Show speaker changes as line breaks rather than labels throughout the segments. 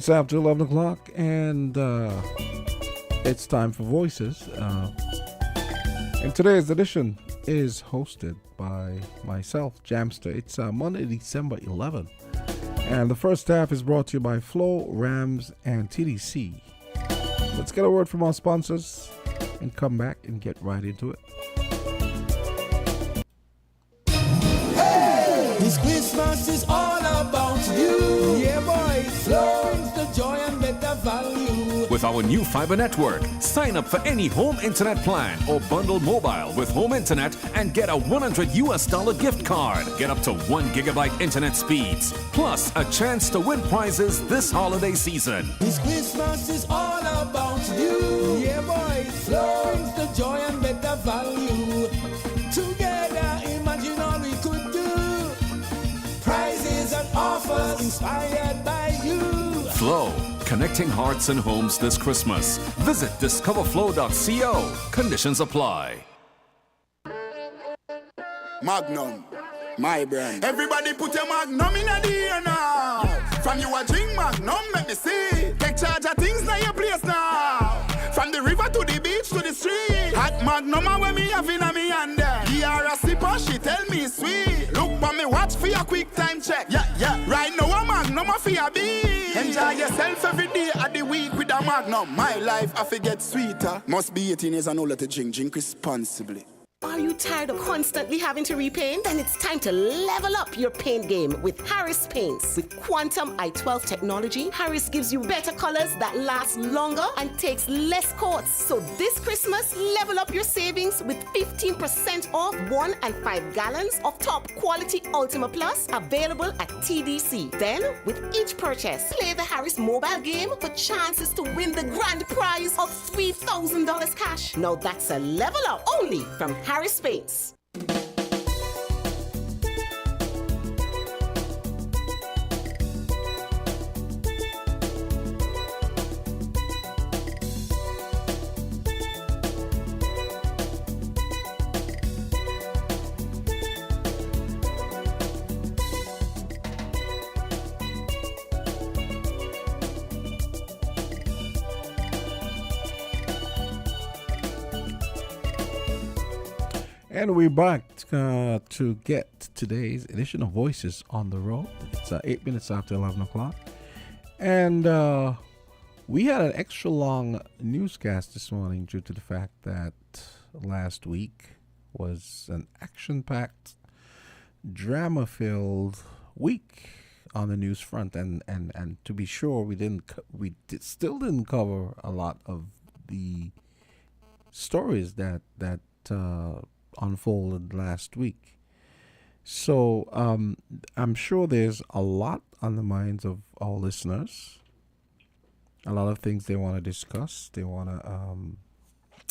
It's after 11 o'clock, and it's time for Voices. And today's edition is hosted by myself, Jamster. It's Monday, December 11th. And the first half is brought to you by Flow, Rams, and TDC. Let's get a word from our sponsors and come back and get right into it.
This Christmas is all about you. Yeah, boy. Flows the joy and better value.
With our new fiber network, sign up for any home internet plan or bundle mobile with home internet and get a $100 gift card. Get up to 1 gigabyte internet speeds, plus a chance to win prizes this holiday season.
This Christmas is all about you. Yeah, boy. Flows the joy and better value. Together, imagine all we could do. Prizes and offers inspired by you.
Flow, connecting hearts and homes this Christmas. Visit discoverflow.co. Conditions apply.
Magnum, my brand. Everybody put your Magnum in the air now. From you a drink Magnum, let me see. Take charge of things now your place now. From the river to the beach to the street. Hot Magnum when me have in a me hand there. Give her a sipper, she tell me sweet. Look for me watch for your quick time check. Yeah. Right now a Magnum for your beat. Enjoy yourself every day of the week with a Magnum. My life I forget sweeter. Must be 18 years and older to drink. Drink responsibly.
Are you tired of constantly having to repaint? Then it's time to level up your paint game with Harris Paints. With Quantum I-12 technology, Harris gives you better colors that last longer and takes less coats. So this Christmas, level up your savings with 15% off 1 and 5 gallons of top quality Ultima Plus available at TDC. Then, with each purchase, play the Harris mobile game for chances to win the grand prize of $3,000 cash. Now that's a level up only from Harris Paints.
And we're back to get today's edition of Voices on the Road. It's 8 minutes after 11 o'clock. And we had an extra long newscast this morning due to the fact that last week was an action-packed, drama-filled week on the news front. And to be sure, still didn't cover a lot of the stories that unfolded last week. So I'm sure there's a lot on the minds of our listeners, a lot of things they want to discuss, they want to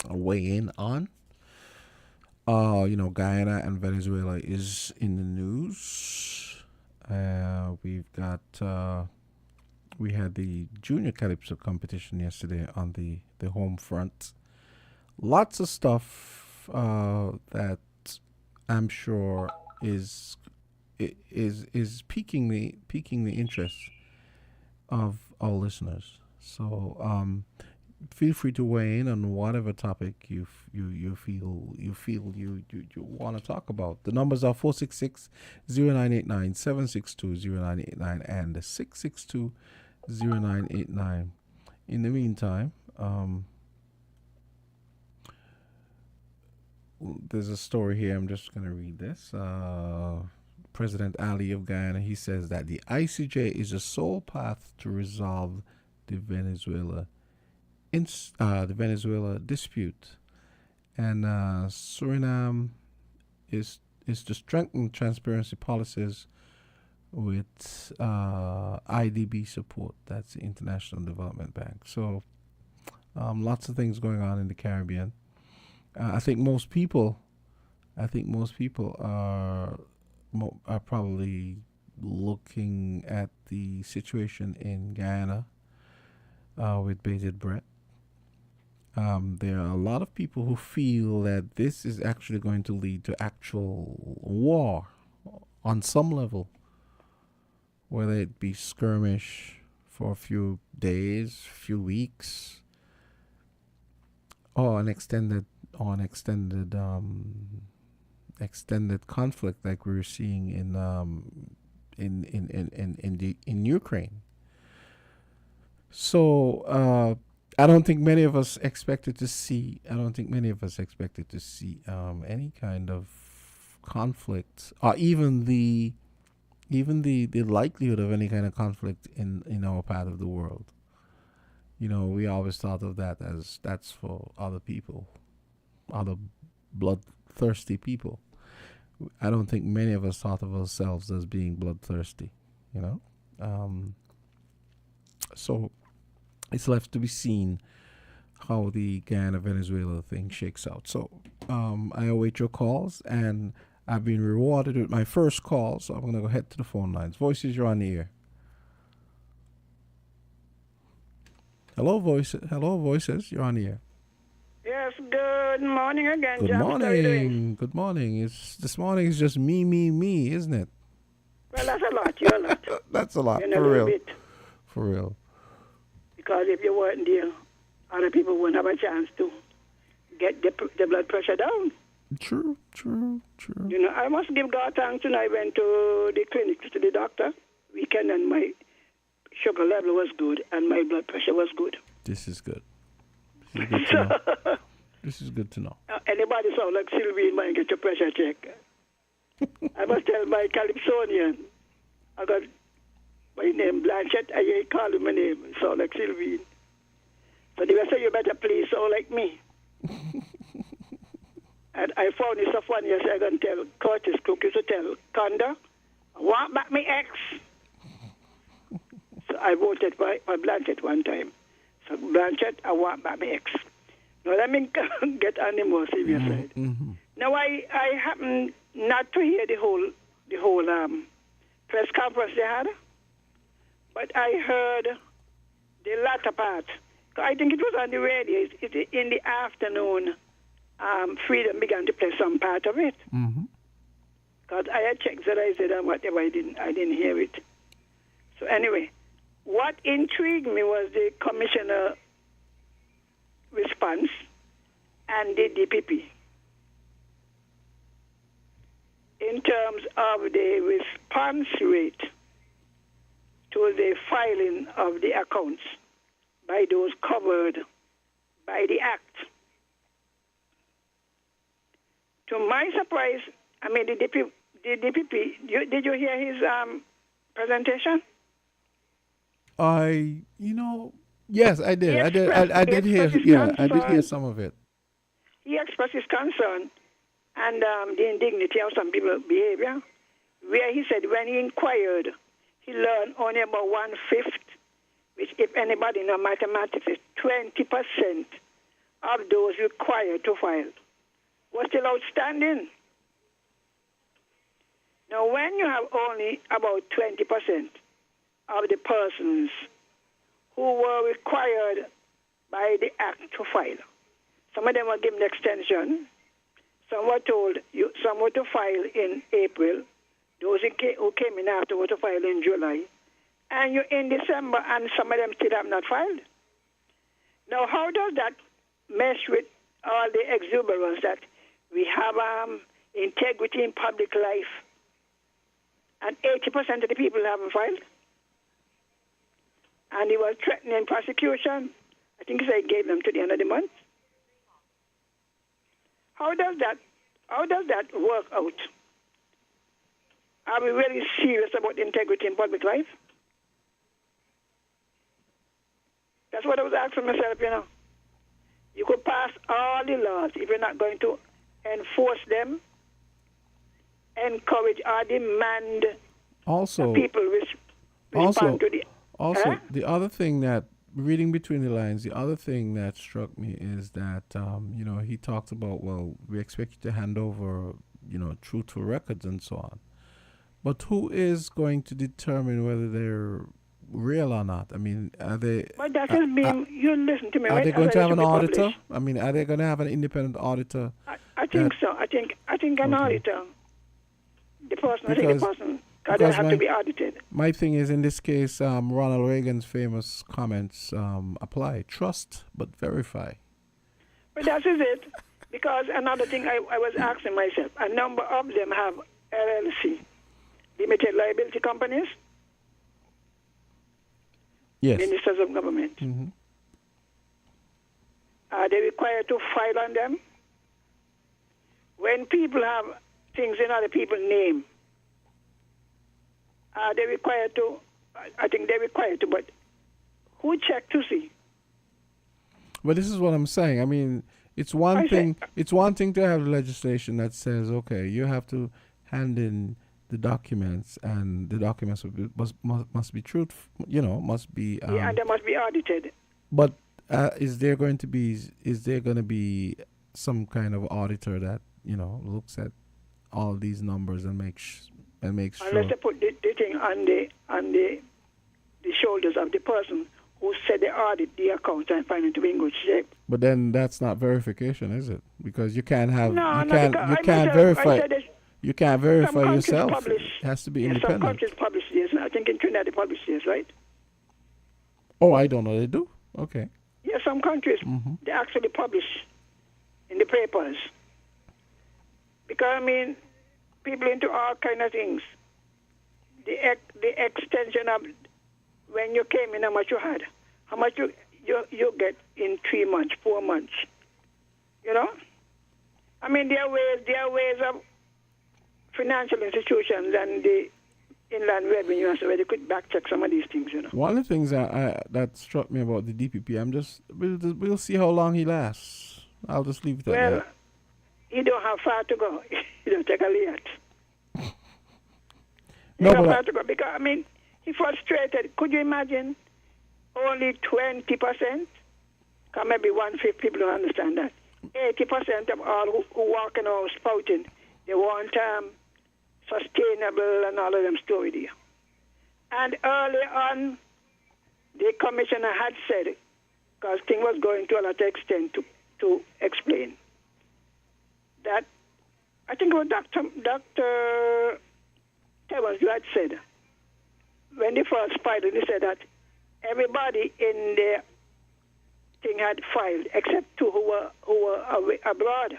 weigh in on. Guyana and Venezuela is in the news. We had the junior calypso competition yesterday on the home front. Lots of stuff that I'm sure is piquing the interest of our listeners. So feel free to weigh in on whatever topic you feel you want to talk about. The numbers are 466-0989, 762-0989, and 662-0989. In the meantime, there's a story here. I'm just going to read this. President Ali of Guyana, he says that the ICJ is the sole path to resolve the Venezuela dispute, and Suriname is to strengthen transparency policies with IDB support. That's the International Development Bank. So lots of things going on in the Caribbean. I think most people are probably looking at the situation in Guyana with bated breath. There are a lot of people who feel that this is actually going to lead to actual war on some level, whether it be skirmish, for a few days, few weeks, or an extended extended conflict like we were seeing in Ukraine. So I don't think many of us expected to see. Any kind of conflict, or even the likelihood of any kind of conflict in our part of the world. We always thought of that as that's for other people, other bloodthirsty people. I don't think many of us thought of ourselves as being bloodthirsty. So it's left to be seen how the Guyana-Venezuela thing shakes out. So I await your calls, and I've been rewarded with my first call, so I'm going to go head to the phone lines. Voices, you're on the air. Hello, Voices, you're on the air.
Yes, good morning again,
Good
James. How are you doing?
morning. Good morning. This morning is just me, isn't it?
Well, that's a lot. You're a lot.
That's a lot,
You know,
for
a little
real.
bit.
For real.
Because if you weren't there, other people wouldn't have a chance to get the blood pressure down.
True.
I must give God thanks when I went to the clinic to the doctor weekend, and my sugar level was good and my blood pressure was good.
This is good. This is good to know. This is good to know.
Anybody sound like Sylvie might get your pressure check. I must tell my Calypsonian, I got my name Blanchett, I call him my name, sound like Sylvie. So they will say, you better please sound like me. And I found it so funny, I said, I'm going to tell Curtis Cook, used to tell Conda, I want back my ex. So I voted for Blanchett one time. So Blanchett, I want back my ex. Now let me get on the more serious side.
Mm-hmm.
Now I happened not to hear the whole press conference they had, but I heard the latter part. I think it was on the radio. In the afternoon, Freedom began to play some part of it. Because I had checked that I said whatever, I didn't hear it. So anyway, what intrigued me was the commissioner response and the DPP in terms of the response rate to the filing of the accounts by those covered by the act. To my surprise, the DPP, did you hear his presentation?
Yes, I did. I did hear some of it.
He expressed his concern and the indignity of some people's behavior, where he said when he inquired, he learned only about 1/5, which, if anybody knows mathematics, is 20% of those required to file was still outstanding. Now, when you have only about 20% of the persons who were required by the act to file, some of them were given extension, some were told some were to file in April, those who came in after were to file in July, and you're in December and some of them still have not filed. Now, how does that mesh with all the exuberance that we have integrity in public life, and 80% of the people haven't filed? And he was threatening prosecution. I think he said he gave them to the end of the month. How does that work out? Are we really serious about integrity in public life? That's what I was asking myself, You could pass all the laws if you're not going to enforce them, encourage or demand people respond to the...
The other thing that, reading between the lines, the other thing that struck me is that, he talked about, well, we expect you to hand over, truthful records and so on. But who is going to determine whether they're real or not? I mean, are they...
But that is being... You listen to me,
Are
right?
they going to have an auditor? I mean, are they going to have an independent auditor?
I think so. I think an auditor, the person because they have to be audited.
My thing is, in this case, Ronald Reagan's famous comments apply. Trust, but verify.
But that is it. Because another thing I was asking myself, a number of them have LLC, limited liability companies,
Yes.
ministers of government.
Mm-hmm.
Are they required to file on them? When people have things in other people's name, are they required to? I think they're required to, but who check to see?
But this is what I'm saying. I mean, it's one thing. It's one thing to have legislation that says, okay, you have to hand in the documents, and the documents must be truth. Must be.
Yeah, and they must be audited.
But is there going to be some kind of auditor that looks at all these numbers and makes sure?
Unless they put the thing on the shoulders of the person who said they audit the account and find it to be in good shape.
But then that's not verification, is it? Because you can't have you can't verify yourself. It has to be independent.
Some countries publish this. I think in Trinidad they publish this, right?
Oh, I don't know. They do? Okay.
Yeah, some countries they actually publish in the papers. Because I mean, people into all kind of things. The extension of when you came in, how much you had, how much you get in 3 months, 4 months. I mean, there are ways of financial institutions and the inland revenue, so they could backcheck some of these things.
One of the things that struck me about the DPP, we'll see how long he lasts. I'll just leave it at that.
Well, he don't have far to go. He don't take a liat. He don't have far to go because I mean, he frustrated. Could you imagine? Only 20%, because maybe 1/5 people don't understand that. 80% of all who walk in our spouting, they want sustainable and all of them story there. And early on, the commissioner had said, because thing was going to a lot of extent to explain, that I think it was Dr. Tevens who had said, when they first filed, he said that everybody in the thing had filed except two who were abroad.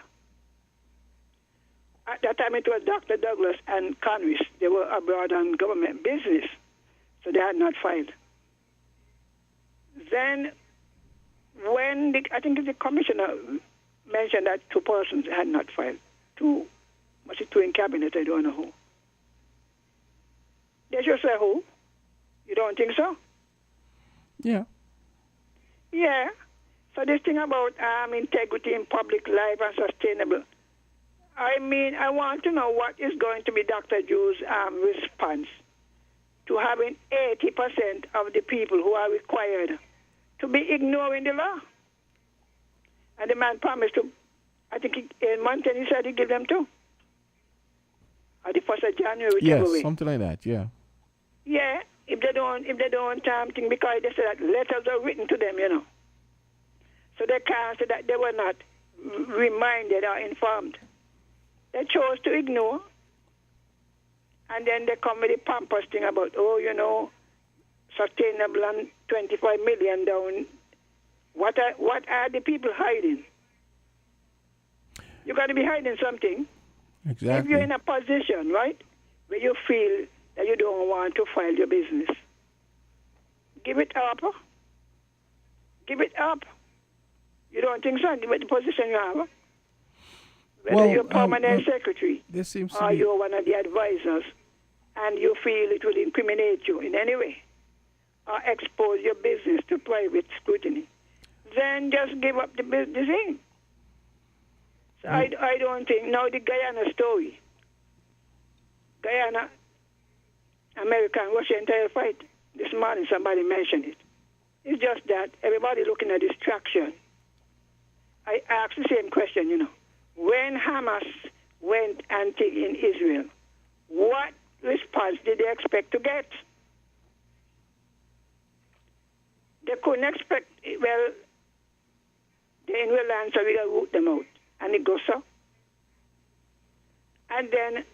At that time, it was Dr. Douglas and Conway. They were abroad on government business, so they had not filed. Then, when I think the commissioner mentioned that 2 persons had not filed, 2 in cabinet, I don't know who. They should say who. You don't think so?
Yeah.
Yeah. So this thing about integrity in public life and sustainable, I mean, I want to know what is going to be Dr. Drew's response to having 80% of the people who are required to be ignoring the law. And the man promised to, I think in Mountain he said he'd give them 2. At the 1st of January.
Yes, something like that, yeah.
Yeah, if they don't think, because they say that letters are written to them, So they can't say that they were not reminded or informed. They chose to ignore. And then they come with the pompous thing about, sustainable and 25 million down. What are the people hiding? You got to be hiding something.
Exactly.
If you're in a position, right, where you feel that you don't want to file your business, give it up. Give it up. You don't think so? With the position you have, whether you're permanent secretary or you're one of the advisors, and you feel it will incriminate you in any way or expose your business to private scrutiny, then just give up the thing. So I don't think. Now the Guyana story, Guyana, America and Russia entire fight, this morning somebody mentioned it. It's just that everybody looking at distraction. I asked the same question, When Hamas went anti in Israel, what response did they expect to get? They couldn't expect, well, they're in real land, so we got to root them out. And it goes so. And then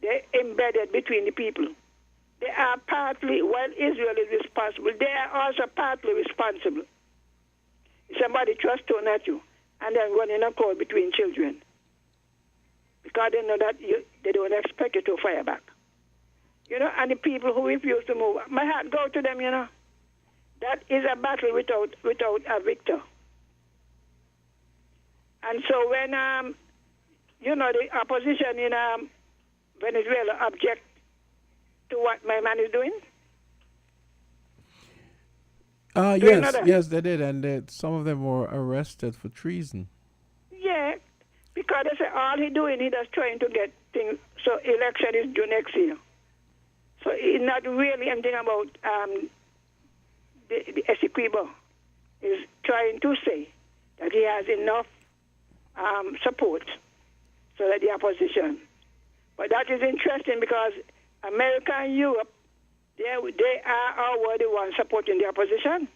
they embedded between the people. They are partly, while Israel is responsible, they are also partly responsible. If somebody throws stone at you and then running a call between children, because they know that they don't expect you to fire back. You know, and the people who refuse to move, my heart go to them, you know. That is a battle without a victor. And so when, you know, the opposition in Venezuela object to what my man is doing.
Yes, they did, and some of them were arrested for treason.
Yeah, because they say all he doing, he just trying to get things. So election is due next year. So it's not really anything about the Essequibo. Is trying to say that he has enough support so that the opposition. But that is interesting because America and Europe, they are the ones supporting the opposition.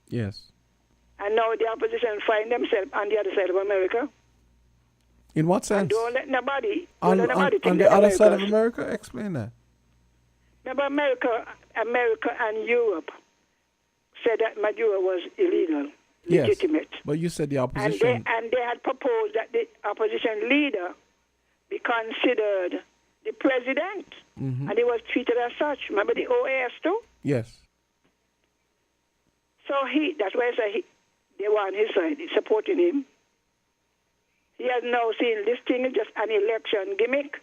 Yes.
And now the opposition find themselves on the other side of America.
In what sense?
And don't let nobody,
on
think
the other side of America? Explain that.
Remember America and Europe said that Maduro was illegal, legitimate.
Yes, but you said the opposition.
And they had proposed that the opposition leader be considered the president. Mm-hmm. And he was treated as such. Remember the OAS too?
Yes.
So that's why I say they were on his side, supporting him. He has now seen this thing is just an election gimmick,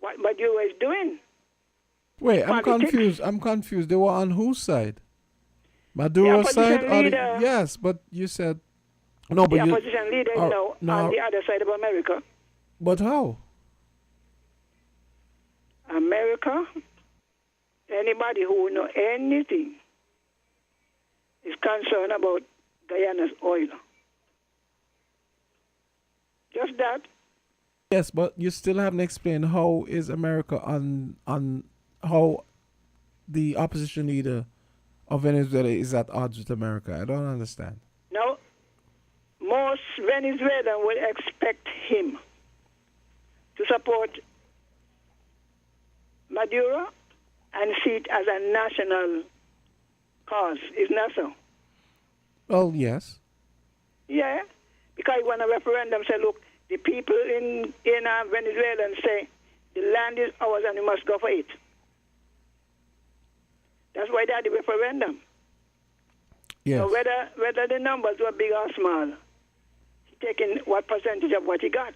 what Maduro is doing.
Wait, I'm confused. They were on whose side? Maduro's side? Yes, but you said... No, but
the opposition leader is now on the other side of America.
But how?
America, anybody who know anything is concerned about Guyana's oil. Just that.
Yes, but you still haven't explained how is America on how the opposition leader of Venezuela is at odds with America. I don't understand.
No, most Venezuelans will expect him to support Maduro and see it as a national cause. Isn't that so?
Well, yes.
Yeah, because when a referendum say, look, the people in Venezuela say the land is ours and we must go for it. That's why they had the referendum.
Yes.
So whether the numbers were big or small, he taking what percentage of what he got.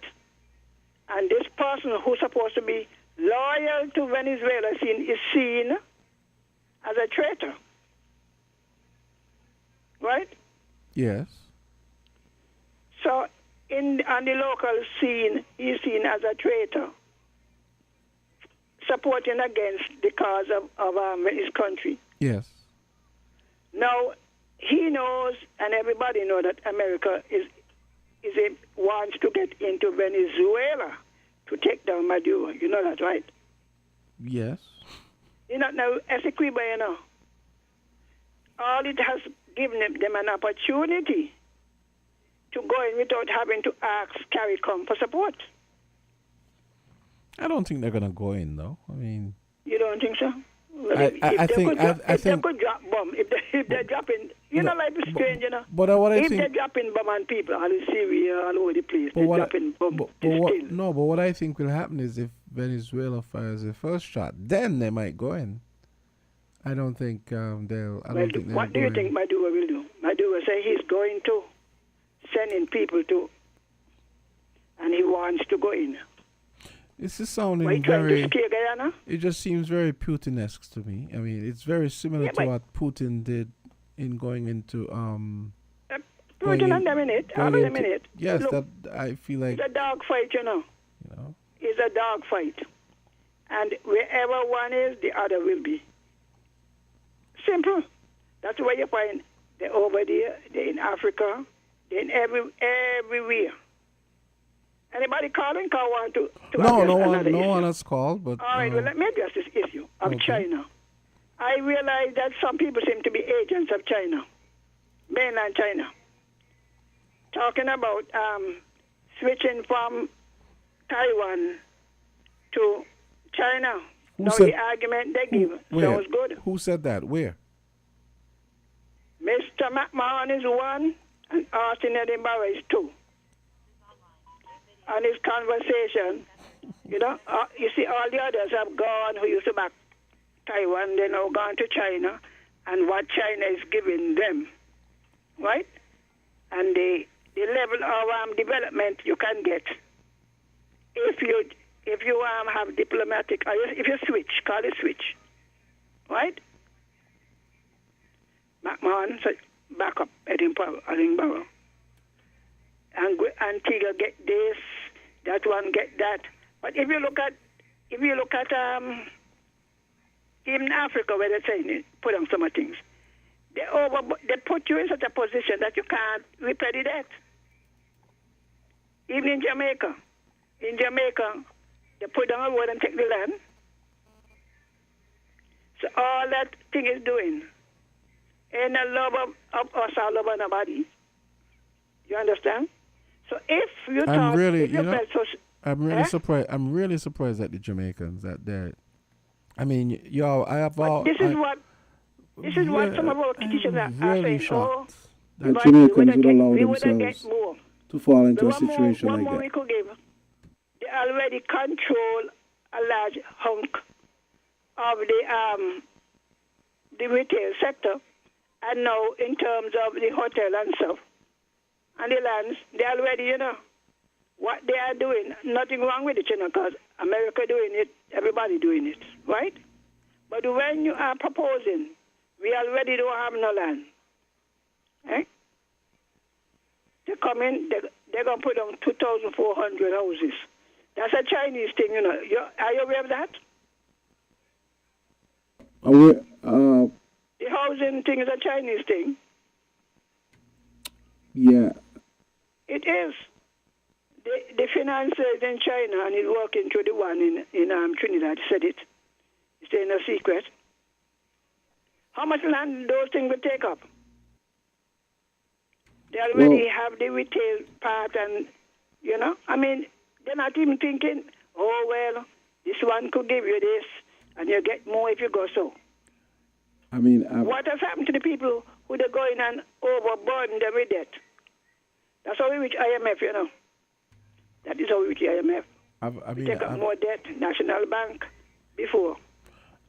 And this person who's supposed to be loyal to Venezuela is seen as a traitor. Right?
Yes.
So on the local scene, he's seen as a traitor, supporting against the cause of his country.
Yes.
Now, he knows, and everybody knows, that America wants to get into Venezuela to take down Maduro. You know that, right?
Yes.
You know, now, Essequibo, you know, all it has given them an opportunity to go in without having to ask CARICOM for support.
I don't think they're going to go in, though. I mean...
You don't think so? Well,
I think...
They could drop bomb. If they're dropping... You know, like it's strange, you know?
But what I
if
think...
they're dropping bomb on people, all in Syria, all over the place, they're dropping bomb.
But what I think will happen is if Venezuela fires the first shot, then they might go in. I don't think they'll...
What do you think Maduro will do? Maduro say he's going to send in people to... And he wants to go in.
This is sounding
very... to scare Guyana?
It just seems very Putin-esque to me. I mean, it's very similar to what Putin did in going into...
Putin and them in it.
Yes,
look,
that I feel like...
It's a dog fight, you know. It's a dog fight. And wherever one is, the other will be. Simple. That's why you find they're over there, they're in Africa, they're in everywhere. Anybody calling? Call one to
no one has called. But
all right, well, let me address this issue of China. I realize that some people seem to be agents of China, mainland China, talking about switching from Taiwan to China
Who
now
said?
the argument they give
Where?
sounds good.
Who said that? Where?
Mr. McMahon is one, and Austin Edinburgh is two. And his conversation, you see, all the others have gone who used to back Taiwan, they now gone to China, and what China is giving them, right? And the level of development you can get if you have diplomatic, if you switch, call it switch, right? McMahon said, back up Edinburgh. And Antigua get this, that one get that. But if you look at even Africa, where they're saying it, put on some of things, they put you in such a position that you can't repay the debt. Even in Jamaica, they put down a road and take the land. So all that thing is doing ain't a love of us or love of nobody. You understand? So if you
I'm really surprised. I'm really surprised at the Jamaicans that they're. I mean, y'all.
This is what some of our politicians are saying.
Shocked
that Jamaicans would allow
we
themselves to fall into a situation
one
like
more
that.
We could give. They already control a large hunk of the retail sector, and now in terms of the hotel and stuff, and the lands, they already, what they are doing, nothing wrong with it, because America doing it, everybody doing it, right? But when you are proposing, we already don't have no land. Eh? They come in, they're going to put on 2,400 houses. That's a Chinese thing, Are you aware of that? The housing thing is a Chinese thing.
Yeah.
It is. The financiers in China, and it's working through the one in Trinidad, said it. It's saying no secret. How much land those things will take up? They already have the retail part, and, they're not even thinking, this one could give you this, and you get more if you go so. What has happened to the people who are going and overburden them with debt? That's how we reach IMF, That is how we reach IMF. We take up more debt, National Bank, before.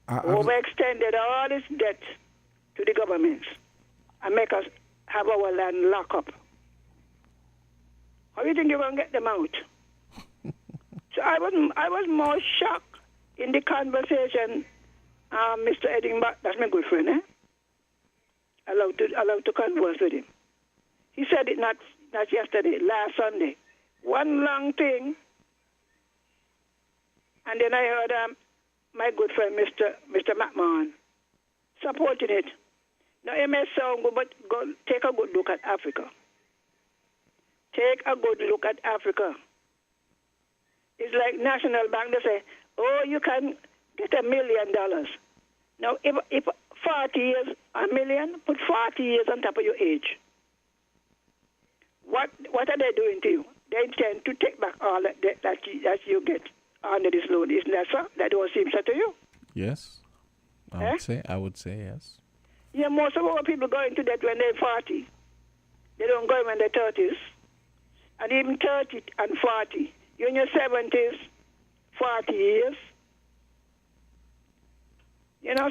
Overextended all this debt to the governments and make us have our land locked up. How do you think you're going to get them out? So I was more shocked in the conversation. Mr. Edinburgh, that's my good friend, allowed to converse with him. He said it not yesterday, last Sunday. One long thing, and then I heard my good friend, Mr. McMahon, supporting it. Now, it may sound good, but take a good look at Africa. Take a good look at Africa. It's like National Bank, they say, you can get $1 million. Now, if 40 years, $1 million, put 40 years on top of your age. What are they doing to you? They intend to take back all that you get under this loan. Isn't that so? That all seems so to you?
Yes. I would say yes.
Yeah, most of our people go into that when they're 40. They don't go when they're 30s. And even 30 and 40. You're in your 70s, 40 years.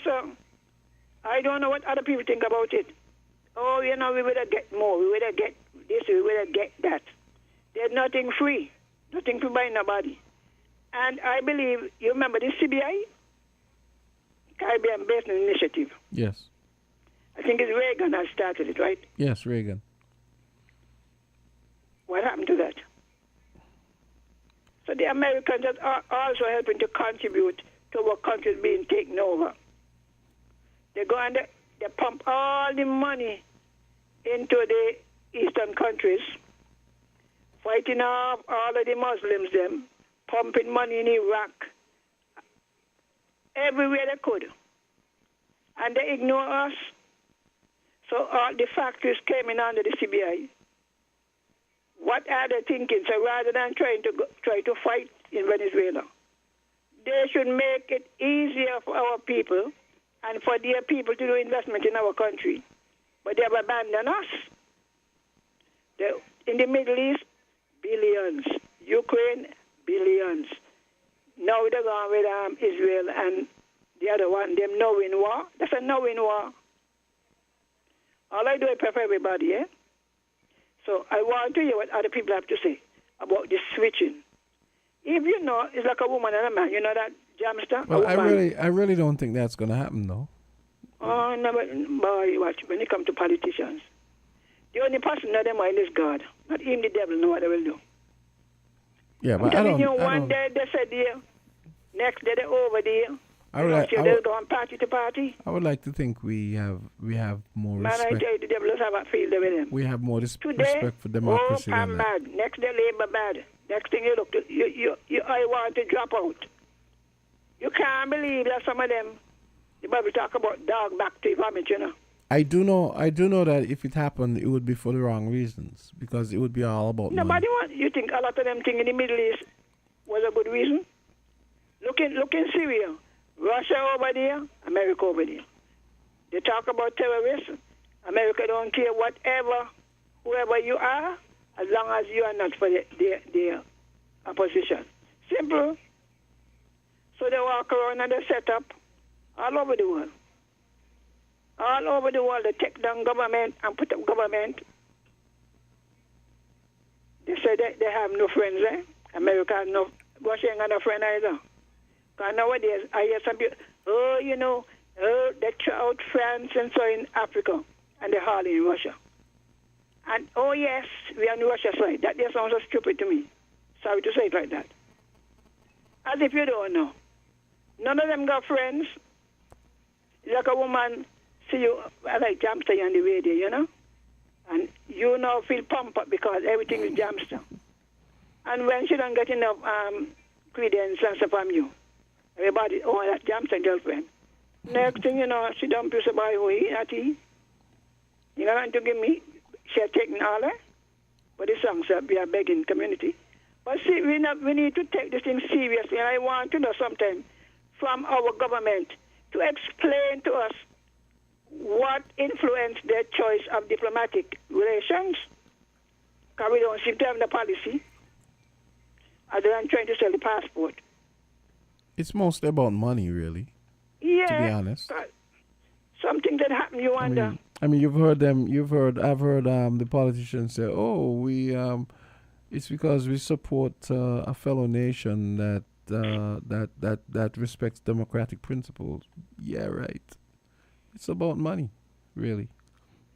So I don't know what other people think about it. We would get more. We would get this, we would get that. There's nothing free. Nothing free by nobody. And I believe, you remember the CBI? Caribbean Basin Initiative.
Yes.
I think it's Reagan that started it, right?
Yes, Reagan.
What happened to that? So the Americans are also helping to contribute to what countries being taken over. They go and they pump all the money into the eastern countries, fighting off all of the Muslims, pumping money in Iraq, everywhere they could. And they ignore us. So all the factories came in under the CBI. What are they thinking? So rather than try to fight in Venezuela, they should make it easier for our people and for their people to do investment in our country. But they have abandoned us. In the Middle East, billions. Ukraine, billions. Now they're going with Israel and the other one, them knowing war. That's a knowing war. All I do is pray for everybody, eh? So I want to hear what other people have to say about this switching. If you know, it's like a woman and a man. You know that, Jamster?
Well, I really don't think that's going to happen, though.
Oh, no, but boy, watch, when it comes to politicians, the only person that them is God. Not even the devil know what they will do.
Yeah, but I don't.
One day they said there, next day they're over there. They'll go on party to party.
I would like to think we have more
Man,
respect.
I tell you, the devil does have a field with them.
We have more
Today,
respect for democracy than that.
bad. Next day, Labour bad. Next thing you look, I want to drop out. You can't believe that some of them, the Bible talk about dog back to vomit, you know.
I do know that if it happened, it would be for the wrong reasons, because it would be all about
Nobody
money.
you think a lot of them think in the Middle East was a good reason? Look in Syria. Russia over there, America over there. They talk about terrorists. America don't care whoever you are, as long as you are not for their opposition. Simple. So they walk around and they set up all over the world. All over the world, they take down government and put up government. They say they have no friends, eh? America has no, Russia ain't got no friend either. Because nowadays, I hear some people, they throw out France and so in Africa, and they're hardly in Russia. And, oh yes, we are on the Russia side. That just sounds so stupid to me. Sorry to say it like that. As if you don't know. None of them got friends. It's like a woman see you, like Jamster on the radio, you know? And you now feel pumped up because everything is Jamster. And when she don't get enough credence and stuff from you, everybody, that Jamster girlfriend. Next thing you know, she don't piss about who he, not he. You know what to give me? She had taken all that. But the songs that we are begging community. But see, we need to take this thing seriously. And I want to know sometime from our government to explain to us what influenced their choice of diplomatic relations. Because we don't seem to have the policy other than trying to sell the passport.
It's mostly about money, really.
Yeah.
To be honest.
Something that happened, you wonder.
I mean, I've heard the politicians say, it's because we support a fellow nation that respects democratic principles. Yeah, right. It's about money, really.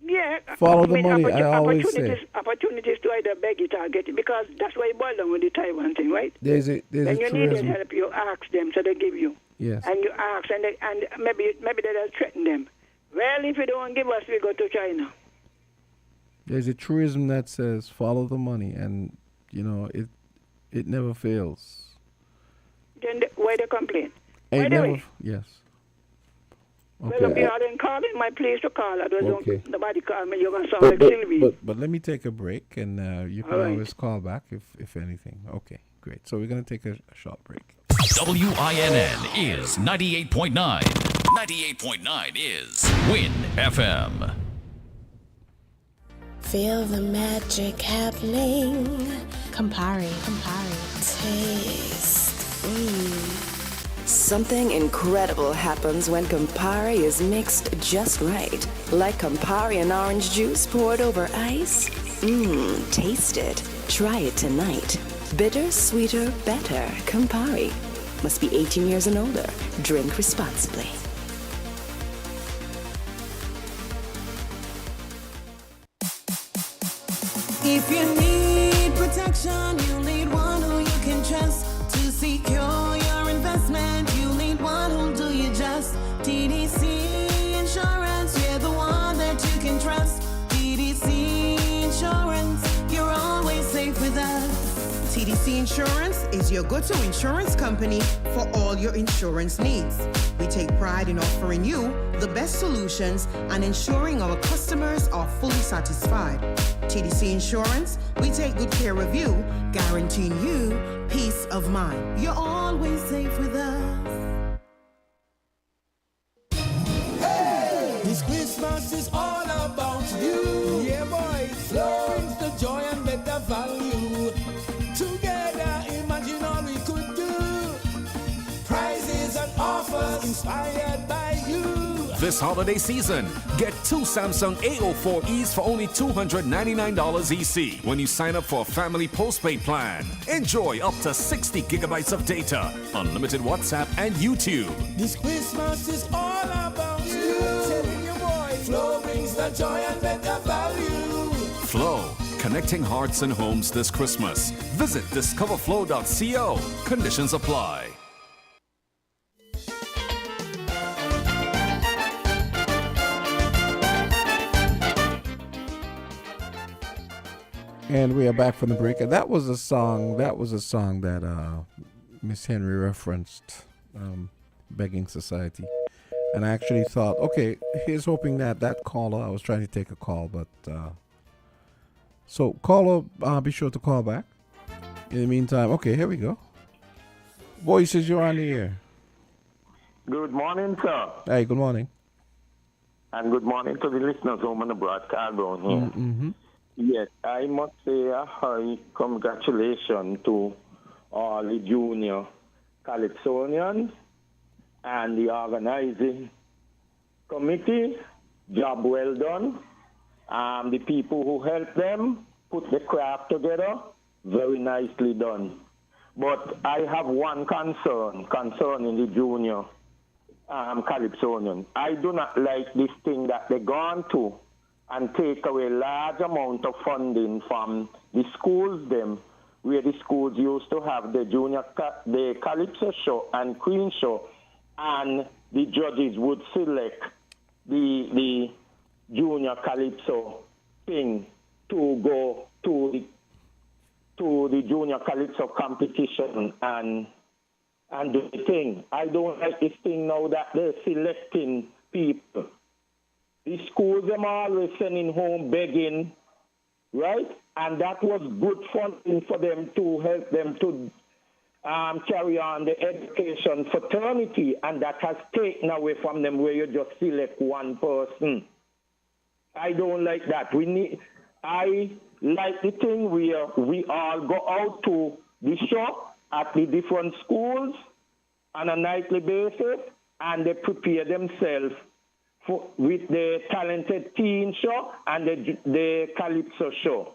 Yeah.
Follow the money, I always say.
Opportunities to either beg it or get it, because that's why it boils down with the Taiwan thing, right?
There's a
when you
tourism.
need help, you ask them, so they give you.
Yes.
And you ask, and maybe they don't threaten them. Well, if you don't give us, we go to China.
There's a truism that says, follow the money, and, it never fails.
Then why they complain?
Yes.
Okay.
Okay.
Well, if you are calling my place to call, nobody call me, you're going to sound like Sylvie.
But let me take a break, and you can always call back if anything. Okay, great. So we're going to take a short break.
WINN is 98.9. 98.9 is Win FM.
Feel the magic happening. Campari. Taste.
Something incredible happens when Campari is mixed just right. Like Campari and orange juice poured over ice. Taste it. Try it tonight. Bitter, sweeter, better. Campari. Must be 18 years and older. Drink responsibly.
If you need protection, you need one who you can trust to secure your investment. You need one who'll do you just. TDC Insurance, you're the one that you can trust. TDC Insurance, you're always safe with us.
TDC Insurance is your go-to insurance company for all your insurance needs. We take pride in offering you the best solutions and ensuring our customers are fully satisfied. TDC Insurance, we take good care of you, guaranteeing you peace of mind. You're always safe with us.
Hey, this Christmas is all about you. Yeah, boy. Flow brings the joy and better value. Together, imagine all we could do. Prizes and offers inspired by you.
This holiday season, get 2 Samsung A04Es for only $299 EC when you sign up for a family postpaid plan. Enjoy up to 60 gigabytes of data, unlimited WhatsApp and YouTube.
This Christmas is all about you. Telling you, boy, Flow brings the joy and better value.
Flow, connecting hearts and homes this Christmas. Visit discoverflow.co. Conditions apply.
And we are back from the break. And that was a song that Miss Henry referenced, Begging Society. And I actually thought, okay, here's hoping that caller, I was trying to take a call, but so caller, be sure to call back. In the meantime, okay, here we go. Voices, you're on the air.
Good morning, sir.
Hey, good morning.
And good morning to the listeners home on the broadcast down here.
Mm-hmm.
Yes, I must say a high congratulations to all the junior Calypsonians and the organizing committee. Job well done. The people who helped them put the craft together, very nicely done. But I have one concern concerning the junior Calypsonian. I do not like this thing that they're gone to and take away large amount of funding from the schools them, where the schools used to have the the Calypso show and Queen show, and the judges would select the junior Calypso thing to go to the junior Calypso competition and do the thing. I don't like this thing now that they're selecting people. The schools them always sending home begging, right? And that was good funding for them to help them to carry on the education fraternity, and that has taken away from them where you just select one person. I don't like that. I like the thing where we all go out to the shop at the different schools on a nightly basis, and they prepare themselves with the talented teen show and the Calypso show.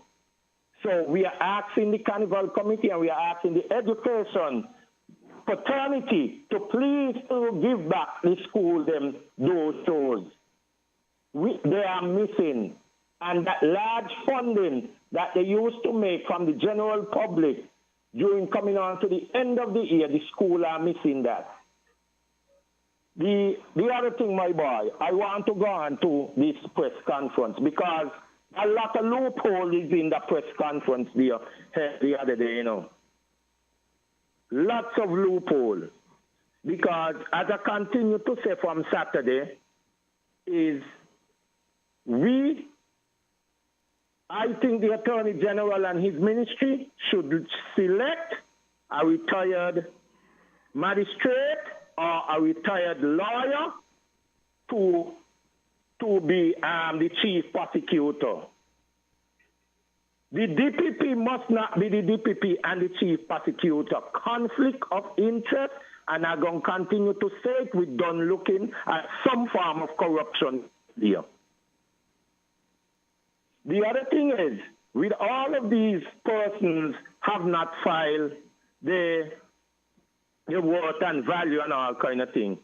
So we are asking the Carnival Committee and we are asking the education fraternity to please to give back the school them those shows. They are missing. And that large funding that they used to make from the general public during coming on to the end of the year, the school are missing that. The other thing, my boy, I want to go on to this press conference because a lot of loophole is in the press conference there the other day, you know. Lots of loophole. Because as I continue to say from Saturday, I think the Attorney General and his ministry should select a retired magistrate or a retired lawyer to be the chief prosecutor. The DPP must not be the DPP and the chief prosecutor. Conflict of interest, and I'm going to continue to say it, we're done looking at some form of corruption here. The other thing is, with all of these persons have not filed the worth and value and all kind of thing.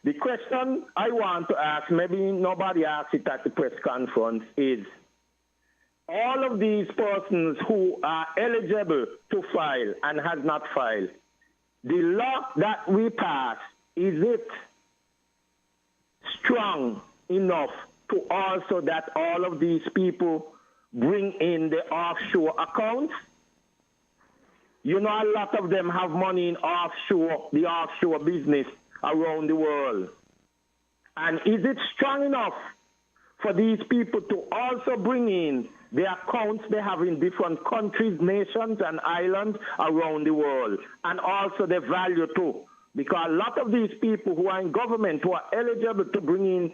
The question I want to ask, maybe nobody asked it at the press conference, is all of these persons who are eligible to file and has not filed, the law that we pass, is it strong enough to also that all of these people bring in the offshore accounts? You know, a lot of them have money in the offshore business around the world. And is it strong enough for these people to also bring in the accounts they have in different countries, nations, and islands around the world, and also the value too? Because a lot of these people who are in government, who are eligible to bring in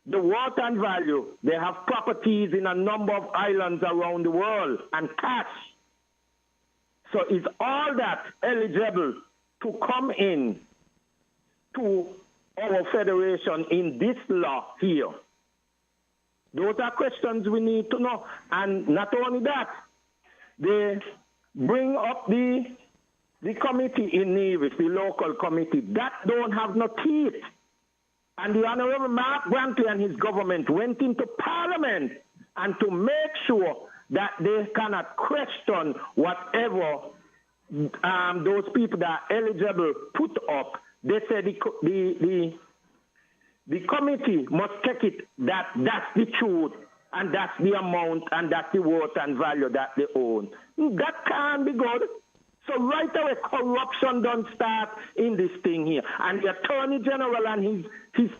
the worth and value, they have properties in a number of islands around the world and cash. So is all that eligible to come in to our federation in this law here? Those are questions we need to know. And not only that, they bring up the committee in Nevis, the local committee, that don't have no teeth. And the Honorable Mark Brantley and his government went into Parliament and to make sure that they cannot question whatever those people that are eligible put up. They said the committee must check it that that's the truth and that's the amount and that's the worth and value that they own. That can't be good. So right away, corruption don't start in this thing here. And the Attorney General and his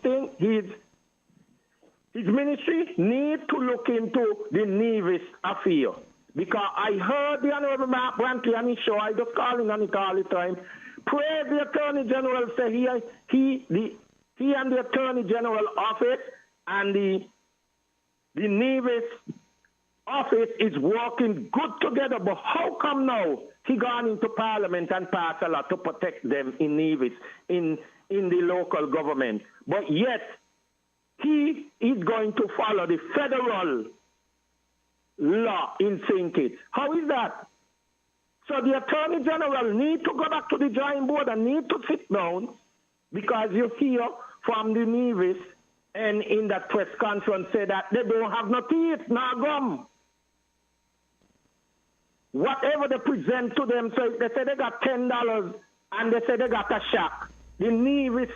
ministry need to look into the Nevis affair. Because I heard the Honorable Mark Brantley on his show, I just call him on it all the time, praise the Attorney General, say he and the Attorney General office and the Nevis office is working good together. But how come now he gone into Parliament and passed a law to protect them in Nevis, in the local government? But yet, he is going to follow the federal law in St. Kitts. How is that? So the Attorney General need to go back to the drawing board and need to sit down, because you hear from the Nevis and in that press conference say that they don't have no teeth, no gum. Whatever they present to them, so they say they got $10 and they say they got a shock. The Nevis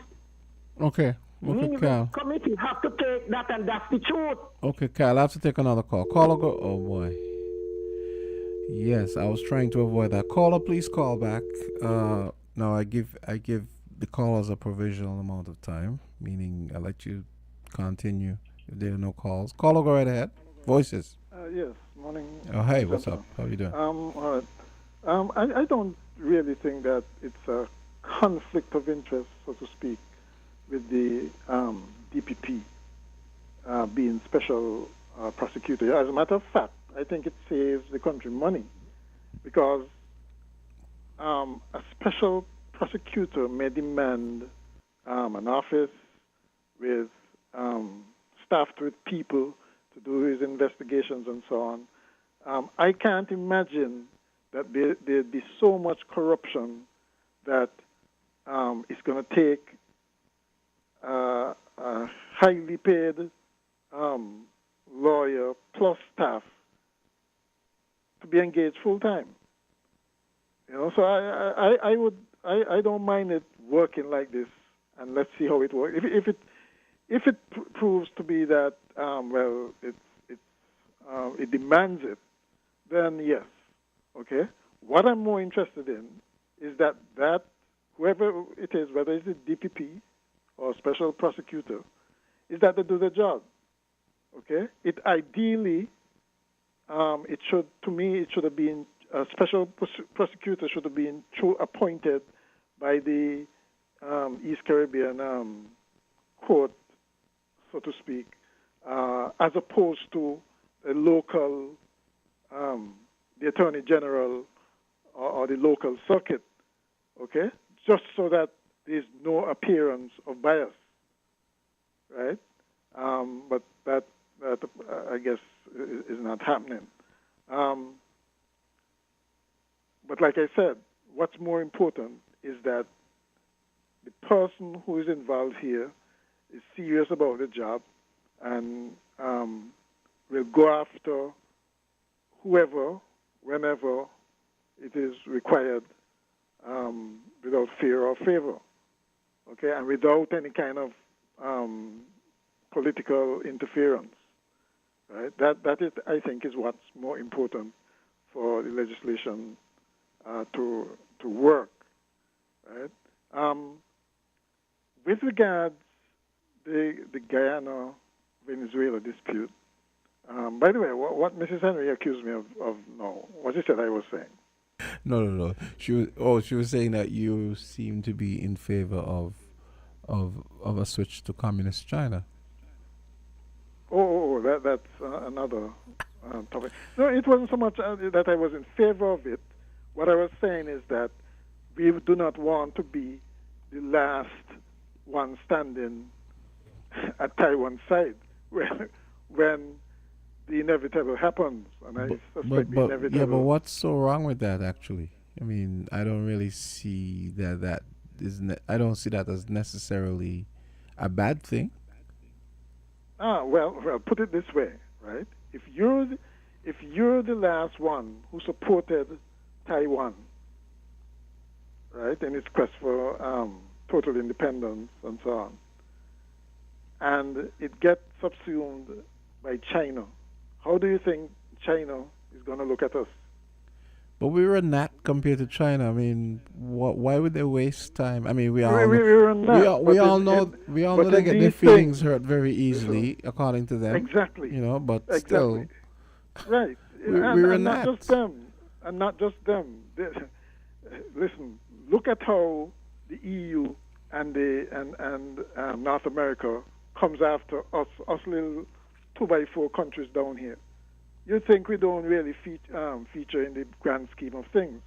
Cal.
committee have to take that, and that's the truth.
Okay, Cal, I have to take another call. Caller, go. Oh boy. Yes, I was trying to avoid that. Caller, please call back. No, I give the callers a provisional amount of time, meaning I let you continue if there are no calls. Caller, go right ahead. Voices.
Yes, morning.
Oh, hey, what's up? How you doing?
All right. I don't really think that it's a conflict of interest, so to speak, with the DPP being special prosecutor. As a matter of fact, I think it saves the country money, because a special prosecutor may demand an office with staffed with people to do his investigations and so on. I can't imagine that there'd be so much corruption that it's going to take a highly paid lawyer plus staff to be engaged full time. You know, so I don't mind it working like this, and let's see how it works. If it proves to be that it demands it, then yes, okay. What I'm more interested in is that whoever it is, whether it's a DPP or special prosecutor, is that they do the job. Okay? It ideally, it should have been a special prosecutor should have been appointed by the East Caribbean court, so to speak, as opposed to a local, the Attorney General or the local circuit. Okay? Just so that there's no appearance of bias, right? But that I guess is not happening. But like I said, what's more important is that the person who is involved here is serious about the job and will go after whoever, whenever it is required, without fear or favor, okay, and without any kind of political interference, right? That is, I think, is what's more important for the legislation to work, right? With regards the Guyana-Venezuela dispute, by the way, what Mrs. Henry accused me of no, what she said I was saying.
No. She was saying that you seem to be in favor of a switch to communist China.
That's another topic. No, it wasn't so much that I was in favor of it. What I was saying is that we do not want to be the last one standing at Taiwan's side when the inevitable happens, and I suspect the inevitable.
Yeah, but what's so wrong with that, actually? I mean, I don't really see that I don't see that as necessarily a bad thing.
Well, put it this way, right? If you're the last one who supported Taiwan, right, in its quest for total independence and so on, and it gets subsumed by China, how do you think China is going to look at us?
But we were a gnat compared to China. I mean, why would they waste time? I mean, we all know they get their feelings hurt very easily, according to them.
Exactly.
But still,
right.
We're a gnat.
Not just them. Listen, look at how the EU and North America comes after us little 2x4 countries down here. You think we don't really feature in the grand scheme of things.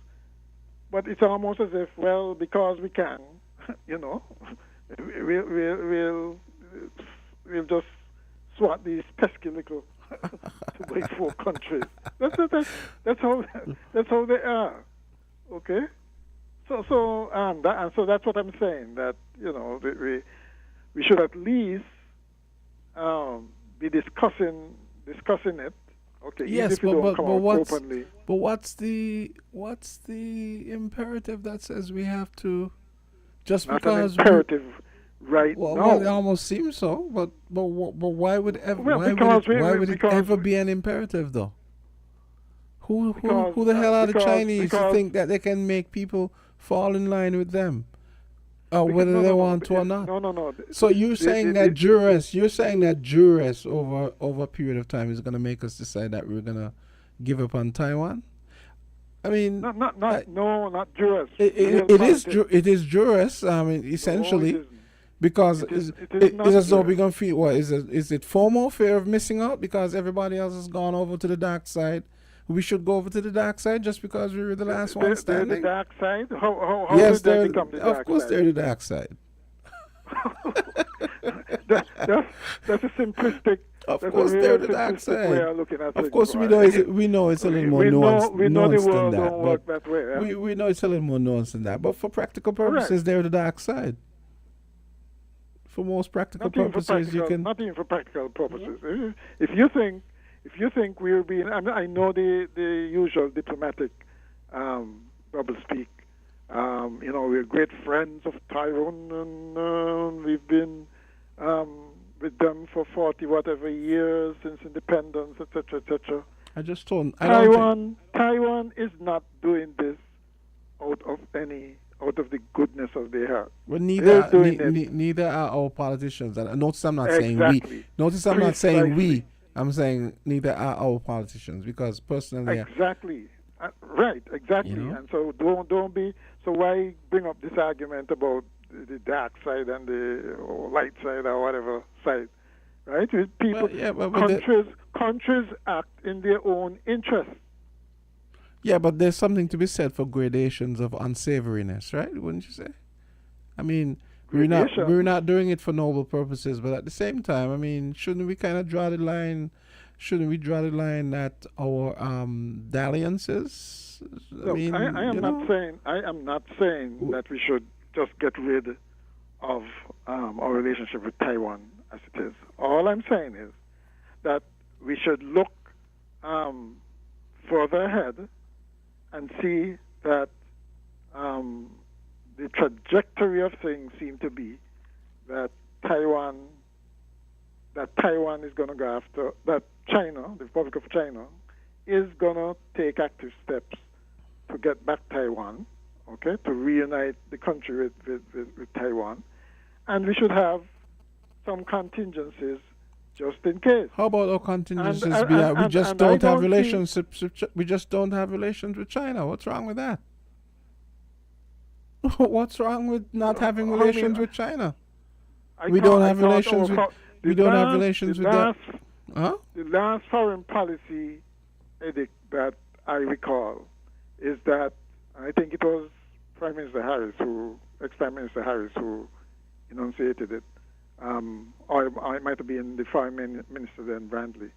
But it's almost as if, well, because we can, we'll just swat these pesky little 2x4 countries. That's how they are. Okay? So that's what I'm saying, that, we should at least be discussing it. Okay,
yes,
but
what's the imperative that says we have to just
not
because
an imperative right
now?
Well,
it almost seems so, but why would it ever be an imperative though? Who the hell are the Chinese to think that they can make people fall in line with them? Whether they want to or not.
No.
So you're saying that duress over a period of time is going to make us decide that we're going to give up on Taiwan? I mean,
not duress.
It is duress. I mean, essentially, because it's as though we're going to feel what is it FOMO, fear of missing out, because everybody else has gone over to the dark side. We should go over to the dark side just because we were the last one standing.
They're the dark side? How
yes,
did they become the dark side?
Of course they're the dark side.
That's a simplistic.
Of course they're the dark side.
Way of looking at
of course we know it's a little more nuanced.
We know the world
than that,
don't work that way. Yeah?
We know it's a little more nuanced than that. But for practical purposes, they're the dark side. For most practical purposes, you can.
Not even for practical purposes. Mm-hmm. If you think we're being, I know the usual diplomatic double speak. We're great friends of Taiwan, and we've been with them for 40 whatever years since independence, etc., etc. Taiwan is not doing this out of the goodness of their heart.
Well, neither are our politicians. And notice I'm not saying we. Notice I'm not saying we. I'm saying neither are our politicians, because personally...
Exactly. Right, exactly. And so don't be... So why bring up this argument about the dark side and the light side or whatever side, right? People, countries act in their own interest.
Yeah, but there's something to be said for gradations of unsavoriness, right? Wouldn't you say? I mean... We're not doing it for noble purposes, but at the same time, I mean, shouldn't we kind of draw the line? Shouldn't we draw the line at our dalliances?
Look, I am not saying that we should just get rid of our relationship with Taiwan as it is. All I'm saying is that we should look further ahead and see that. The trajectory of things seem to be that Taiwan is going to go after, that China, the Republic of China, is going to take active steps to get back Taiwan, okay, to reunite the country with Taiwan. And we should have some contingencies just in case.
How about our contingencies? We just don't have relations with China. What's wrong with that? What's wrong with not having relations with China? We don't have relations with them. Huh?
The last foreign policy edict that I recall is that I think it was ex-Prime Minister Harris who enunciated it, or it might have been the Foreign Minister then, Brantley,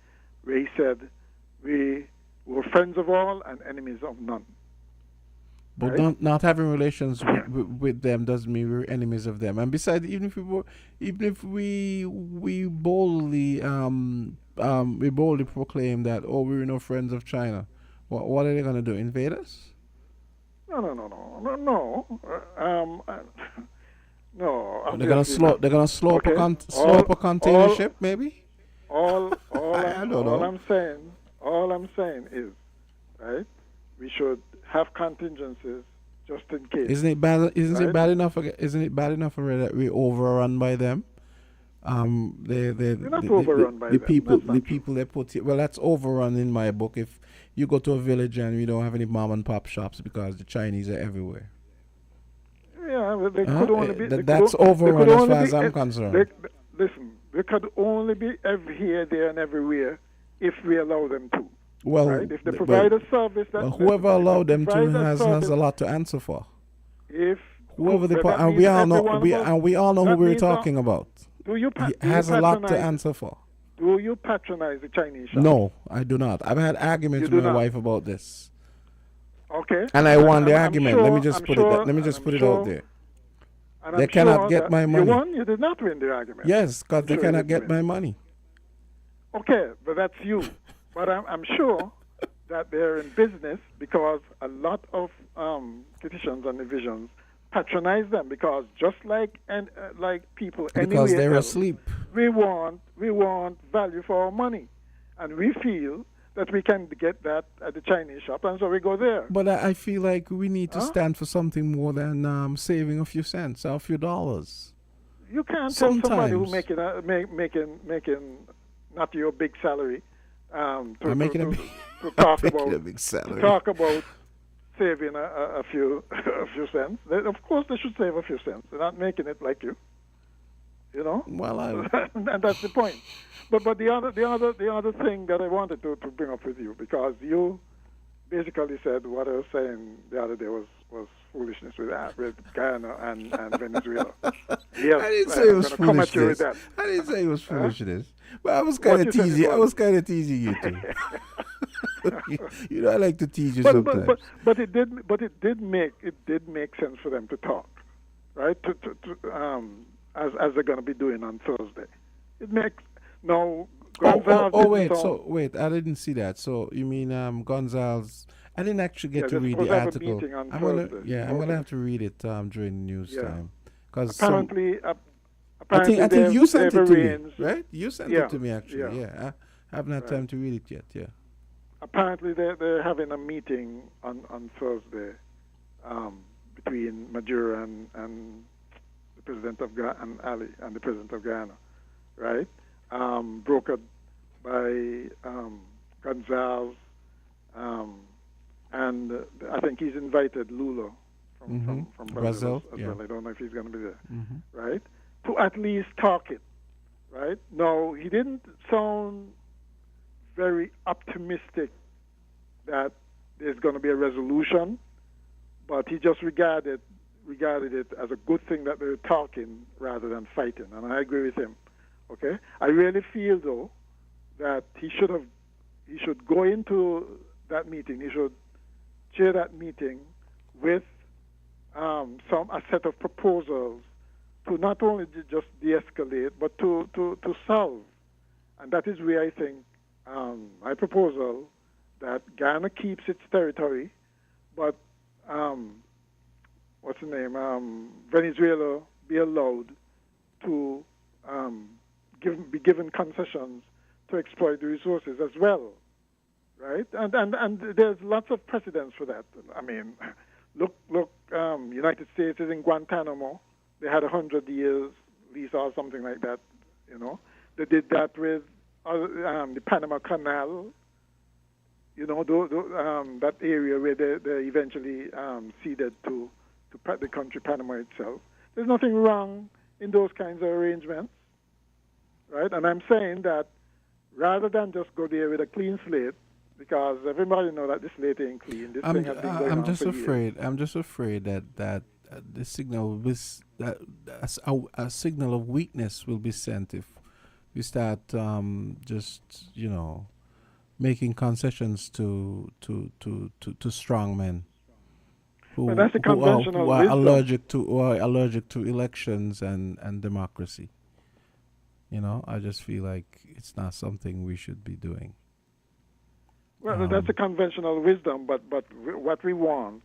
where he said we were friends of all and enemies of none.
But
right?
not having relations with them doesn't mean we're enemies of them. And besides, even if we boldly proclaim that we're no friends of China, what are they gonna do? Invade us?
No.
They're gonna slow up a container ship, maybe.
All
I don't know.
All I'm saying is, right? We should have contingencies just in case.
Isn't it bad enough? Isn't it bad enough already that we're overrun by them?
We're not overrun by them.
The people they put here. Well, that's overrun in my book. If you go to a village and we don't have any mom and pop shops because the Chinese are everywhere.
Yeah, but they could only be.
That's overrun as far as I'm concerned.
Listen, they could only be here, there, and everywhere if we allow them to.
Well,
right? If they provide a service,
whoever allowed them to has a lot to answer for.
If
whoever we all know who we're talking about. Has a lot to answer for.
Do you patronize the Chinese shop?
No, I do not. I've had arguments with my wife about this.
Okay.
And I won the argument. Let me just put it out there. They cannot get my money.
You won? You did not win the argument.
Yes, because they cannot get my money.
Okay, but that's you. But I'm sure that they're in business because a lot of petitions and divisions patronize them because just like people
because they're asleep.
We want value for our money, and we feel that we can get that at the Chinese shop, and so we go there.
But I feel like we need to stand for something more than saving a few cents or a few dollars.
You can't tell somebody who's making not your big salary to talk about saving a few cents. Of course, they should save a few cents. They're not making it like you. You know.
Well,
and that's the point. But the other thing that I wanted to bring up with you, because you basically said what I was saying the other day was foolishness with Guyana and Venezuela. Yes,
I didn't say it was foolishness. I didn't say it was foolishness. But I was kind of teasing. I was kind of teasing you too. I like to tease you sometimes.
But it did make sense for them to talk, right? As they're going to be doing on Thursday. It makes no.
Wait, I didn't see that. So you mean Gonzalez? I didn't actually get to read the article. I'm gonna have to read it during the news time. Because
apparently
I think you sent it to me, right? You sent it to me actually. Yeah, I haven't had time to read it yet. Yeah.
Apparently they're having a meeting on Thursday between Maduro and the president of Ghana and Ali and the president of Ghana, right? Brokered by Gonzalez, and I think he's invited Lula from Brazil as well. I don't know if he's going to be there, right? To at least talk it, right? No, he didn't sound very optimistic that there's going to be a resolution, but he just regarded it as a good thing that they're talking rather than fighting, and I agree with him. Okay, I really feel though that he should go into that meeting. He should chair that meeting with a set of proposals to not only just de-escalate but to solve, and that is where I think my proposal that Ghana keeps its territory, but Venezuela be allowed to be given concessions to exploit the resources as well. right? And there's lots of precedents for that. I mean, look, United States is in Guantanamo. They had 100 years lease or something like that, you know. They did that with the Panama Canal, you know, that area where they eventually ceded to the country Panama itself. There's nothing wrong in those kinds of arrangements, right? And I'm saying that rather than just go there with a clean slate, because everybody knows that the slate ain't clean. This thing has been going on for years.
I'm just afraid that the signal a signal of weakness will be sent if we start just making concessions to strong men who are allergic to elections and democracy. You know, I just feel like it's not something we should be doing.
Well, that's a conventional wisdom, but what we want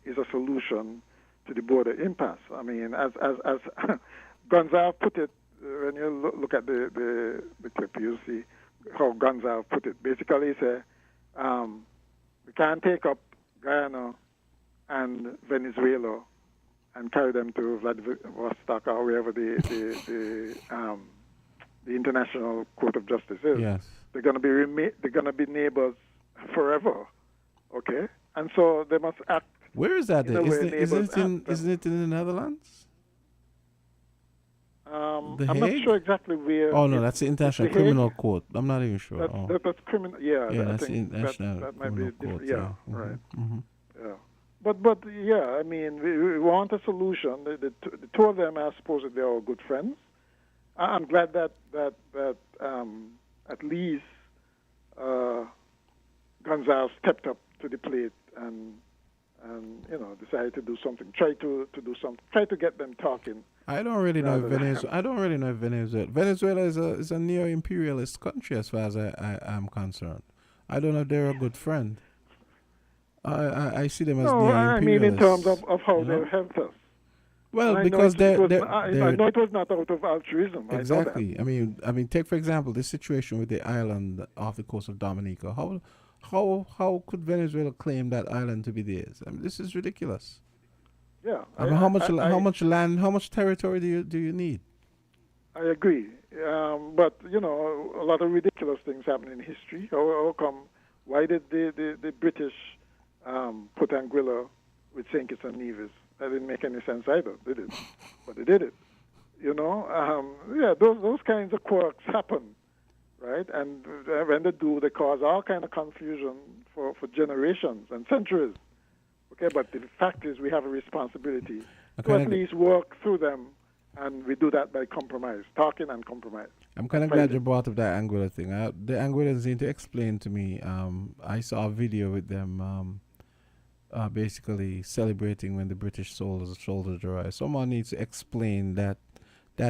is a solution to the border impasse. I mean, as Gonzalez put it, when you look at the clip, you'll see how Gonzalez put it. Basically, he said, we can't take up Guyana and Venezuela and carry them to Vladivostok or wherever the International Court of Justice is.
Yes.
They're going to be neighbors forever, okay? And so they must act.
Where is that? Isn't it in the Netherlands?
I'm not sure exactly where.
Oh no, that's the International Criminal Court. I'm not even sure.
That's criminal. Yeah,
that's the International
that might
Criminal
be
Court.
Yeah,
Mm-hmm.
right.
Mm-hmm.
Yeah, but yeah, I mean, we want a solution. The two of them are supposedly all good friends. I'm glad that at least Gonzalez stepped up to the plate and decided to do something. Try to do something. Try to get them talking.
I don't really know if Venezuela is a neo-imperialist country as far as I am concerned. I don't know if they're a good friend. I see them as neo-imperialists.
I mean in terms of how they helped us.
Well, because I know
it was not out of altruism.
Exactly. I mean, take for example the situation with the island off the coast of Dominica. How could Venezuela claim that island to be theirs? I mean, this is ridiculous.
Yeah.
I mean, how much land, how much territory do you need?
I agree, but a lot of ridiculous things happen in history. How come? Why did the British put Anguilla with Saint Kitts and Nevis? That didn't make any sense either, did it? But they did it. Those kinds of quirks happen, right? And when they do, they cause all kind of confusion for generations and centuries. Okay, but the fact is we have a responsibility to at least work through them, and we do that by compromise, talking and compromise.
I'm kind of glad you brought up that Anguilla thing. The Anguillans need to explain to me. I saw a video with them basically celebrating when the British soldiers arrived. Someone needs to explain that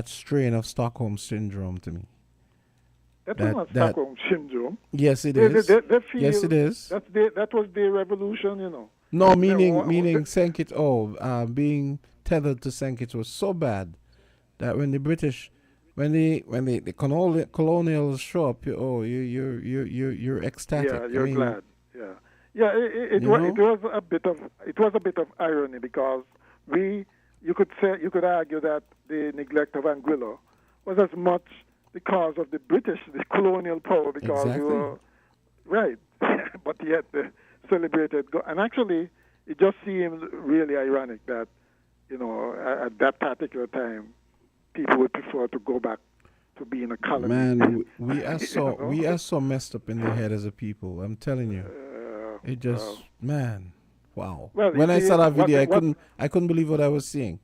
strain of Stockholm Syndrome to me.
That was not Stockholm Syndrome.
Yes, it is.
They feel
yes, it is.
That was the revolution,
No, meaning St. Kitts, being tethered to St. Kitts was so bad that when the British, when the colonials show up, you're ecstatic.
Yeah, you're glad. Yeah. It was a bit of irony because you could argue that the neglect of Anguilla was as much because of the British, the colonial power, because we were right, but yet they celebrated. And actually, it just seems really ironic that at that particular time, people would prefer to go back to being a colony.
Man, we are so messed up in the head as a people. I'm telling you. It just, man, wow.
Well,
when I saw that video, I couldn't believe what I was seeing.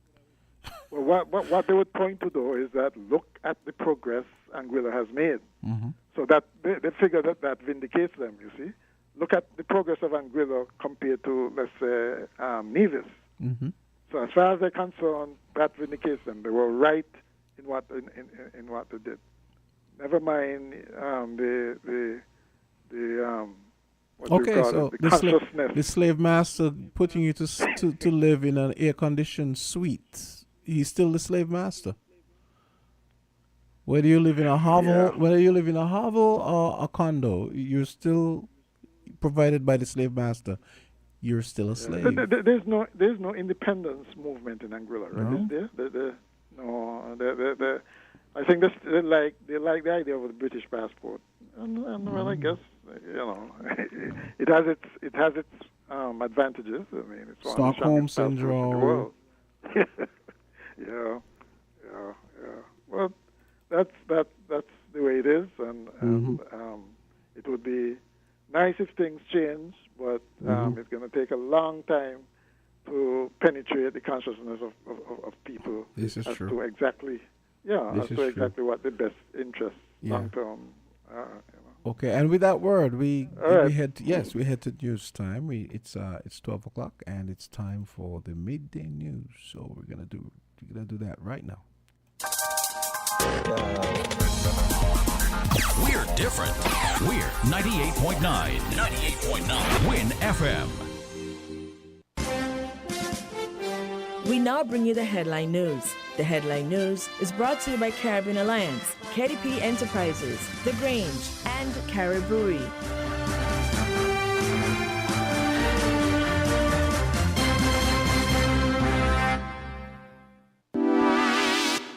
Well, what they would point to, though, is that look at the progress Anguilla has made.
Mm-hmm.
So that they figure that vindicates them, you see. Look at the progress of Anguilla compared to, let's say, Nevis.
Mm-hmm.
So as far as they're concerned, that vindicates them. They were right in what they did. Never mind
the slave master putting you to live in an air-conditioned suite. He's still the slave master. Whether you live in a hovel,
Yeah.
whether you live in a hovel or a condo, you're still provided by the slave master. You're still a slave.
There's no independence movement in Anguilla, right?
No?
Is there? No. I think they like the idea of the British passport, and well, I guess it has its advantages. I mean, it's one of the
Stockholm
strongest passports in the
syndrome.
world. yeah. Well, that's the way it is, and it would be nice if things change, but it's going to take a long time to penetrate the consciousness of people.
This is
as
true.
to exactly what the best interest long term.
Okay, and with that word, we
right.
head to news time. It's 12 o'clock, and it's time for the midday news. So we're gonna do that right now.
We're different. We're 98.9. 98.9 Win FM.
We now bring you the headline news. The headline news is brought to you by Caribbean Alliance, KDP Enterprises, The Grange, and Carib Brewery.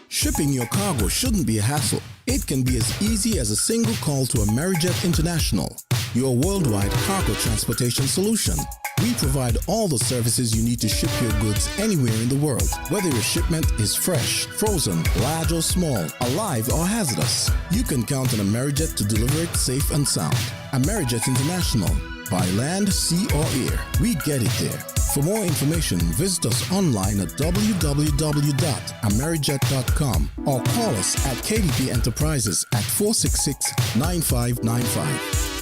Shipping your cargo shouldn't be a hassle. It can be as easy as a single call to Amerijet International, your worldwide cargo transportation solution. We provide all the services you need to ship your goods anywhere in the world, whether your shipment is fresh, frozen, large or small, alive or hazardous. You can count on Amerijet to deliver it safe and sound. Amerijet International, by land, sea or air, we get it there. For more information, visit us online at www.amerijet.com or call us at KDP Enterprises at 466-9595.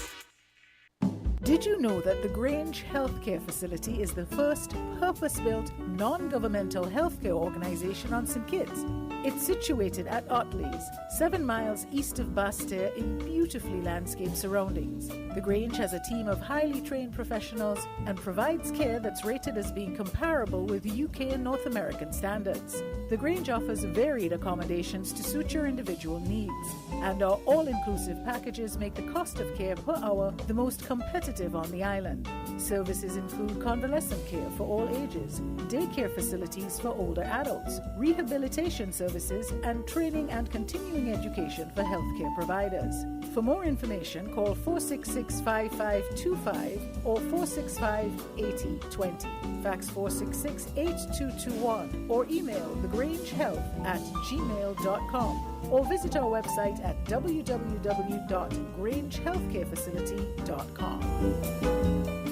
Did you know that the Grange Healthcare Facility is the first purpose-built, non-governmental healthcare organization on St. Kitts? It's situated at Otley's, 7 miles east of Basseterre in beautifully landscaped surroundings. The Grange has a team of highly trained professionals and provides care that's rated as being comparable with UK and North American standards. The Grange offers varied accommodations to suit your individual needs, and our all-inclusive packages make the cost of care per hour the most competitive on the island. Services include convalescent care for all ages, daycare facilities for older adults, rehabilitation services, and training and continuing education for healthcare providers. For more information, call 466-5525 or 465-8020. Fax 466-8221 or email thegrangehealth@gmail.com or visit our website at www.grangehealthcarefacility.com.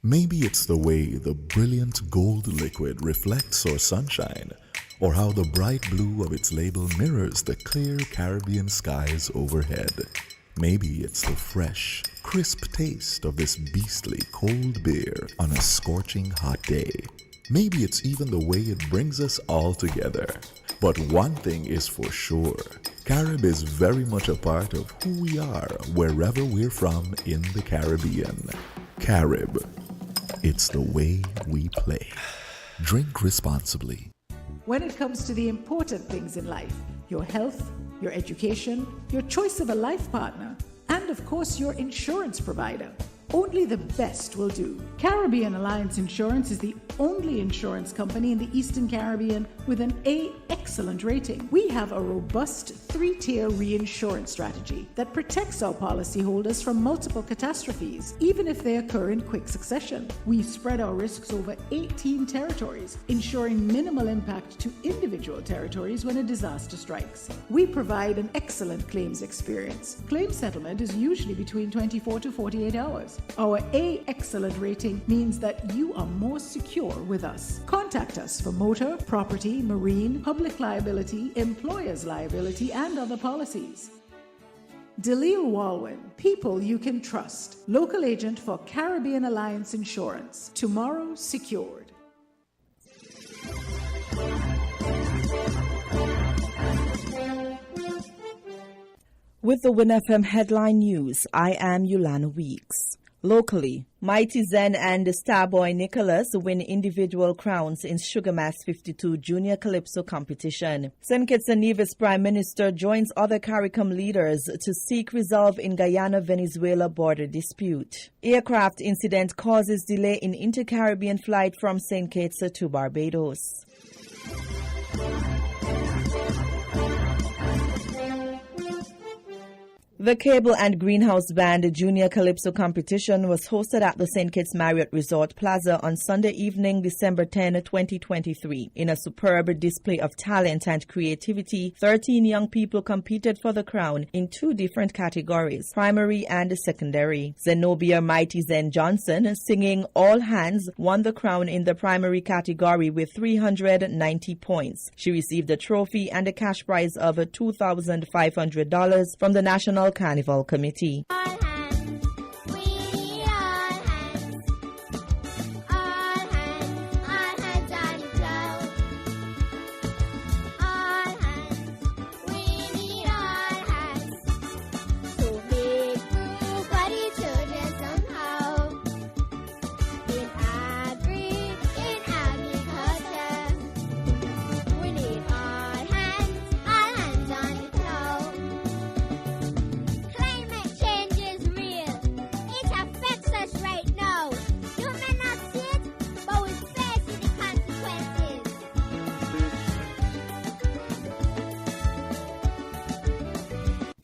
Maybe it's the way the brilliant gold liquid reflects our sunshine, or how the bright blue of its label mirrors the clear Caribbean skies overhead. Maybe it's the fresh, crisp taste of this beastly cold beer on a scorching hot day. Maybe it's even the way it brings us all together. But one thing is for sure, Carib is very much a part of who we are wherever we're from in the Caribbean. Carib, it's the way we play. Drink responsibly.
When it comes to the important things in life, your health, your education, your choice of a life partner, and of course your insurance provider, only the best will do. Caribbean Alliance Insurance is the only insurance company in the Eastern Caribbean with an A excellent rating. We have a robust 3-tier reinsurance strategy that protects our policyholders from multiple catastrophes, even if they occur in quick succession. We spread our risks over 18 territories, ensuring minimal impact to individual territories when a disaster strikes. We provide an excellent claims experience. Claim settlement is usually between 24 to 48 hours. Our A excellent rating means that you are more secure with us. Contact us for motor, property, marine, public liability, employer's liability, and other policies. Dalil Walwyn, people you can trust. Local agent for Caribbean Alliance Insurance. Tomorrow secured.
With the WIN FM headline news, I am Yolanda Weeks.
Locally, Mighty Zen and Starboy Nicholas win individual crowns in Sugar Mass 52 Junior Calypso competition. St. Kitts and Nevis Prime Minister joins other CARICOM leaders to seek resolve in Guyana-Venezuela border dispute. Aircraft incident causes delay in inter-Caribbean flight from St. Kitts to Barbados. The Cable and Greenhouse Band Junior Calypso competition was hosted at the St. Kitts Marriott Resort Plaza on Sunday evening, December 10, 2023. In a superb display of talent and creativity, 13 young people competed for the crown in 2 different categories, primary and secondary. Zenobia Mighty Zen Johnson, singing All Hands, won the crown in the primary category with 390 points. She received a trophy and a cash prize of $2,500 from the National Carnival Committee.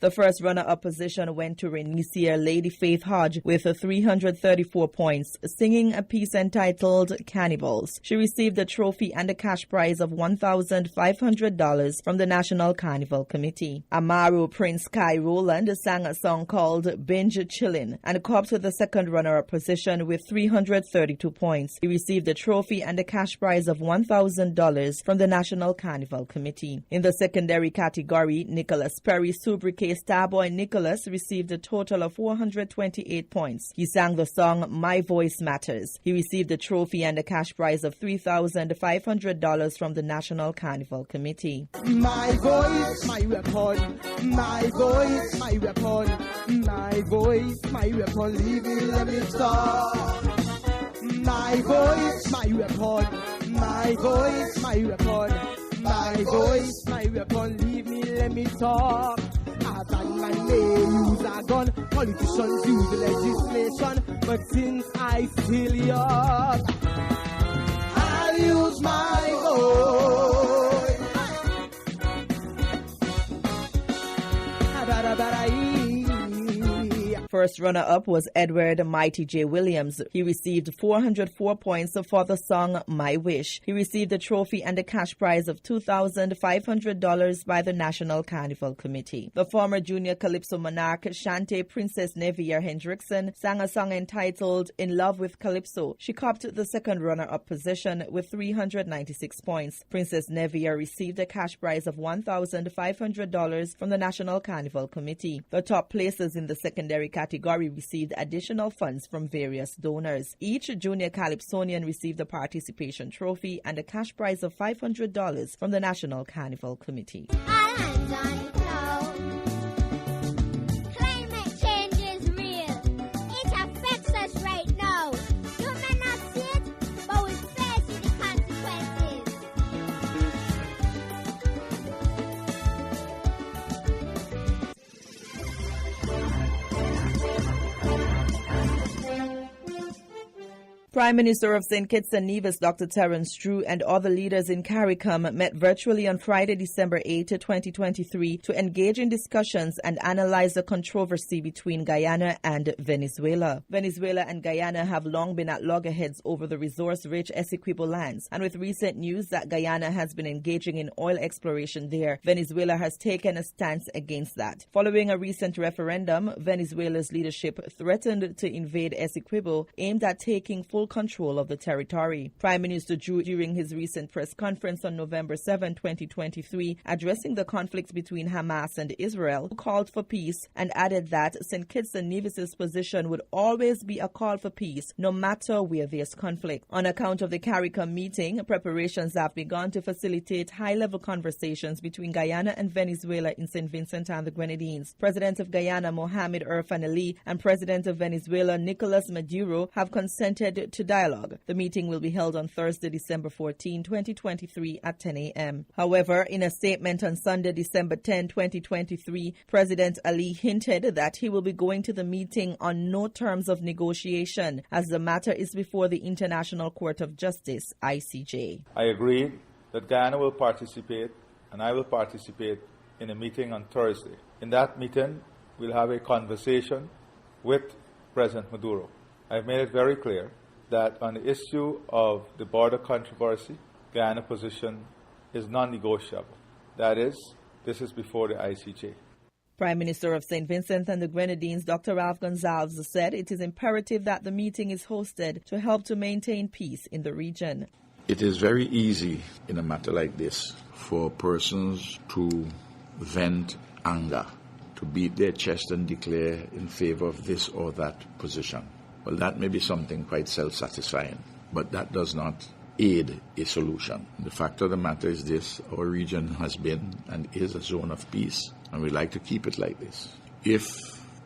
The first runner-up position went to Renicier Lady Faith Hodge with 334 points, singing a piece entitled Cannibals. She received a trophy and a cash prize of $1,500 from the National Carnival Committee. Amaru Prince Kai Roland sang a song called Binge Chillin' and copped the second runner-up position with 332 points. He received a trophy and a cash prize of $1,000 from the National Carnival Committee. In the secondary category, Nicholas Perry Sobriquet Starboy Nicholas received a total of 428 points. He sang the song My Voice Matters. He received a trophy and a cash prize of $3,500 from the National Carnival Committee.
My voice, my weapon. My voice, my weapon. My voice, my weapon. Leave me, let me talk. My voice, my weapon. My voice, my weapon. My voice, my weapon. Leave me, let me talk. As and my may use a gun, politicians use legislation, but since I still young, I'll use my voice.
First runner-up was Edward Mighty J. Williams. He received 404 points for the song My Wish. He received a trophy and a cash prize of $2,500 by the National Carnival Committee. The former junior calypso monarch Shante Princess Nevier Hendrickson sang a song entitled In Love with Calypso. She copped the second runner-up position with 396 points. Princess Nevier received a cash prize of $1,500 from the National Carnival Committee. The top places in the secondary category received additional funds from various donors. Each junior calypsonian received a participation trophy and a cash prize of $500 from the National Carnival Committee.
Climate change is real. It affects us right now. You may not see it, but we face the consequences.
Prime Minister of St. Kitts and Nevis, Dr. Terence Drew, and other leaders in CARICOM met virtually on Friday, December 8, 2023, to engage in discussions and analyze the controversy between Guyana and Venezuela. Venezuela and Guyana have long been at loggerheads over the resource-rich Essequibo lands, and with recent news that Guyana has been engaging in oil exploration there, Venezuela has taken a stance against that. Following a recent referendum, Venezuela's leadership threatened to invade Essequibo, aimed at taking full full control of the territory. Prime Minister Drew, during his recent press conference on November 7, 2023, addressing the conflict between Hamas and Israel, called for peace and added that St. Kitts and Nevis's position would always be a call for peace, no matter where there's conflict. On account of the CARICOM meeting, preparations have begun to facilitate high-level conversations between Guyana and Venezuela in St. Vincent and the Grenadines. President of Guyana, Mohamed Irfan Ali, and President of Venezuela, Nicolas Maduro, have consented to dialogue. The meeting will be held on Thursday, December 14, 2023 at 10 a.m. However, in a statement on Sunday, December 10, 2023, President Ali hinted that he will be going to the meeting on no terms of negotiation, as the matter is before the International Court of Justice, ICJ.
I agree that Guyana will participate, and I will participate in a meeting on Thursday. In that meeting, we'll have a conversation with President Maduro. I've made it very clear that on the issue of the border controversy, Guyana's position is non-negotiable. That is, this is before the ICJ.
Prime Minister of St. Vincent and the Grenadines, Dr. Ralph Gonsalves, said it is imperative that the meeting is hosted to help to maintain peace in the region.
It is very easy in a matter like this for persons to vent anger, to beat their chest and declare in favor of this or that position. Well, that may be something quite self-satisfying, but that does not aid a solution. The fact of the matter is this: our region has been and is a zone of peace, and we like to keep it like this. If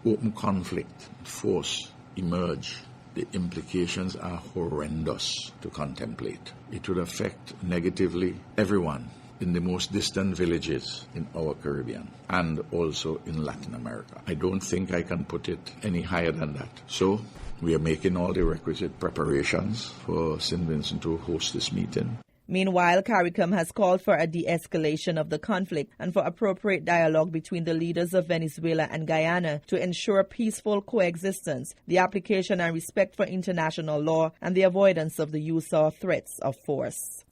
open conflict, force emerge, the implications are horrendous to contemplate. It would affect negatively everyone in the most distant villages in our Caribbean and also in Latin America. I don't think I can put it any higher than that. So we are making all the requisite preparations for St. Vincent to host this meeting.
Meanwhile, CARICOM has called for a de-escalation of the conflict and for appropriate dialogue between the leaders of Venezuela and Guyana to ensure peaceful coexistence, the application and respect for international law, and the avoidance of the use or threats of force.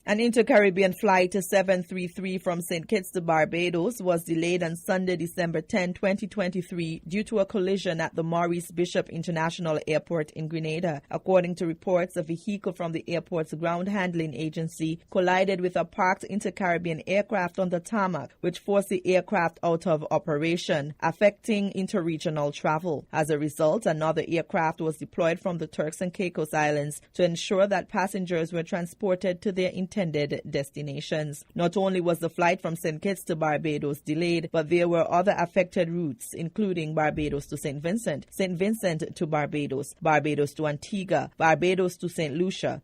An inter-Caribbean flight 733 from St. Kitts to Barbados was delayed on Sunday, December 10, 2023, due to a collision at the Maurice Bishop International Airport in Grenada. According to reports, a vehicle from the airport's ground handling agency collided with a parked inter-Caribbean aircraft on the tarmac, which forced the aircraft out of operation, affecting interregional travel. As a result, another aircraft was deployed from the Turks and Caicos Islands to ensure that passengers were transported to their intended destinations. Not only was the flight from St. Kitts to Barbados delayed, but there were other affected routes, including Barbados to St. Vincent to Barbados, Barbados to Antigua, Barbados to St. Lucia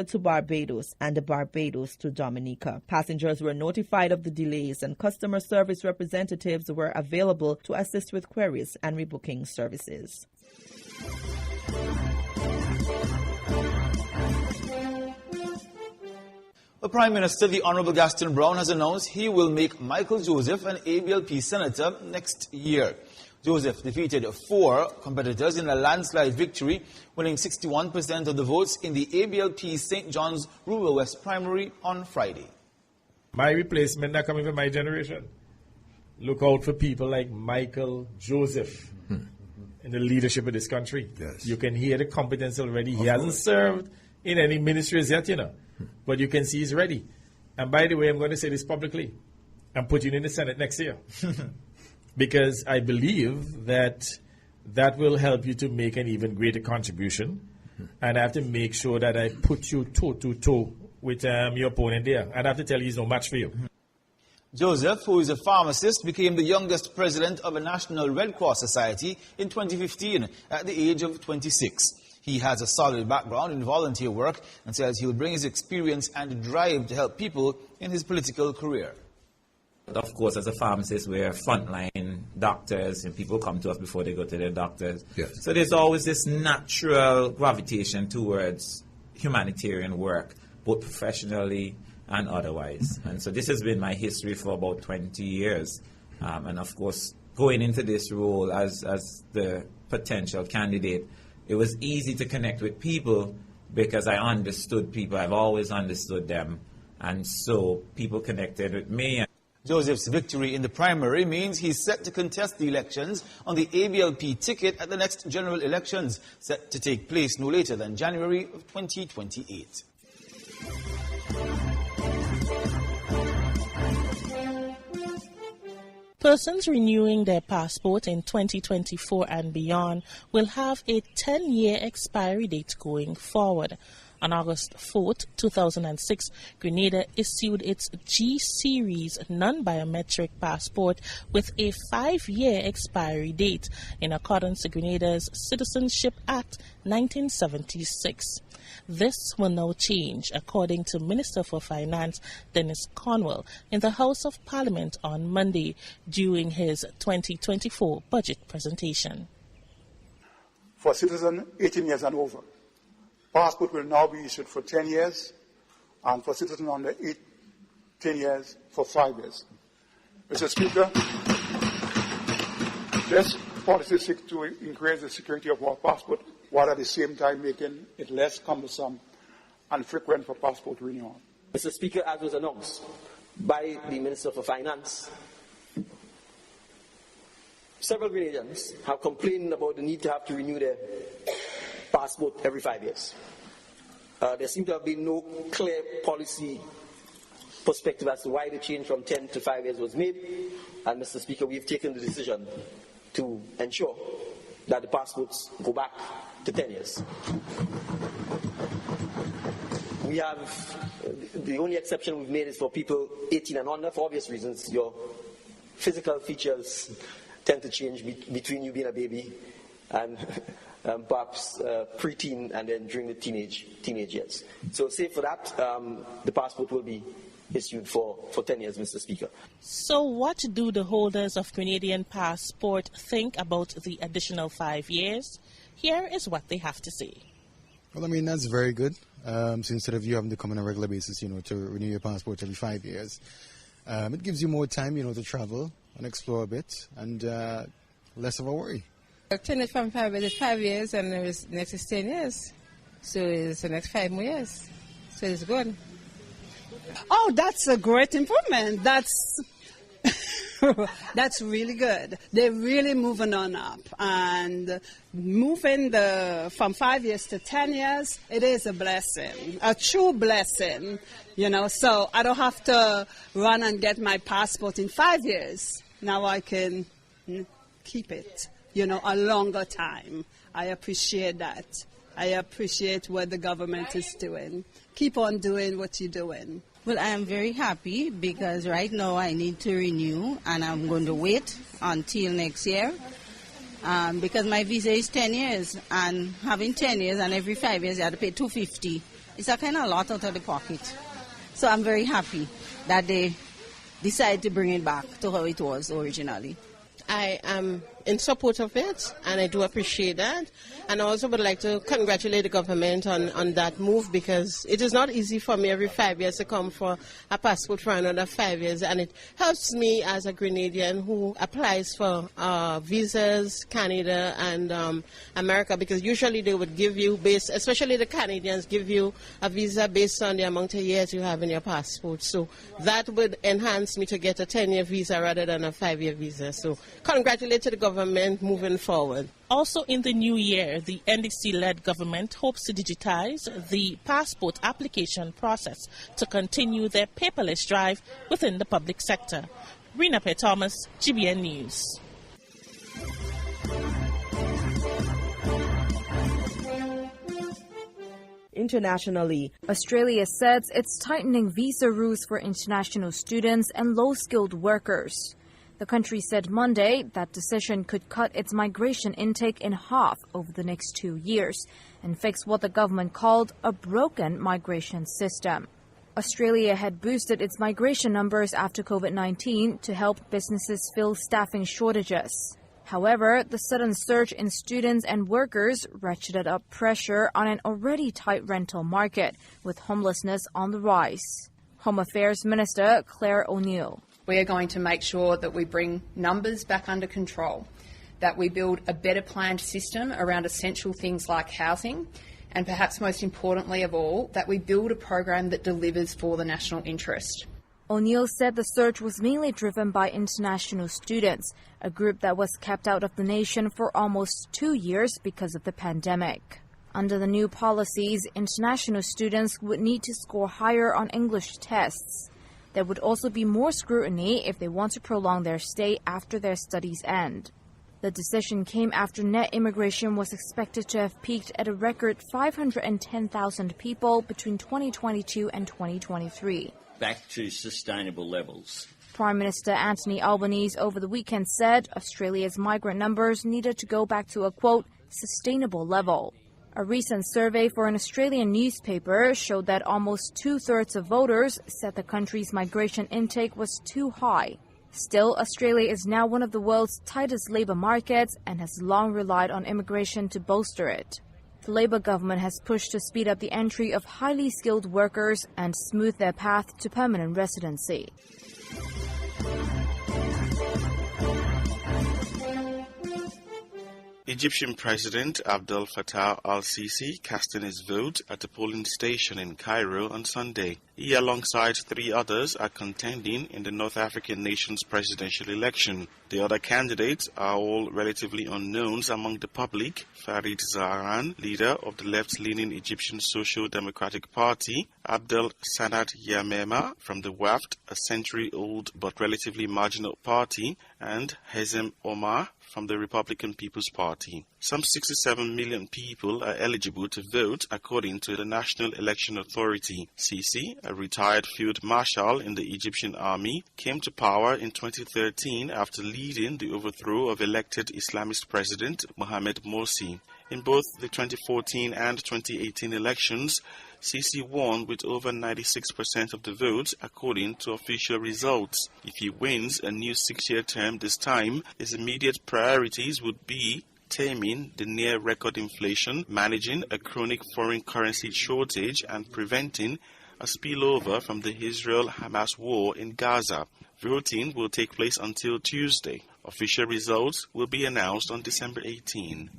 to Barbados, and Barbados to Dominica. Passengers were notified of the delays, and customer service representatives were available to assist with queries and rebooking services.
The Prime Minister, the Honorable Gaston Brown, has announced he will make Michael Joseph an ABLP Senator next year. Joseph defeated 4 competitors in a landslide victory, winning 61% of the votes in the ABLP St. John's Rural West primary on Friday.
My replacement not coming from my generation. Look out for people like Michael Joseph in the leadership of this country.
Yes.
You can hear the competence already. He hasn't served in any ministries yet, but you can see he's ready. And by the way, I'm going to say this publicly. I'm putting you in the Senate next year. Because I believe that will help you to make an even greater contribution. And I have to make sure that I put you toe-to-toe with your opponent there. And I have to tell you he's no match for you.
Joseph, who is a pharmacist, became the youngest president of a National Red Cross Society in 2015 at the age of 26. He has a solid background in volunteer work and says he will bring his experience and drive to help people in his political career.
Of course, as a pharmacist, we're frontline doctors, and people come to us before they go to their doctors.
Yes.
So there's always this natural gravitation towards humanitarian work, both professionally and otherwise. And so this has been my history for about 20 years. And of course, going into this role as the potential candidate, it was easy to connect with people because I understood people. I've always understood them. And so people connected with me.
Joseph's victory in the primary means he's set to contest the elections on the ABLP ticket at the next general elections, set to take place no later than January of 2028.
Persons renewing their passport in 2024 and beyond will have a 10-year expiry date going forward. On August 4, 2006, Grenada issued its G-Series non-biometric passport with a 5-year expiry date in accordance to Grenada's Citizenship Act 1976. This will now change, according to Minister for Finance Dennis Cornwell in the House of Parliament on Monday during his 2024 budget presentation.
For citizens 18 years and over, passport will now be issued for 10 years, and for citizens under 10 years for 5 years. Mr. Speaker, this policy seeks to increase the security of our passport, while at the same time making it less cumbersome and frequent for passport renewal.
Mr. Speaker, as was announced by the Minister for Finance, several Grenadians have complained about the need to have to renew their passport every 5 years. There seems to have been no clear policy perspective as to why the change from 10 to 5 years was made. And Mr. Speaker, we've taken the decision to ensure that the passports go back to 10 years. We have, the only exception we've made is for people 18 and under, for obvious reasons. Your physical features tend to change between you being a baby and perhaps preteen and then during the teenage years. So save for that, the passport will be issued for 10 years, Mr. Speaker.
So what do the holders of Grenadian passport think about the additional 5 years? Here is what they have to say.
Well, I mean, that's very good. So instead of you having to come on a regular basis, to renew your passport every 5 years, it gives you more time, to travel and explore a bit and less of a worry.
I've turned it from 5 years to 5 years, and next is 10 years. So it's the next 5 more years. So it's good.
Oh, that's a great improvement. That's really good. They're really moving on up, and moving from 5 years to 10 years, it is a blessing, a true blessing, so I don't have to run and get my passport in 5 years. Now I can keep it, a longer time. I appreciate that. I appreciate what the government is doing. Keep on doing what you're doing.
Well, I am very happy because right now I need to renew, and I'm going to wait until next year because my visa is 10 years, and having 10 years and every 5 years you have to pay $250. It's a kind of lot out of the pocket. So I'm very happy that they decided to bring it back to how it was originally.
I am in support of it, and I do appreciate that. And I also would like to congratulate the government on that move, because it is not easy for me every 5 years to come for a passport for another 5 years. And it helps me as a Grenadian who applies for visas, Canada and America, because usually they would give you, especially the Canadians, give you a visa based on the amount of years you have in your passport. So that would enhance me to get a 10-year visa rather than a 5-year visa. So congratulate to the government moving forward.
Also in the new year, the NDC-led government hopes to digitize the passport application process to continue their paperless drive within the public sector. Rena P. Thomas, GBN News.
Internationally, Australia says it's tightening visa rules for international students and low-skilled workers. The country said Monday that decision could cut its migration intake in half over the next 2 years and fix what the government called a broken migration system. Australia had boosted its migration numbers after COVID-19 to help businesses fill staffing shortages. However, the sudden surge in students and workers ratcheted up pressure on an already tight rental market, with homelessness on the rise. Home Affairs Minister Claire O'Neill.
We are going to make sure that we bring numbers back under control, that we build a better planned system around essential things like housing, and perhaps most importantly of all, that we build a program that delivers for the national interest.
O'Neill said the surge was mainly driven by international students, a group that was kept out of the nation for almost 2 years because of the pandemic. Under the new policies, international students would need to score higher on English tests. There would also be more scrutiny if they want to prolong their stay after their studies end. The decision came after net immigration was expected to have peaked at a record 510,000 people between 2022 and 2023.
Back to sustainable levels.
Prime Minister Anthony Albanese over the weekend said Australia's migrant numbers needed to go back to a, quote, sustainable level. A recent survey for an Australian newspaper showed that almost 2/3 of voters said the country's migration intake was too high. Still, Australia is now one of the world's tightest labour markets and has long relied on immigration to bolster it. The Labour government has pushed to speed up the entry of highly skilled workers and smooth their path to permanent residency.
Egyptian President Abdel Fattah al-Sisi casting his vote at a polling station in Cairo on Sunday. He, alongside 3 others, are contending in the North African nation's presidential election. The other candidates are all relatively unknowns among the public. Farid Zahran, leader of the left-leaning Egyptian Social Democratic Party, Abdel Sanad Yamema from the WAFD, a century-old but relatively marginal party, and Hezem Omar from the Republican People's Party. Some 67 million people are eligible to vote according to the National Election Authority. Sisi, a retired field marshal in the Egyptian army, came to power in 2013 after leading the overthrow of elected Islamist President Mohamed Morsi. In both the 2014 and 2018 elections, Sisi won with over 96% of the votes according to official results. If he wins a new 6-year term this time, his immediate priorities would be taming the near-record inflation, managing a chronic foreign currency shortage, and preventing a spillover from the Israel-Hamas war in Gaza. Voting will take place until Tuesday. Official results will be announced on December 18.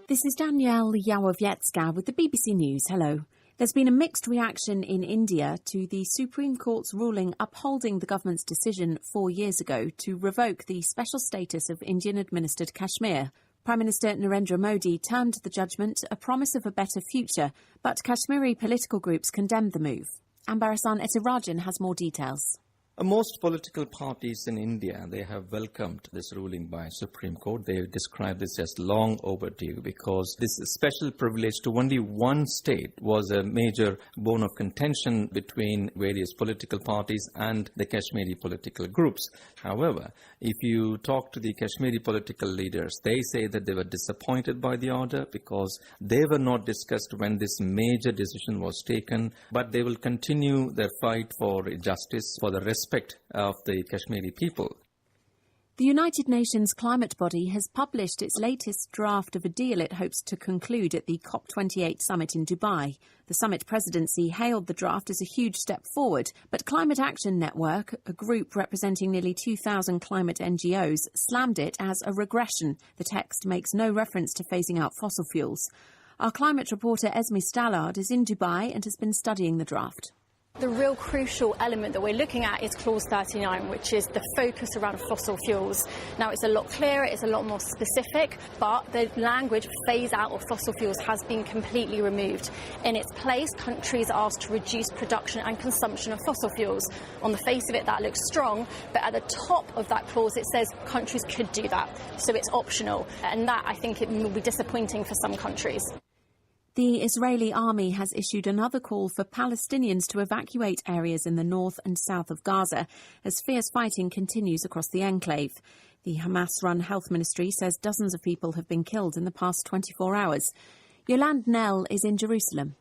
This is Danielle Yawowiecka with the BBC News. Hello. There's been a mixed reaction in India to the Supreme Court's ruling upholding the government's decision 4 years ago to revoke the special status of Indian-administered Kashmir. Prime Minister Narendra Modi termed the judgment a promise of a better future, but Kashmiri political groups condemned the move. Ambarasan Etirajan has more details.
Most political parties in India, they have welcomed this ruling by Supreme Court. They describe this as long overdue because this special privilege to only one state was a major bone of contention between various political parties and the Kashmiri political groups. However, if you talk to the Kashmiri political leaders, they say that they were disappointed by the order because they were not discussed when this major decision was taken, but they will continue their fight for justice, for the respect of the Kashmiri people.
The United Nations climate body has published its latest draft of a deal it hopes to conclude at the COP28 summit in Dubai. The summit presidency hailed the draft as a huge step forward, but Climate Action Network, a group representing nearly 2,000 climate NGOs, slammed it as a regression. The text makes no reference to phasing out fossil fuels. Our climate reporter Esme Stallard is in Dubai and has been studying the draft.
The real crucial element that we're looking at is Clause 39, which is the focus around fossil fuels. Now, it's a lot clearer, it's a lot more specific, but the language phase out of fossil fuels has been completely removed. In its place, countries are asked to reduce production and consumption of fossil fuels. On the face of it, that looks strong, but at the top of that clause, it says countries could do that. So it's optional, and that, I think, it will be disappointing for some countries.
The Israeli army has issued another call for Palestinians to evacuate areas in the north and south of Gaza as fierce fighting continues across the enclave. The Hamas-run health ministry says dozens of people have been killed in the past 24 hours. Yolande Nell is in Jerusalem.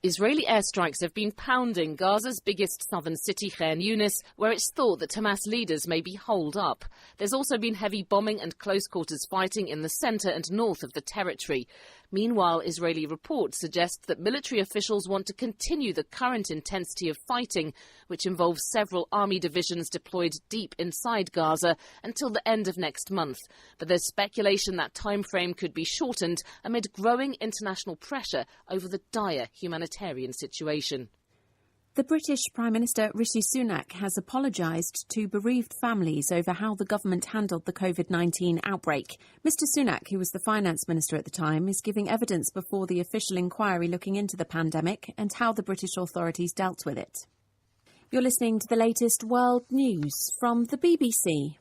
Israeli airstrikes have been pounding Gaza's biggest southern city, Khan Yunis, where it's thought that Hamas leaders may be holed up. There's also been heavy bombing and close-quarters fighting in the centre and north of the territory. Meanwhile, Israeli reports suggest that military officials want to continue the current intensity of fighting, which involves several army divisions deployed deep inside Gaza until the end of next month. But there's speculation that time frame could be shortened amid growing international pressure over the dire humanitarian situation.
The British Prime Minister Rishi Sunak has apologised to bereaved families over how the government handled the COVID-19 outbreak. Mr Sunak, who was the finance minister at the time, is giving evidence before the official inquiry looking into the pandemic and how the British authorities dealt with it. You're listening to the latest world news from the BBC.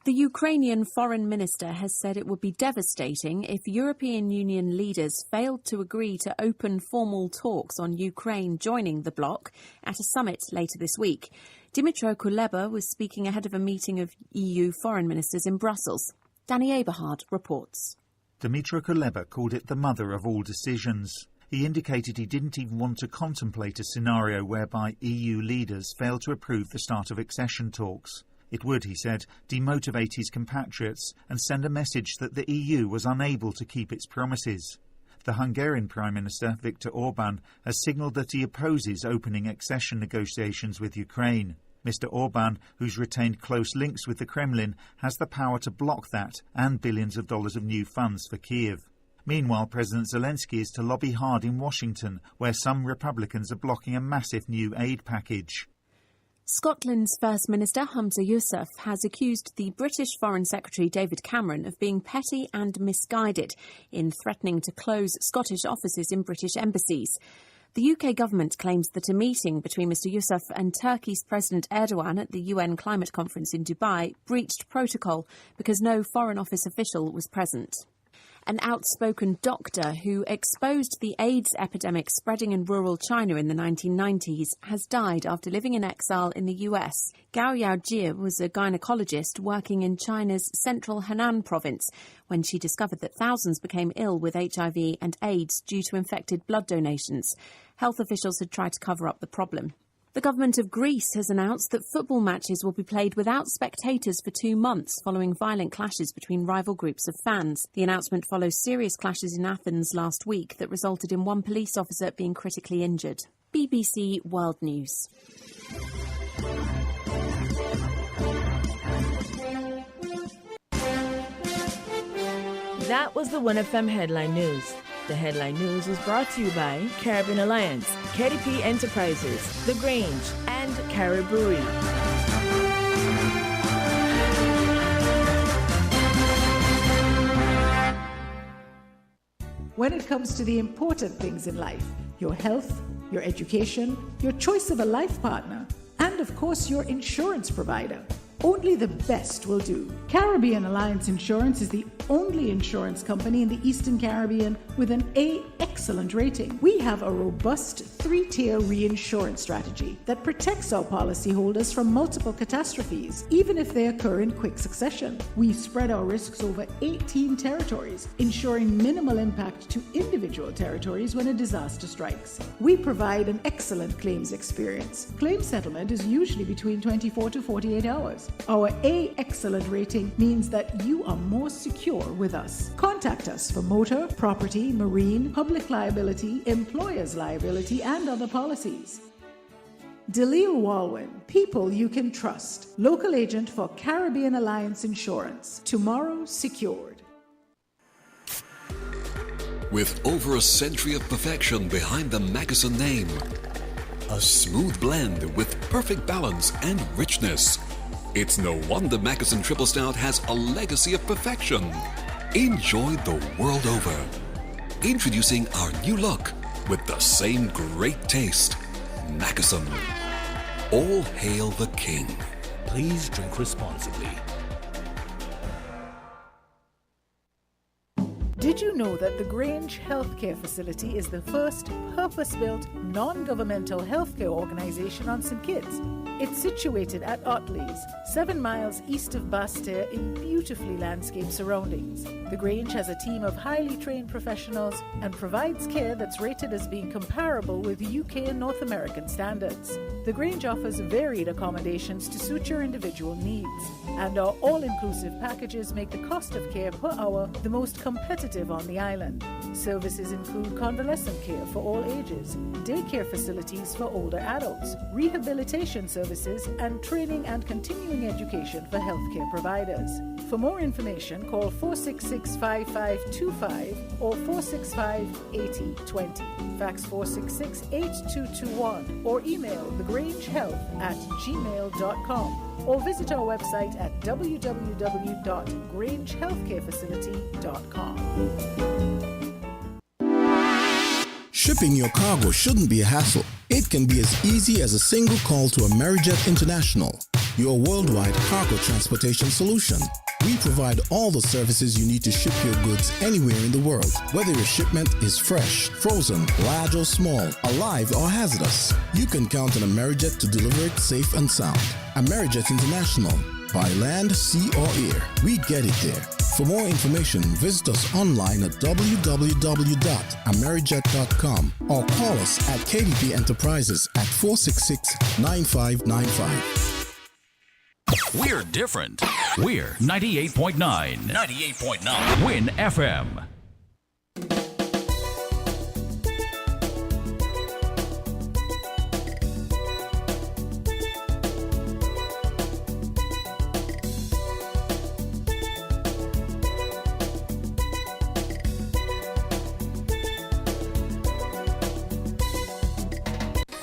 The Ukrainian foreign minister has said it would be devastating if European Union leaders failed to agree to open formal talks on Ukraine joining the bloc at a summit later this week. Dmytro Kuleba was speaking ahead of a meeting of EU foreign ministers in Brussels. Danny Aberhard reports.
Dmytro Kuleba called it the mother of all decisions. He indicated he didn't even want to contemplate a scenario whereby EU leaders failed to approve the start of accession talks. It would, he said, demotivate his compatriots and send a message that the EU was unable to keep its promises. The Hungarian Prime Minister, Viktor Orban, has signalled that he opposes opening accession negotiations with Ukraine. Mr Orban, who's retained close links with the Kremlin, has the power to block that and billions of dollars of new funds for Kiev. Meanwhile, President Zelensky is to lobby hard in Washington, where some Republicans are blocking a massive new aid package.
Scotland's First Minister Humza Yousaf has accused the British Foreign Secretary David Cameron of being petty and misguided in threatening to close Scottish offices in British embassies. The UK government claims that a meeting between Mr Yousaf and Turkey's President Erdogan at the UN climate conference in Dubai breached protocol because no Foreign Office official was present. An outspoken doctor who exposed the AIDS epidemic spreading in rural China in the 1990s has died after living in exile in the US. Gao Yaojie was a gynecologist working in China's central Henan province when she discovered that thousands became ill with HIV and AIDS due to infected blood donations. Health officials had tried to cover up the problem. The government of Greece has announced that football matches will be played without spectators for 2 months following violent clashes between rival groups of fans. The announcement follows serious clashes in Athens last week that resulted in one police officer being critically injured. BBC World News.
That was the WINNFM Headline News. The headline news was brought to you by Caribbean Alliance, KDP Enterprises, The Grange, and Caribou.
When it comes to the important things in life, your health, your education, your choice of a life partner, and of course your insurance provider, only the best will do. Caribbean Alliance Insurance is the only insurance company in the Eastern Caribbean with an A excellent rating. We have a robust 3-tier reinsurance strategy that protects our policyholders from multiple catastrophes, even if they occur in quick succession. We spread our risks over 18 territories, ensuring minimal impact to individual territories when a disaster strikes. We provide an excellent claims experience. Claim settlement is usually between 24 to 48 hours. Our A excellent rating means that you are more secure with us. Contact us for motor, property, marine, public liability, employer's liability, and other policies. Delisle Walwyn, people you can trust. Local agent for Caribbean Alliance Insurance. Tomorrow secured.
With over a century of perfection behind the Mackeson name, a smooth blend with perfect balance and richness. It's no wonder Mackeson Triple Stout has a legacy of perfection. Enjoy the world over. Introducing our new look with the same great taste. Mackeson. All hail the king.
Please drink responsibly.
Did you know that the Grange Healthcare Facility is the first purpose-built, non-governmental healthcare organization on St. Kitts? It's situated at Otley's, 7 miles east of Basseterre in beautifully landscaped surroundings. The Grange has a team of highly trained professionals and provides care that's rated as being comparable with UK and North American standards. The Grange offers varied accommodations to suit your individual needs, and our all-inclusive packages make the cost of care per hour the most competitive live on the island. Services include convalescent care for all ages, daycare facilities for older adults, rehabilitation services, and training and continuing education for healthcare providers. For more information, call 466-5525 or 465-8020. Fax 466-8221 or email thegrangehealth@gmail.com or visit our website at www.grangehealthcarefacility.com.
Shipping your cargo shouldn't be a hassle. It can be as easy as a single call to Amerijet International, your worldwide cargo transportation solution. We provide all the services you need to ship your goods anywhere in the world, whether your shipment is fresh, frozen, large or small, alive or hazardous. You can count on Amerijet to deliver it safe and sound. Amerijet International, by land, sea or air, we get it there. For more information, visit us online at www.amerijet.com or call us at KDP Enterprises at 466-9595.
We're different. We're 98.9. 98.9. Win FM.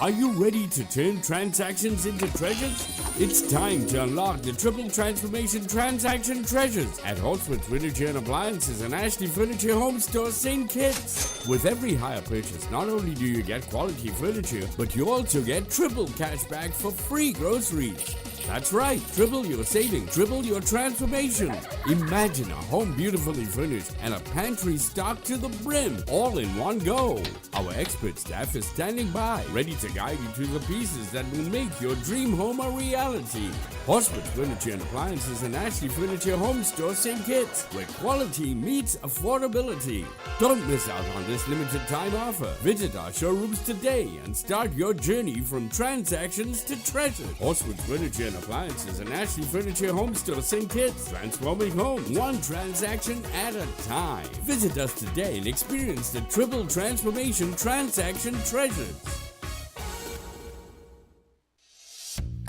Are you ready to turn transactions into treasures? It's time to unlock the triple transformation transaction treasures at Hotspur's Furniture and Appliances and Ashley Furniture Home Store St. Kitts. With every hire purchase, not only do you get quality furniture, but you also get triple cash back for free groceries. That's right, triple your saving, triple your transformation. Imagine a home beautifully furnished and a pantry stocked to the brim, all in one go. Our expert staff is standing by, ready to guide you to the pieces that will make your dream home a reality. Hotspur's Furniture and Appliances and Ashley Furniture Home Store St. Kitts, where quality meets affordability. Don't miss out on this limited time offer. Visit our showrooms today and start your journey from transactions to treasures. Hotspur's Furniture and Appliances and Ashley Furniture Home Store St. Kitts, transforming home one transaction at a time. Visit us today and experience the triple transformation transaction treasures.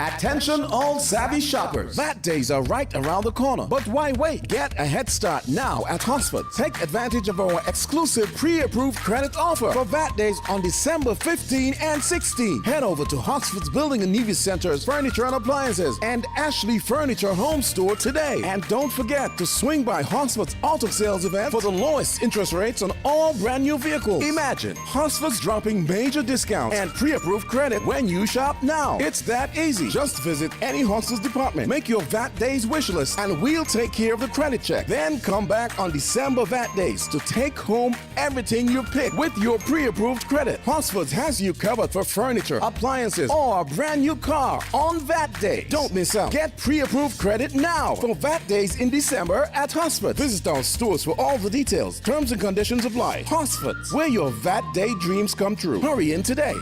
Attention all savvy shoppers. VAT days are right around the corner. But why wait? Get a head start now at Hotspur. Take advantage of our exclusive pre-approved credit offer for VAT days on December 15 and 16. Head over to Hotspur's Building and Nevis Center's Furniture and Appliances and Ashley Furniture Home Store today. And don't forget to swing by Hotspur's Auto Sales event for the lowest interest rates on all brand new vehicles. Imagine Hotspur's dropping major discounts and pre-approved credit when you shop now. It's that easy. Just visit any Hotspur's department, make your VAT days wish list, and we'll take care of the credit check. Then come back on December VAT days to take home everything you pick with your pre-approved credit. Hotspur's has you covered for furniture, appliances, or a brand new car on VAT day. Don't miss out. Get pre-approved credit now for VAT days in December at Hotspur. Visit our stores for all the details. Terms and conditions apply. Hotspur's, where your VAT day dreams come true. Hurry in today.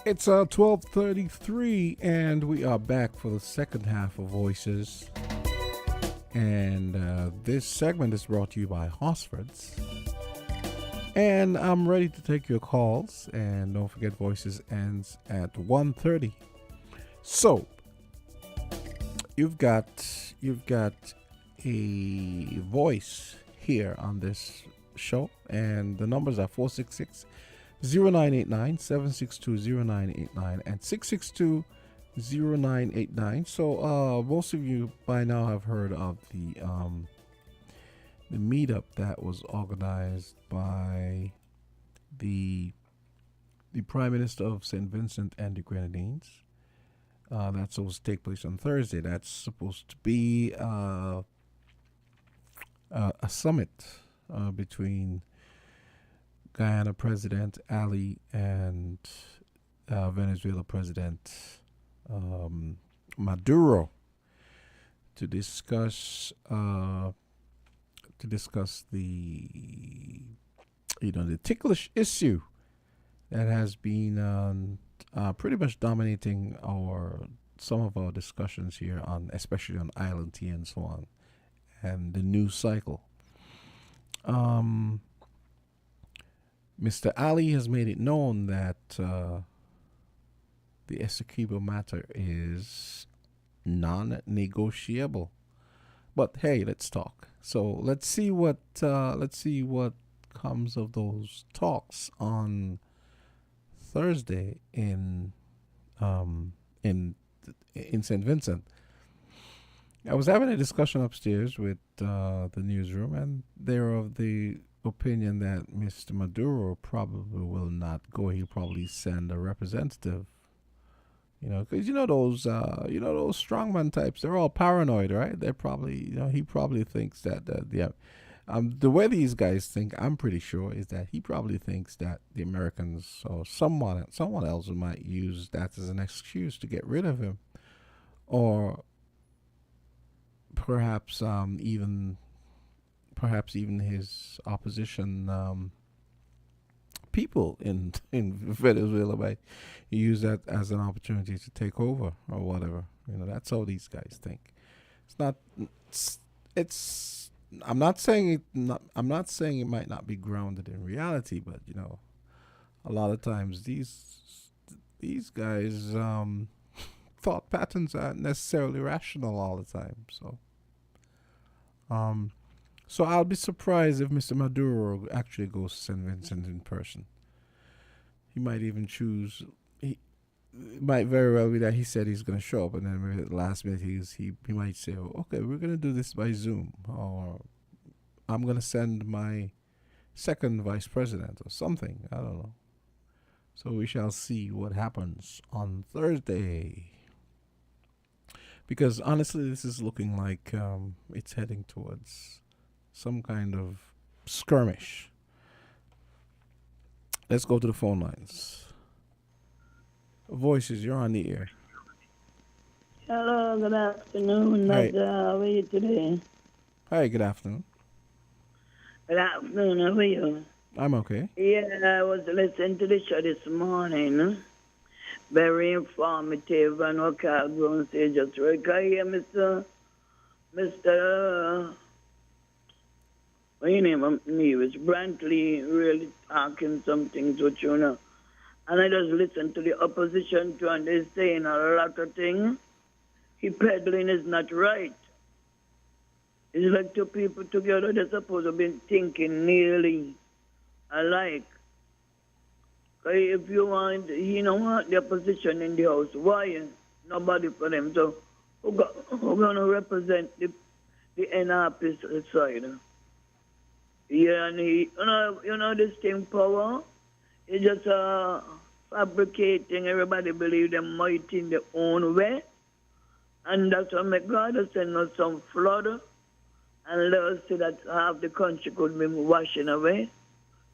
It's 12:33, and we are back for the second half of Voices. And this segment is brought to you by Hosford's. And I'm ready to take your calls. And don't forget, Voices ends at 1:30. So you've got a voice here on this show, and the numbers are 466-0989, 762-0989, and 662-0989. So most of you by now have heard of the meetup that was organized by the Prime Minister of St. Vincent and the Grenadines. That's supposed to take place on Thursday. That's supposed to be a summit between Guyana President Ali and Venezuela President Maduro to discuss to discuss the ticklish issue that has been pretty much dominating some of our discussions here especially on Island Tea and so on, and the news cycle. Mr. Ali has made it known that the Essequibo matter is non-negotiable. But hey, let's talk. So let's see what comes of those talks on Thursday in St. Vincent. I was having a discussion upstairs with the newsroom, and they're of the opinion that Mr. Maduro probably will not go. He'll probably send a representative. Because those strongman types, they're all paranoid, right? They're probably, he probably thinks that the way these guys think, I'm pretty sure, is that he probably thinks that the Americans or someone else might use that as an excuse to get rid of him, or perhaps even his opposition people in Venezuela might use that as an opportunity to take over or whatever. That's how these guys think. I'm not saying it might not be grounded in reality, but a lot of times these guys thought patterns aren't necessarily rational all the time. So I'll be surprised if Mr. Maduro actually goes to St. Vincent in person. He might even choose. It might very well be that he said he's going to show up, and then maybe at the last minute he might say, "Okay, we're going to do this by Zoom," or "I'm going to send my second vice president," or something. I don't know. So we shall see what happens on Thursday. Because honestly, this is looking like it's heading towards some kind of skirmish. Let's go to the phone lines. Voices, you're on the air.
Hello, good afternoon.
Hi.
How are you today?
Hi, good afternoon.
Good afternoon, how are you?
I'm okay.
Yeah, I was listening to the show this morning. Very informative, and what I'm going to say just right. I hear Mr. What your name? Nevis Brantley really talking some things with you now. And I just listen to the opposition too, and they're saying a lot of things. He peddling is not right. It's like two people together, they're supposed to be thinking nearly alike. If you want, the opposition in the house, why? Nobody for them. So who's going to represent the NRP side? Yeah, and this thing power is just fabricating. Everybody believe they might in their own way. And that's what make God send us some flood and let us see that half the country could be washing away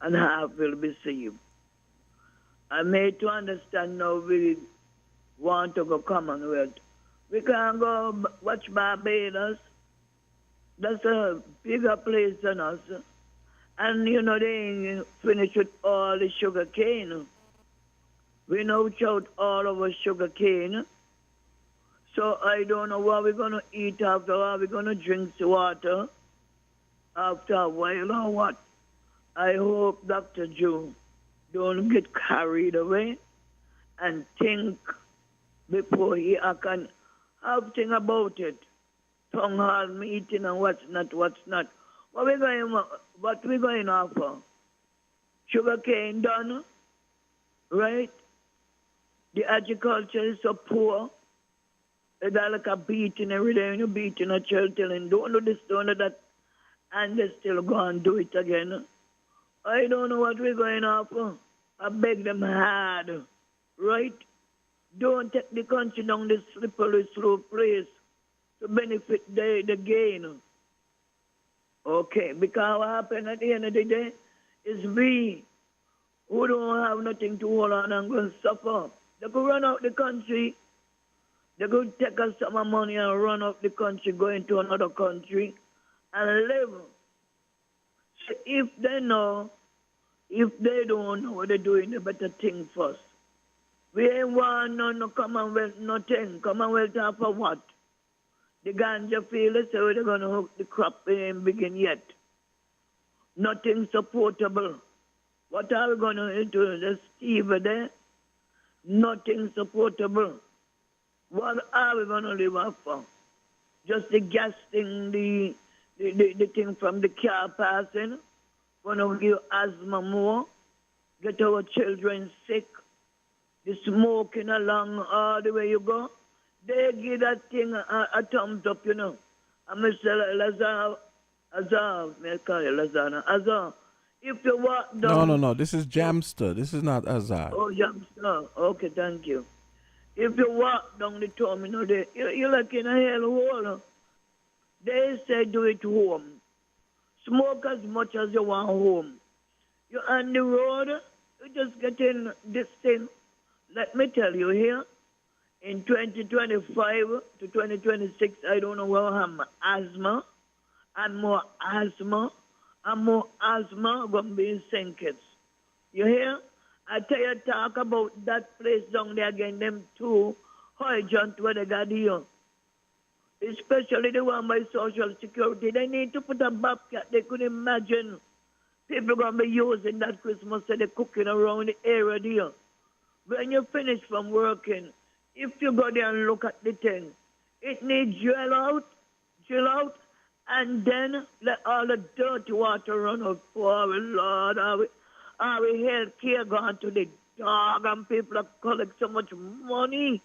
and half will be saved. I made to understand now we want to go Commonwealth. We can go watch Barbados. That's a bigger place than us. And they finish with all the sugar cane. We know out all of our sugar cane. So I don't know what we're going to eat after. Are we going to drink the water after a while or what? I hope Dr. Joe don't get carried away and think before he can have think about it. Town hall meeting and what's not. What we going offer? Sugar cane done, right? The agriculture is so poor. It's like a beating every day. You're beating a child telling, don't do this, don't do that. And they still go and do it again. I don't know what we're going after. I beg them hard, right? Don't take the country down this slippery slope place to benefit the gain. Okay, because what happened at the end of the day is we who don't have nothing to hold on and going to suffer. They could run out the country. They could take us some money and run out the country, go into another country and live So if they know, if they don't know what they're doing, they better think first. We ain't want no Commonwealth, nothing. Commonwealth are for what? The ganja field, so they're going to hook the crop, they ain't begin yet. Nothing supportable. What are we going to do? The Steve there? Nothing supportable. What are we going to live off for? Just the gas thing, the thing from the car passing. Going to give asthma more. Get our children sick. The smoking along all the way you go. They give that thing a thumbs up, you know. And Mr. Lazar, may I call you Lazana? Azar, if you walk down...
No. This is Jamster. This is not Azar.
Oh, Jamster. Okay, thank you. If you walk down the town, you know, you're like in a hell hole. They say do it home. Smoke as much as you want home. You're on the road, you just get in this thing. Let me tell you here, in 2025 to 2026, I don't know where I have asthma, and more asthma going to be in St. Kitts. You hear? I tell you, talk about that place down there again, them two hydrants where they got here. Especially the one by Social Security. They need to put a bobcat. They could imagine people going to be using that Christmas so they're cooking around the area there. When you finish from working, if you go there and look at the thing, it needs drill out, and then let all the dirty water run out. Oh, Lord, our health care gone to the dog, and people are collect so much money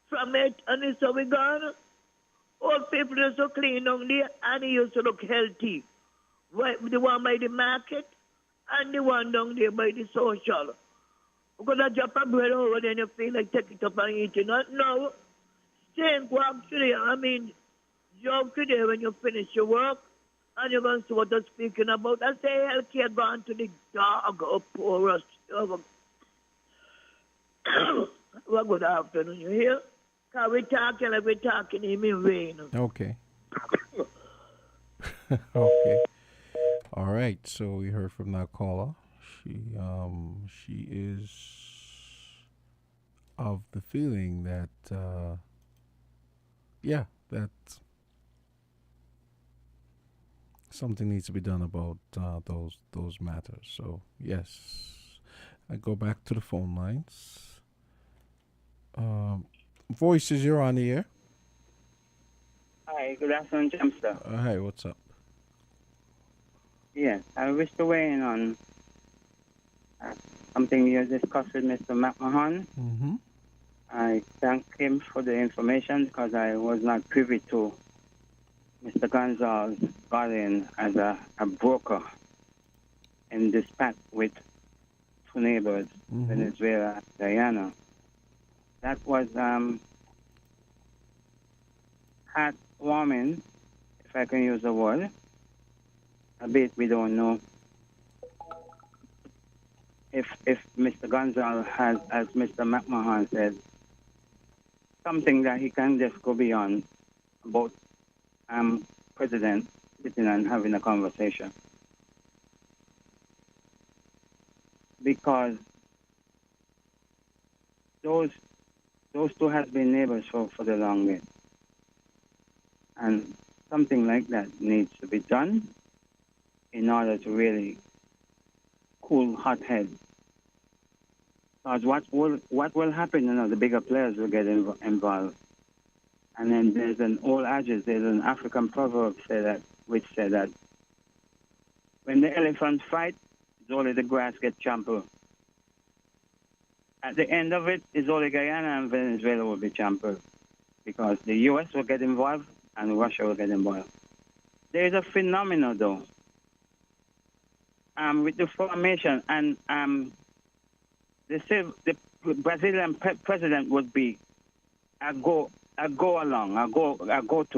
from it, and it's how we gone. Old people are so clean down there, and they used to look healthy. The one by the market, and the one down there by the social. Because I drop a bread over there and you feel like take it up and eat it. No. Stay and walk today. I mean, jump today when you finish your work and you're going to see what I'm speaking about. I say healthcare gone to the dog or poor us. Well, good afternoon. You hear? Because we're talking like we're talking in vain.
Okay. Okay. All right. So we heard from that caller. She is of the feeling that that something needs to be done about those matters. So yes, I go back to the phone lines. Voices, you're on the air.
Hi, good afternoon, Jamster.
Hi, what's up?
Yes, I wish to weigh in on something you discussed with Mr. McMahon.
Mm-hmm.
I thank him for the information because I was not privy to Mr. Gonzalez got in as a broker in this pact with two neighbors, Venezuela and Guyana. That was heartwarming, if I can use the word. A bit we don't know if Mr. Gonzalez has, as Mr. McMahon said, something that he can just go beyond about president sitting and having a conversation. Because those two have been neighbors for the longest. And something like that needs to be done in order to really cool hot head. Because what will happen, the bigger players will get involved. And then there's an old adage, there's an African proverb which said that when the elephants fight, it's only the grass gets trampled. At the end of it, it's only Guyana and Venezuela will be trampled because the U.S. will get involved and Russia will get involved. There is a phenomenon, though, with the formation, and the Brazilian president would be a go-to,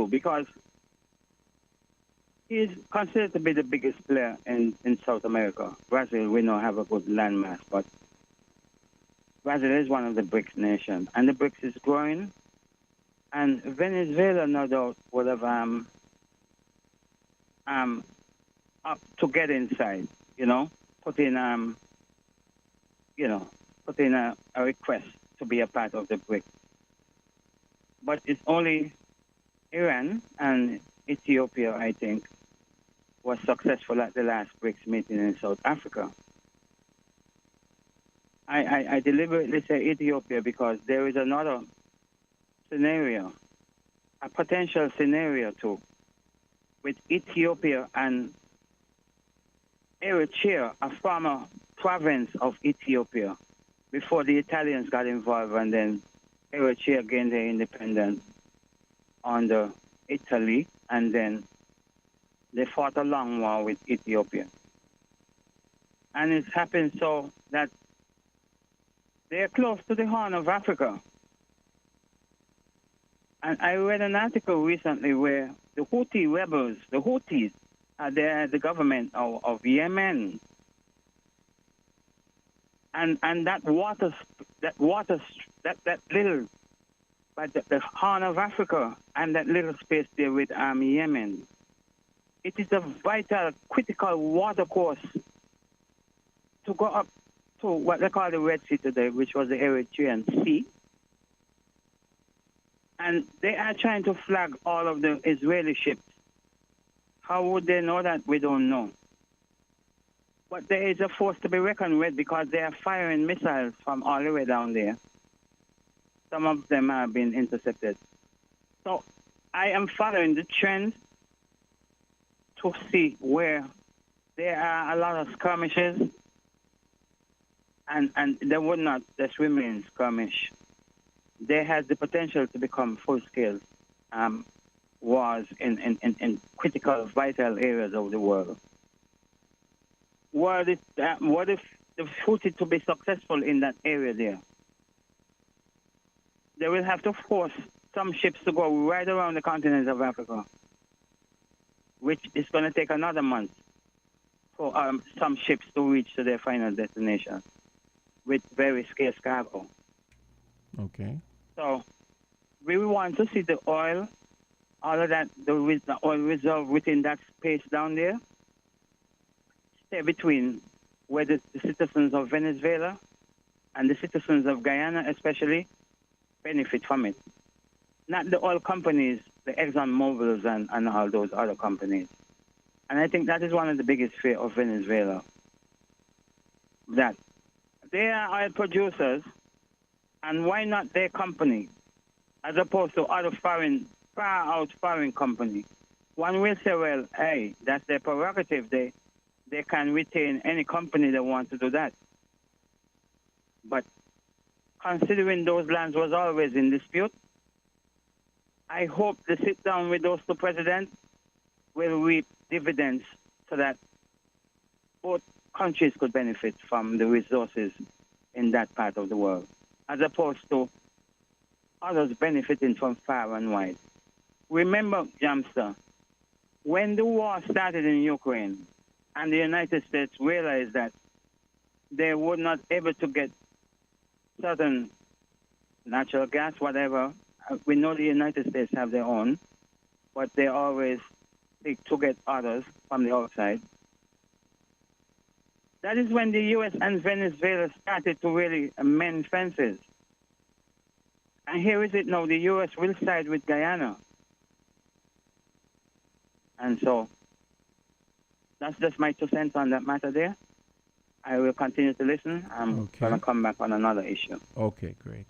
because he's considered to be the biggest player in South America. Brazil, we know, have a good landmass, but Brazil is one of the BRICS nations, and the BRICS is growing. And Venezuela, no doubt, would have up to get inside, put in a request to be a part of the BRICS. But it's only Iran and Ethiopia, I think, was successful at the last BRICS meeting in South Africa. I deliberately say Ethiopia because there is another scenario, a potential scenario too, with Ethiopia and Eritrea, a former province of Ethiopia, before the Italians got involved, and then Eritrea gained their independence under Italy, and then they fought a long war with Ethiopia. And it's happened so that they're close to the Horn of Africa. And I read an article recently where the Houthi rebels, the Houthis, they're the government of Yemen. And that little, but the Horn of Africa and that little space there with Yemen, it is a vital, critical water course to go up to what they call the Red Sea today, which was the Eritrean Sea. And they are trying to flag all of the Israeli ships. How would they know that? We don't know. But there is a force to be reckoned with because they are firing missiles from all the way down there. Some of them have been intercepted. So I am following the trend to see where there are a lot of skirmishes, and they would not just remain skirmish. They have the potential to become full-scale wars in critical, vital areas of the world. What if the Houthi to be successful in that area there? They will have to force some ships to go right around the continent of Africa, which is going to take another month for some ships to reach to their final destination with very scarce cargo.
Okay.
So we want to see the oil, all of that, the oil reserve within that space down there, stay between where the citizens of Venezuela and the citizens of Guyana especially benefit from it. Not the oil companies, the Exxon Mobils and all those other companies. And I think that is one of the biggest fears of Venezuela. That they are oil producers, and why not their company, as opposed to other foreign company? One will say, well, hey, that's their prerogative. They can retain any company that wants to do that. But considering those lands was always in dispute, I hope the sit down with those two presidents will reap dividends so that both countries could benefit from the resources in that part of the world, as opposed to others benefiting from far and wide. Remember, Jamster, when the war started in Ukraine and the United States realized that they were not able to get certain natural gas, whatever, we know the United States have their own, but they always seek to get others from the outside. That is when the U.S. and Venezuela started to really mend fences. And here is it now, the U.S. will side with Guyana. And so, that's just my 2 cents on that matter there. I will continue to listen. I'm going to come back on another issue.
Okay, great.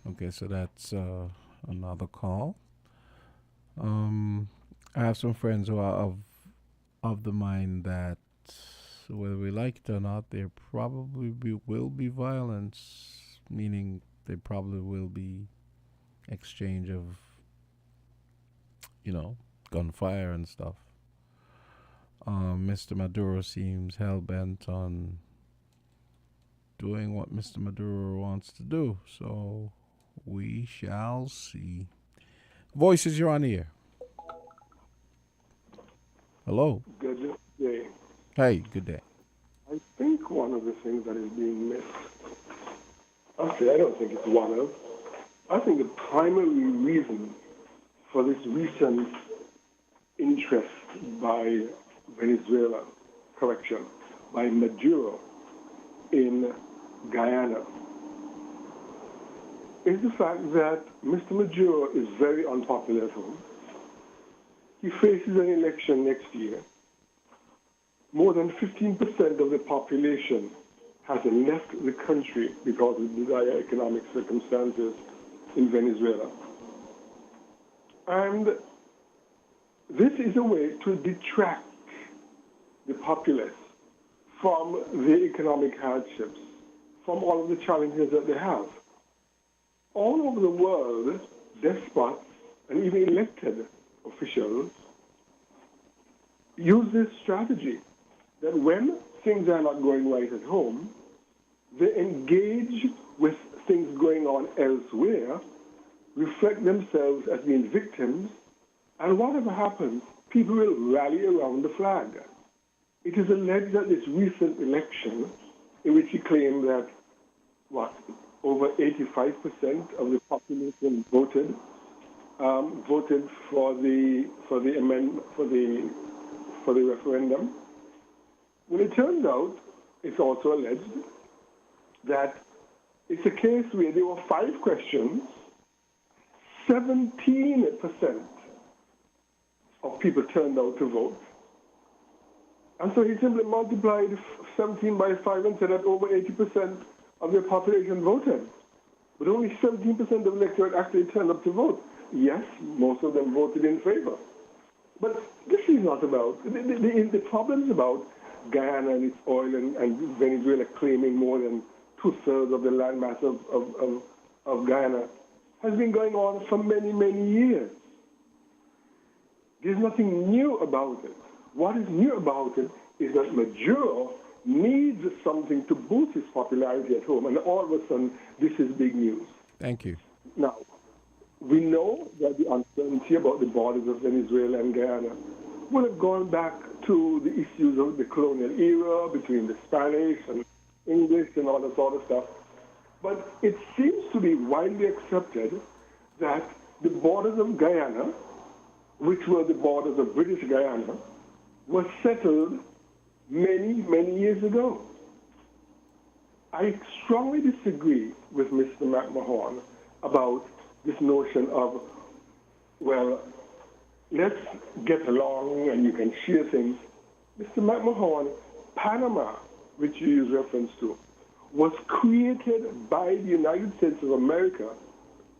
Okay, so that's another call. I have some friends who are of the mind that whether we like it or not, there probably will be violence, meaning there probably will be exchange of, gunfire and stuff. Mr. Maduro seems hell-bent on doing what Mr. Maduro wants to do, so we shall see. Voices, you're on the air. Hello.
Good day.
Hey, good day.
I think one of the things that is being missed, actually, I don't think it's one of, I think the primary reason for this recent interest by Venezuela, correction, by Maduro in Guyana, is the fact that Mr. Maduro is very unpopular at home. He faces an election next year. More than 15% of the population has left the country because of the dire economic circumstances in Venezuela. And this is a way to detract the populace from the economic hardships, from all of the challenges that they have. All over the world, despots and even elected officials use this strategy that when things are not going right at home, they engage with things going on elsewhere, reflect themselves as being victims, and whatever happens, people will rally around the flag. It is alleged that this recent election, in which he claimed that, over 85% of the population voted for the referendum. Well, it turns out, it's also alleged, that it's a case where there were 5 questions, 17% of people turned out to vote. And so he simply multiplied 17 by 5 and said that over 80% of the population voted. But only 17% of the electorate actually turned up to vote. Yes, most of them voted in favor. But this is not about, the problems about Guyana and its oil and Venezuela claiming more than 2/3 of the landmass of Guyana has been going on for many, many years. There's nothing new about it. What is new about it is that Maduro needs something to boost his popularity at home, and all of a sudden, this is big news.
Thank you.
Now, we know that the uncertainty about the borders of Venezuela and Guyana would have gone back to the issues of the colonial era between the Spanish and English and all that sort of stuff. But it seems to be widely accepted that the borders of Guyana, which were the borders of British Guyana, were settled many, many years ago. I strongly disagree with Mr. McMahon about this notion of, well, let's get along and you can share things. Mr. McMahon, Panama, which you use reference to, was created by the United States of America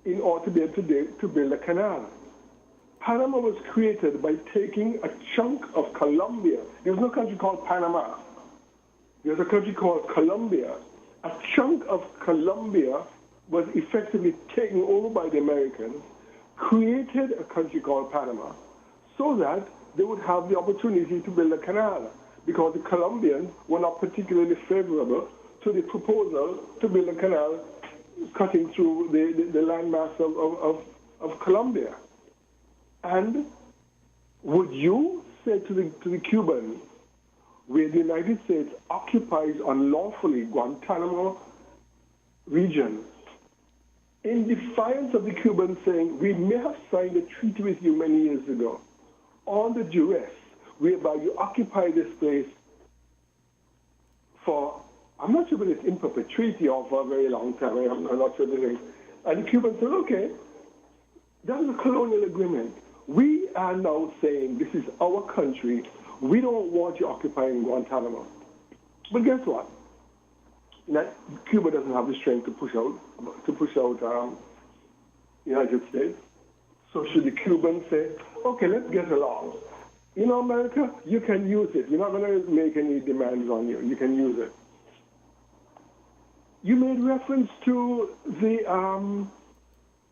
in order to be able to build a canal. Panama was created by taking a chunk of Colombia. There's no country called Panama. There's a country called Colombia. A chunk of Colombia was effectively taken over by the Americans, created a country called Panama, so that they would have the opportunity to build a canal, because the Colombians were not particularly favorable to the proposal to build a canal cutting through the landmass of Colombia. And would you say to the Cubans, where the United States occupies unlawfully Guantanamo region, in defiance of the Cubans saying, we may have signed a treaty with you many years ago, on the duress, whereby you occupy this place for, I'm not sure whether it's in perpetuity or for a very long time, I'm not sure the thing. And the Cubans said, okay, that was a colonial agreement. We are now saying this is our country. We don't want you occupying Guantanamo. But guess what? That Cuba doesn't have the strength to push out United States. So should the Cubans say, okay, let's get along. You know, America, you can use it. We're not going to make any demands on you. You can use it. You made reference to the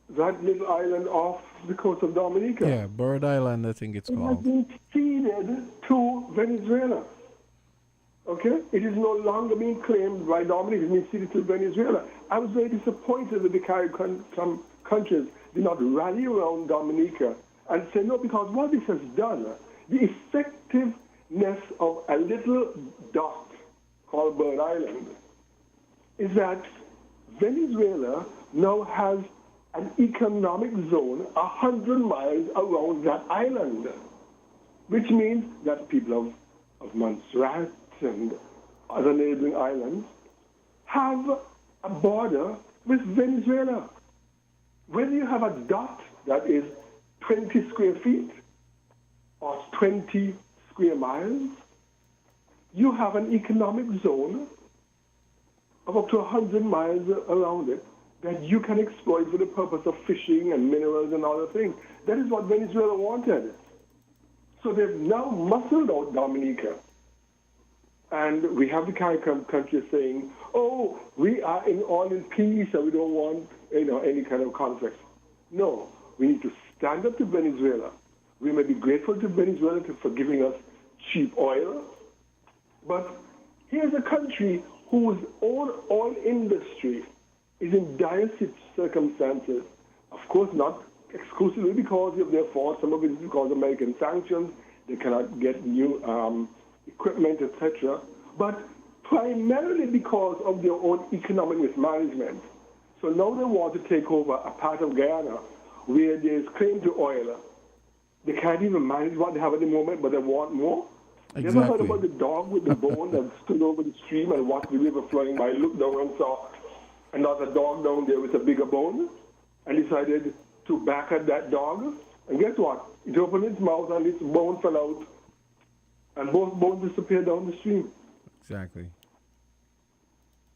that little island off the coast of Dominica.
Yeah, Bird Island, I think it's called.
It has been ceded to Venezuela. Okay? It is no longer being claimed by Dominica. It's been ceded to Venezuela. I was very disappointed that the Caribbean countries did not rally around Dominica and say, no, because what this has done, the effectiveness of a little dot called Bird Island, is that Venezuela now has an economic zone 100 miles around that island, which means that people of Montserrat and other neighboring islands, have a border with Venezuela. Whether you have a dot that is 20 square feet or 20 square miles, you have an economic zone of up to 100 miles around it that you can exploit for the purpose of fishing and minerals and other things. That is what Venezuela wanted. So they've now muscled out Dominica. And we have the CARICOM countries saying, oh, we are all in peace and we don't want any kind of conflict. No, we need to stand up to Venezuela. We may be grateful to Venezuela for giving us cheap oil, but here's a country whose oil industry is in dire circumstances. Of course, not exclusively because of their fault. Some of it is because of American sanctions. They cannot get new equipment, etc. But primarily because of their own economic mismanagement. So now they want to take over a part of Guyana where there's claim to oil. They can't even manage what they have at the moment, but they want more.
Exactly.
You ever heard about the dog with the bone that stood over the stream and watched the river flowing by, looked down and saw another dog down there with a bigger bone and decided to back at that dog? And guess what? It opened its mouth and its bone fell out and both bones disappeared down the stream.
Exactly.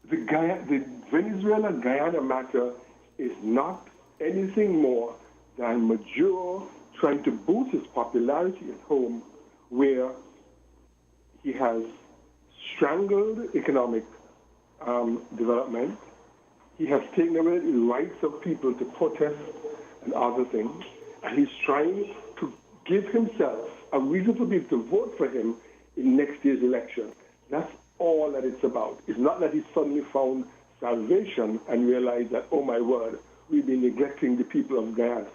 The Venezuela-Guyana matter is not anything more than Maduro trying to boost his popularity at home, where he has strangled economic development. He has taken away the rights of people to protest and other things. And he's trying to give himself a reason for people to vote for him in next year's election. That's all that it's about. It's not that he suddenly found salvation and realized that, oh my word, we've been neglecting the people of Guyana,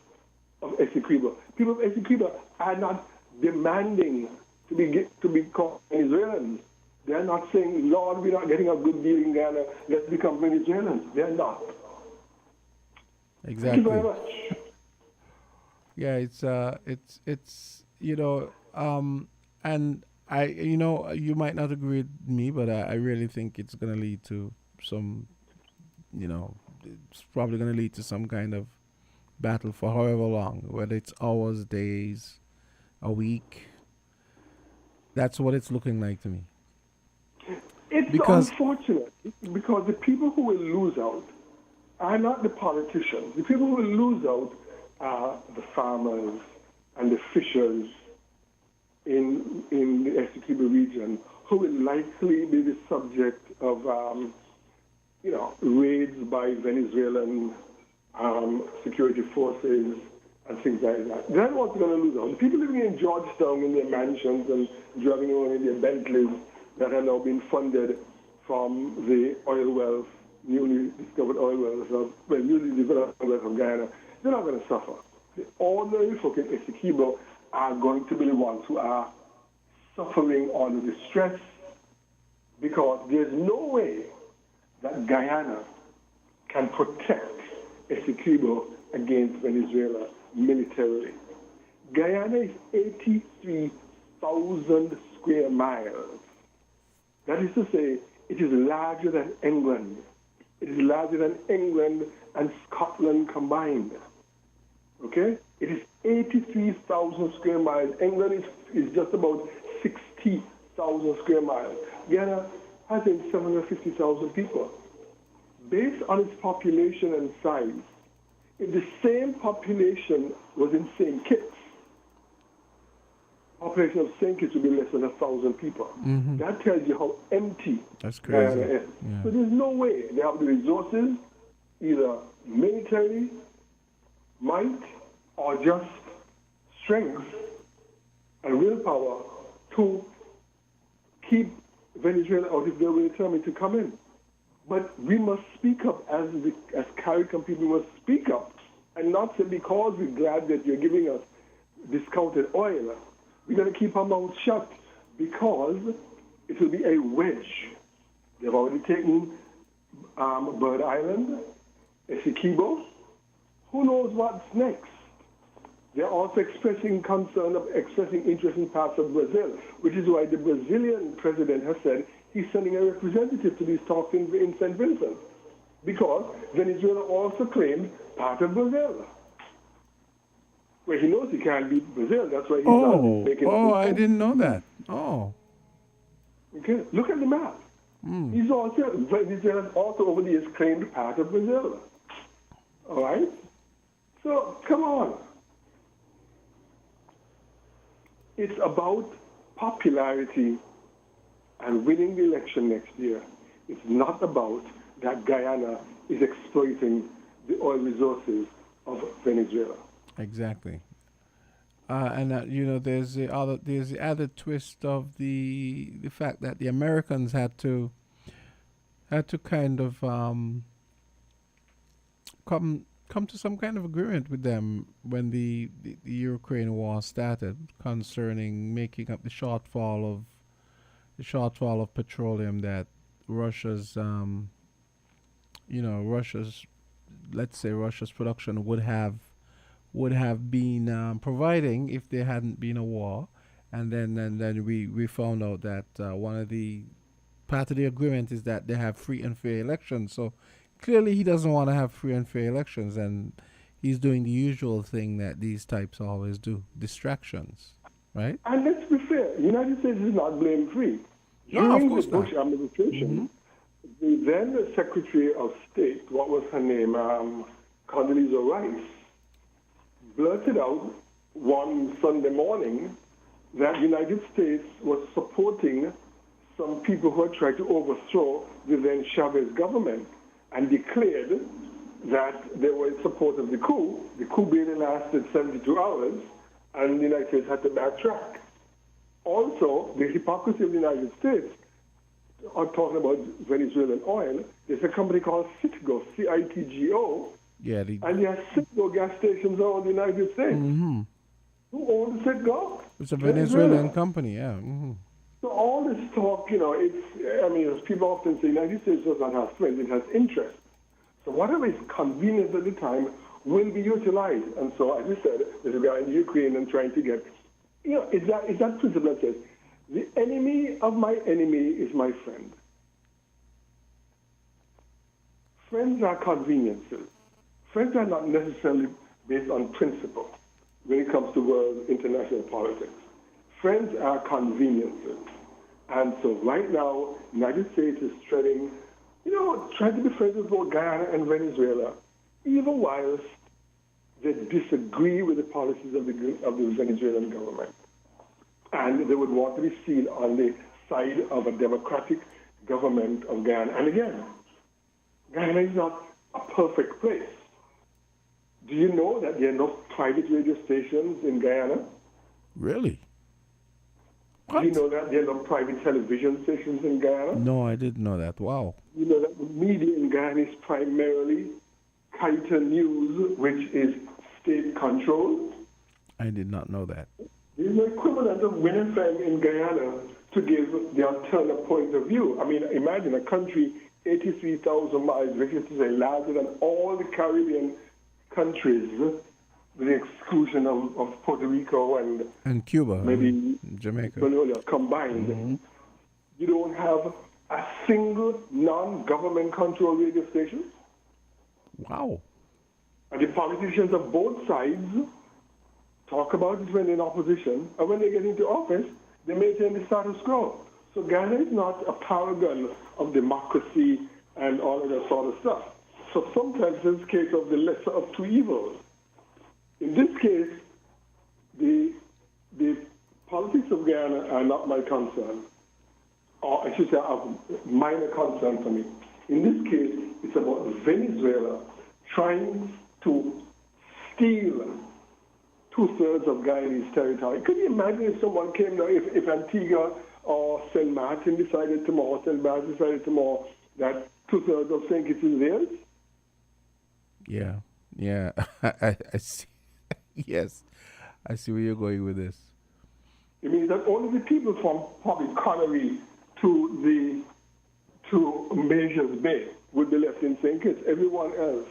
of Essequibo. People of Essequibo are not demanding to be called Venezuelans. They're not saying, Lord, we're not getting a good deal in Guyana, let's become Venezuelans. They're not.
Exactly.
Thank you very much.
Yeah, it's and I, you might not agree with me, but I really think it's going to lead to some, it's probably going to lead to some kind of battle for however long, whether it's hours, days, a week. That's what it's looking like to me.
It's unfortunate because the people who will lose out are not the politicians. The people who will lose out are the farmers and the fishers in the Essequibo region, who will likely be the subject of raids by Venezuelan security forces and things like that. They're what's going to lose out. The people living in Georgetown in their mansions and driving around in their Bentleys that have now been funded from the oil wells, newly discovered oil wells, newly developed oil wells from Guyana, they're not going to suffer. The ordinary folk in Essequibo are going to be the ones who are suffering under the stress, because there's no way that Guyana can protect Essequibo against Venezuela militarily. Guyana is 83,000 square miles. That is to say, it is larger than England. It is larger than England and Scotland combined. Okay? It is 83,000 square miles. England is just about 60,000 square miles. Guyana has 750,000 people. Based on its population and size, if the same population was in St. Kitts, population of St. Kitts would be less than 1,000 people.
Mm-hmm.
That tells you how empty
That's crazy.
Guyana is.
Yeah.
So there's no way they have the resources, either military, might, or just strength and willpower to keep Venezuela out if they were determined to come in. But we must speak up as CARICOM people. We must speak up and not say, because we're glad that you're giving us discounted oil, we're going to keep our mouths shut, because it will be a wedge. They've already taken Bird Island, Essequibo. Who knows what's next? They're also expressing concern, expressing interest in parts of Brazil, which is why the Brazilian president has said he's sending a representative to these talks in St. Vincent, because Venezuela also claims part of Brazil. Well, he knows he can't beat Brazil, that's why he's not making
I didn't know that. Oh.
Okay, look at the map. He's also, Venezuela also over the years claimed part of Brazil. All right? So, come on. It's about popularity and winning the election next year. It's not about that Guyana is exploiting the oil resources of Venezuela.
Exactly. And there's the added twist of the fact that the Americans had to kind of come to some kind of agreement with them when the Ukraine war started, concerning making up the shortfall of petroleum that Russia's production would have been providing if there hadn't been a war. And then we found out that part of the agreement is that they have free and fair elections. So clearly he doesn't want to have free and fair elections, and he's doing the usual thing that these types always do: distractions, right?
And let's be fair, the United States is not blame-free. During the Bush administration, the then Secretary of State, what was her name, Condoleezza Rice, blurted out one Sunday morning that the United States was supporting some people who had tried to overthrow the then Chavez government, and declared that they were in support of the coup. The coup barely lasted 72 hours, and the United States had to backtrack. Also, the hypocrisy of the United States, I'm talking about Venezuelan oil, there's a company called Citgo, C-I-T-G-O, and there are Citgo gas stations all over the United States.
Mm-hmm.
Who owns Citgo?
It's a Venezuelan company, yeah. Mm-hmm.
So all this talk, as people often say, the United States does not have friends, it has interests. So whatever is convenient at the time will be utilized. And so, as you said, there's a guy in Ukraine and trying to get, it's that principle that says, the enemy of my enemy is my friend. Friends are conveniences. Friends are not necessarily based on principle when it comes to world international politics. Friends are conveniences. And so right now, the United States is trying to be friends with both Guyana and Venezuela, even whilst they disagree with the policies of the Venezuelan government. And they would want to be seen on the side of a democratic government of Guyana. And again, Guyana is not a perfect place. Do you know that there are no private radio stations in Guyana?
Really?
What? Do you know that there are no private television stations in Guyana?
No, I didn't know that. Wow.
You know that the media in Guyana is primarily Kaita News, which is state-controlled?
I did not know that.
There's no equivalent of WINNMedia in Guyana to give the alternate point of view. I mean, imagine a country 83,000 miles, which is to say larger than all the Caribbean countries, with the exclusion of Puerto Rico
and Cuba,
maybe
Jamaica
combined.
Mm-hmm.
You don't have a single non-government controlled radio station.
Wow.
And the politicians of both sides talk about it when they're in opposition, and when they get into office, they maintain the status quo. So Ghana is not a paragon of democracy and all of that sort of stuff. So sometimes it's a case of the lesser of two evils. In this case, the politics of Guyana are not my concern, or I should say of minor concern for me. In this case, it's about Venezuela trying to steal 2/3 of Guyanese territory. Could you imagine if someone came now, if Antigua or St. Martin decided tomorrow, that 2/3 of St. Kitts is theirs?
Yeah, I see. Yes, I see where you're going with this.
It means that only the people from probably Connery to Measures Bay would be left in St. Kitts. Everyone else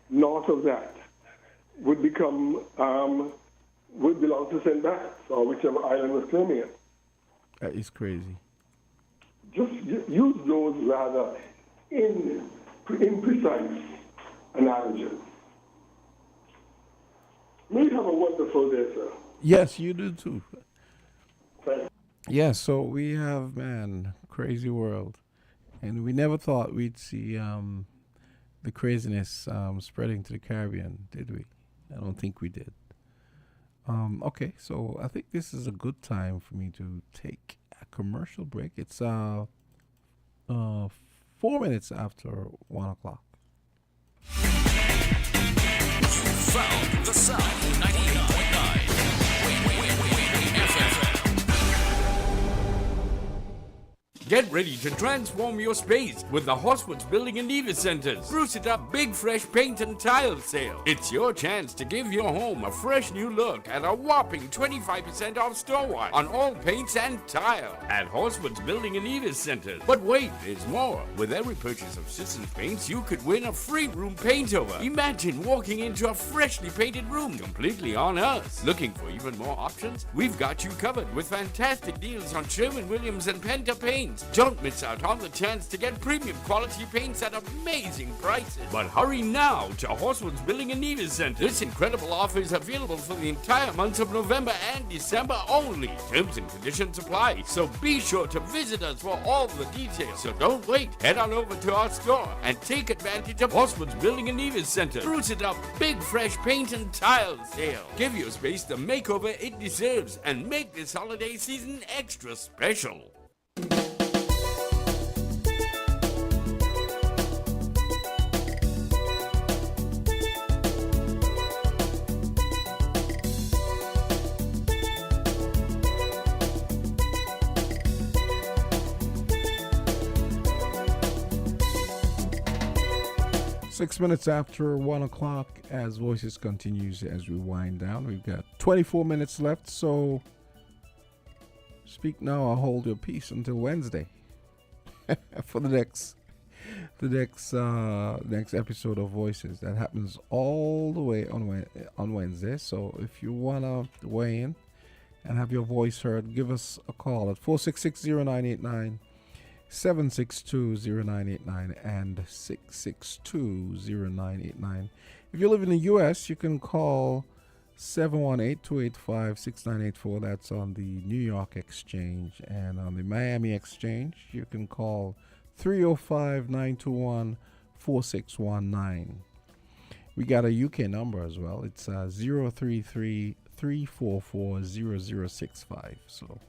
north of that would become would belong to St. Bart's or whichever island was claiming it.
That is crazy.
Just use those rather imprecise analogies. May you have a wonderful day, sir.
Yes, you do too.
Thanks.
Yes, so we have, man, crazy world. And we never thought we'd see the craziness spreading to the Caribbean, did we? I don't think we did. Okay, so I think this is a good time for me to take a commercial break. It's 4 minutes after 1 o'clock.
Found the sound 98.9 FM.
Get ready to transform your space with the Horsford's Building and Nevis Centers. Spruce it up big fresh paint and tile sale. It's your chance to give your home a fresh new look at a whopping 25% off store-wide on all paints and tile at Horsford's Building and Nevis Centers. But wait, there's more. With every purchase of Citizens Paints, you could win a free room paint over. Imagine walking into a freshly painted room completely on us. Looking for even more options? We've got you covered with fantastic deals on Sherwin-Williams and Penta paints. Don't miss out on the chance to get premium quality paints at amazing prices. But hurry now to Horswood's Building and Nevis Center. This incredible offer is available for the entire months of November and December only. Terms and conditions apply, so be sure to visit us for all the details. So don't wait. Head on over to our store and take advantage of Horswood's Building and Nevis Center. Spruce it up big fresh paint and tile sale. Give your space the makeover it deserves and make this holiday season extra special.
6 minutes after 1 o'clock, as Voices continues as we wind down. We've got 24 minutes left, so speak now or hold your peace until Wednesday for the next episode of Voices. That happens all the way on Wednesday. So if you wanna weigh in and have your voice heard, give us a call at 466-0989, 762-0989, and 662-0989. If you live in the U.S., you can call 718-285-6984. That's on the New York Exchange. And on the Miami Exchange, you can call 305-921-4619. We got a UK number as well. It's 033-344-0065. So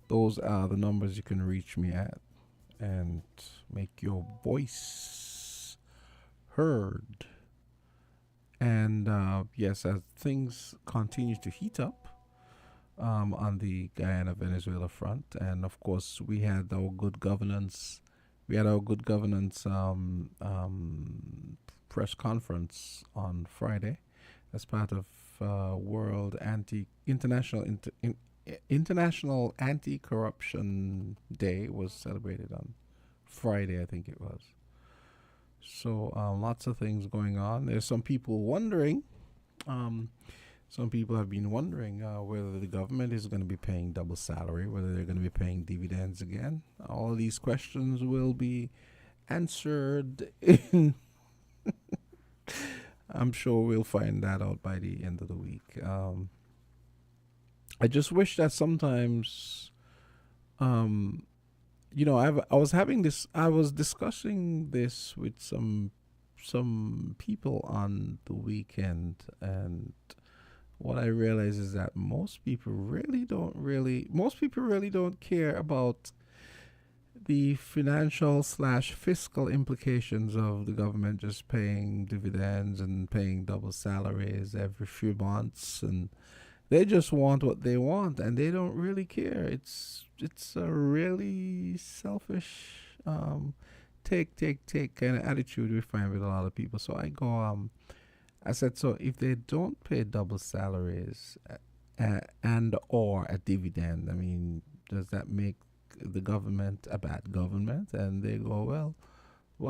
those are the numbers you can reach me at and make your voice heard. And yes, as things continue to heat up on the Guyana-Venezuela front, and of course we had our good governance. Press conference on Friday as part of International Anti-Corruption Day was celebrated on Friday, I think it was. So lots of things going on. There's some people wondering, some people have been wondering whether the government is going to be paying double salary, whether they're going to be paying dividends again. All of these questions will be answered in I'm sure we'll find that out by the end of the week. I just wish that sometimes, I was discussing this with some people on the weekend, and what I realize is that most people really don't care about the financial/fiscal implications of the government just paying dividends and paying double salaries every few months, and they just want what they want, and they don't really care. It's a really selfish take kind of attitude we find with a lot of people. So I said, so if they don't pay double salaries and or a dividend, I mean, does that make the government a bad government? And they go, well,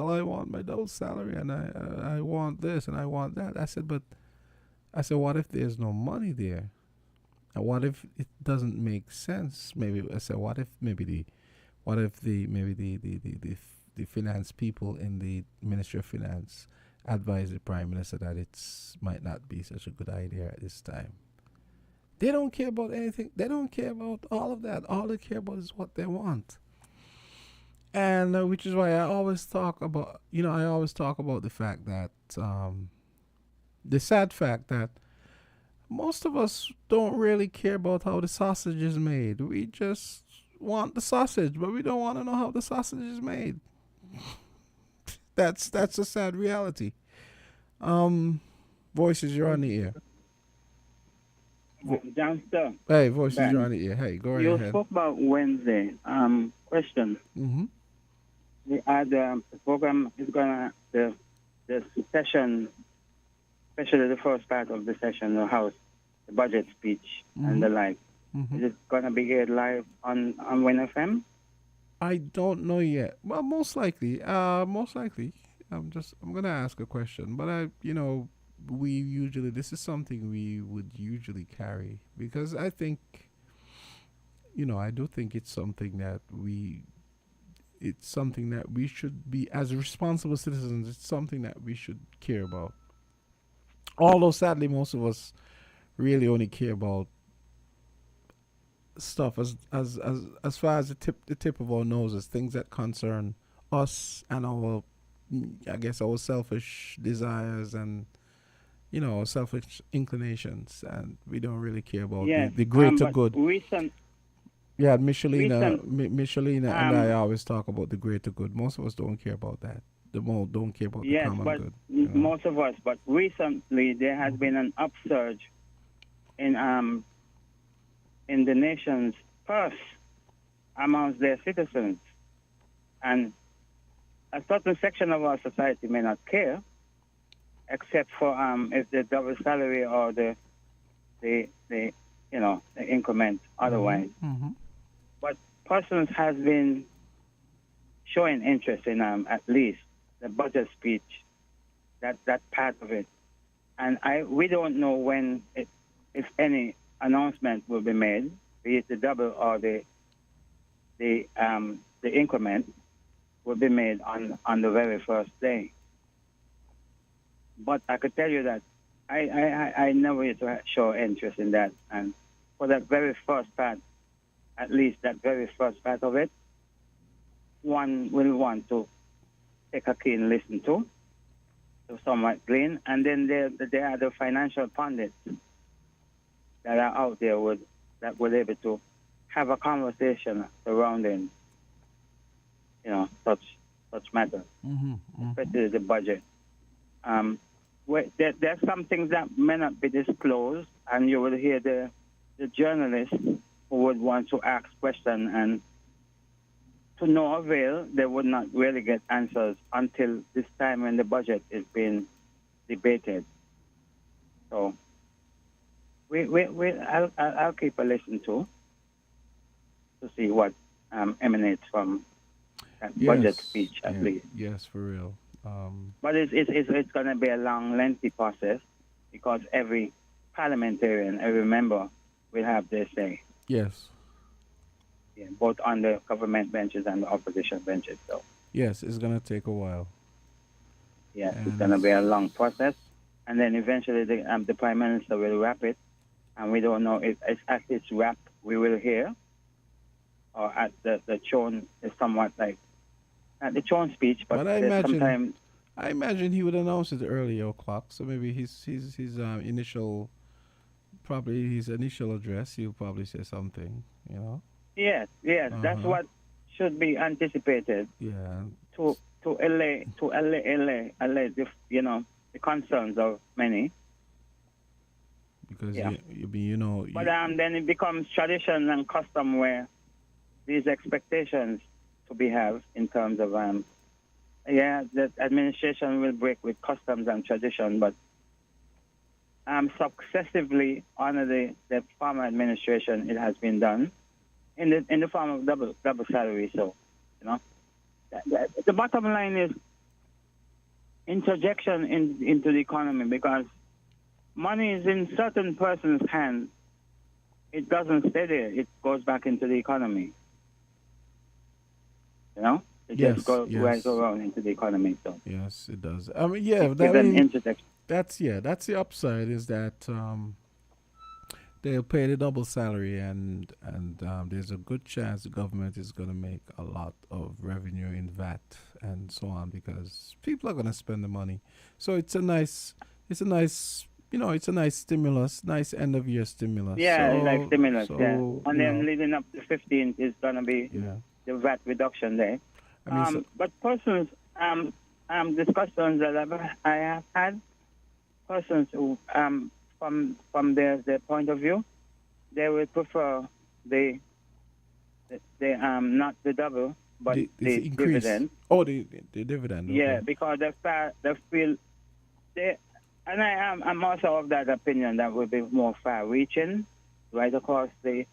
I want my double salary, and I want this and I want that. I said, but I said, what if there's no money there? And what if it doesn't make sense? Maybe I said, what if the finance people in the Ministry of Finance advise the Prime Minister that it might not be such a good idea at this time. They don't care about anything. They don't care about all of that. All they care about is what they want. And which is why I always talk about, the fact that, the sad fact that most of us don't really care about how the sausage is made. We just want the sausage, but we don't want to know how the sausage is made. That's a sad reality. Voices, you're on the air.
Johnston.
Hey, Voices, you're on the air. Hey, go right ahead.
You spoke about Wednesday. Question.
Mm-hmm.
The program is the session, especially the first part of the session, the House, the budget speech and the like.
Mm-hmm.
Is it going to be aired live on WIN FM?
I don't know yet. Well, most likely. I'm going to ask a question, but this is something we would usually carry because I think, I do think it's something that we should be, as responsible citizens, it's something that we should care about. Although sadly, most of us really only care about stuff as far as the tip of our noses, things that concern us and our selfish desires and selfish inclinations, and we don't really care about the greater good. Michelina and I always talk about the greater good. Most of us don't care about that. Don't care about the common good.
Most of us. But recently there has been an upsurge in the nation's purse amongst their citizens, and a certain section of our society may not care, except for if the double salary or the increment otherwise.
Mm-hmm.
But persons has been showing interest in at least the budget speech, that part of it, and we don't know when if any announcement will be made, be it the double or the increment will be made on the very first day. But I could tell you that I never used to show interest in that, and for that very first part, at least that very first part of it, one will want to take a keen listen to somewhat glean, and then there are the financial pundits that are out there that were able to have a conversation surrounding, such matters, especially the budget. There's some things that may not be disclosed, and you will hear the journalists who would want to ask questions, and to no avail, they would not really get answers until this time when the budget is being debated. So I'll keep a listen to see what emanates from that budget speech at least.
Yes, for real.
But it's going to be a long, lengthy process because every parliamentarian, every member will have their say.
Yes.
Yeah, both on the government benches and the opposition benches. So.
Yes, it's going to take a while.
Yes, it's going to be a long process. And then eventually the Prime Minister will wrap it. And we don't know if at its wrap we will hear, or at the tone is somewhat like at the tone speech. But
I imagine he would announce it earlier o'clock. So maybe his initial address, he'll probably say something.
Yes, that's what should be anticipated.
Yeah.
To allay the concerns of many.
Because
but then it becomes tradition and custom where these expectations to be have in terms of the administration will break with customs and tradition, but successively under the former administration it has been done in the form of double salary. So the bottom line is interjection into the economy, because money is in certain person's hands, it doesn't stay there. It goes back into the economy. You know? It just goes right around into the economy. So
yes, it does. I mean, yeah, that's the upside is that they'll pay the double salary, and there's a good chance the government is going to make a lot of revenue in VAT and so on, because people are going to spend the money. So it's a nice stimulus, nice end of year stimulus.
yeah,
so,
like stimulus.
so,
Yeah,
you
and then
know,
leading up to 15th is going to be the VAT reduction day.
I mean,
But persons, discussions that I have had, persons who, from their point of view, they would prefer the not the double, but the
increase.
dividend.
Oh, the dividend. Okay.
Yeah, because they feel they, and I'm also of that opinion that would be more far-reaching, right across the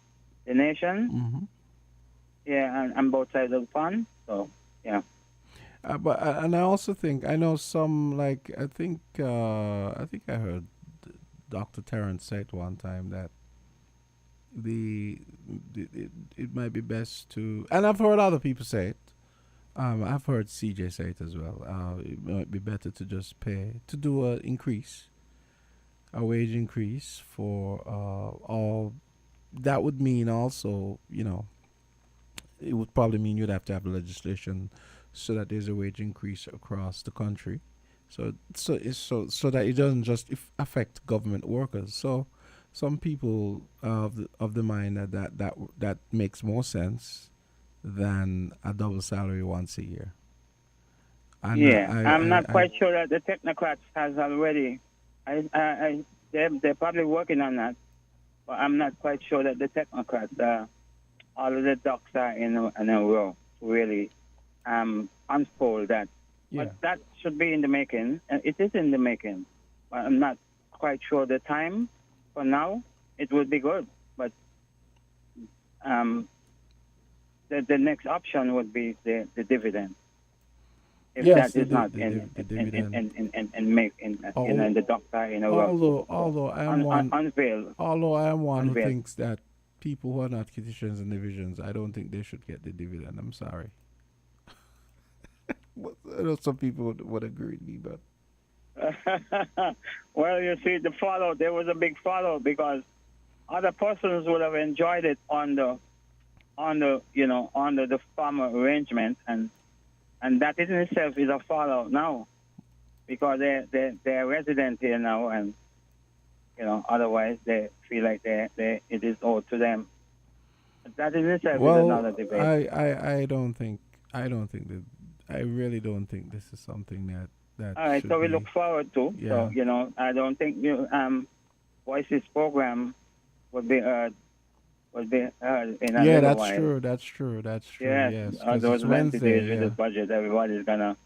nation.
Mm-hmm.
Yeah, and both sides of the pond. So yeah.
And I also think I know some, like I think I heard Dr. Terrence say it one time that it might be best to, and I've heard other people say it. I've heard CJ say it as well. It might be better to just do a wage increase for all. That would mean also, it would probably mean you'd have to have legislation so that there's a wage increase across the country, so that it doesn't just affect government workers. So some people of the mind that makes more sense than a double salary once a year. And
I'm not quite sure that the technocrats has already. They're probably working on that, but I'm not quite sure that the technocrats, all of the ducks are in a row to really unfold that.
Yeah.
But that should be in the making. It is in the making. But I'm not quite sure the time. For now, it would be good, but the next option would be the dividend. If that is not in the doctor in a row.
Although I am one who thinks that people who are not kitchens and divisions, I don't think they should get the dividend. I'm sorry. I know some people would agree with me, but.
Well, you see, there was a big fallout because other persons would have enjoyed it under the farmer arrangement, and that in itself is a fallout now because they're resident here now, and otherwise they feel like it is owed to them. That in itself is another debate.
I really don't think this is something that.
All right, so we look forward to.
Yeah.
So I don't think Voices program would be heard in
yeah, that's true. That's true. Yes,
those
Wednesday.
With this budget, everybody's gonna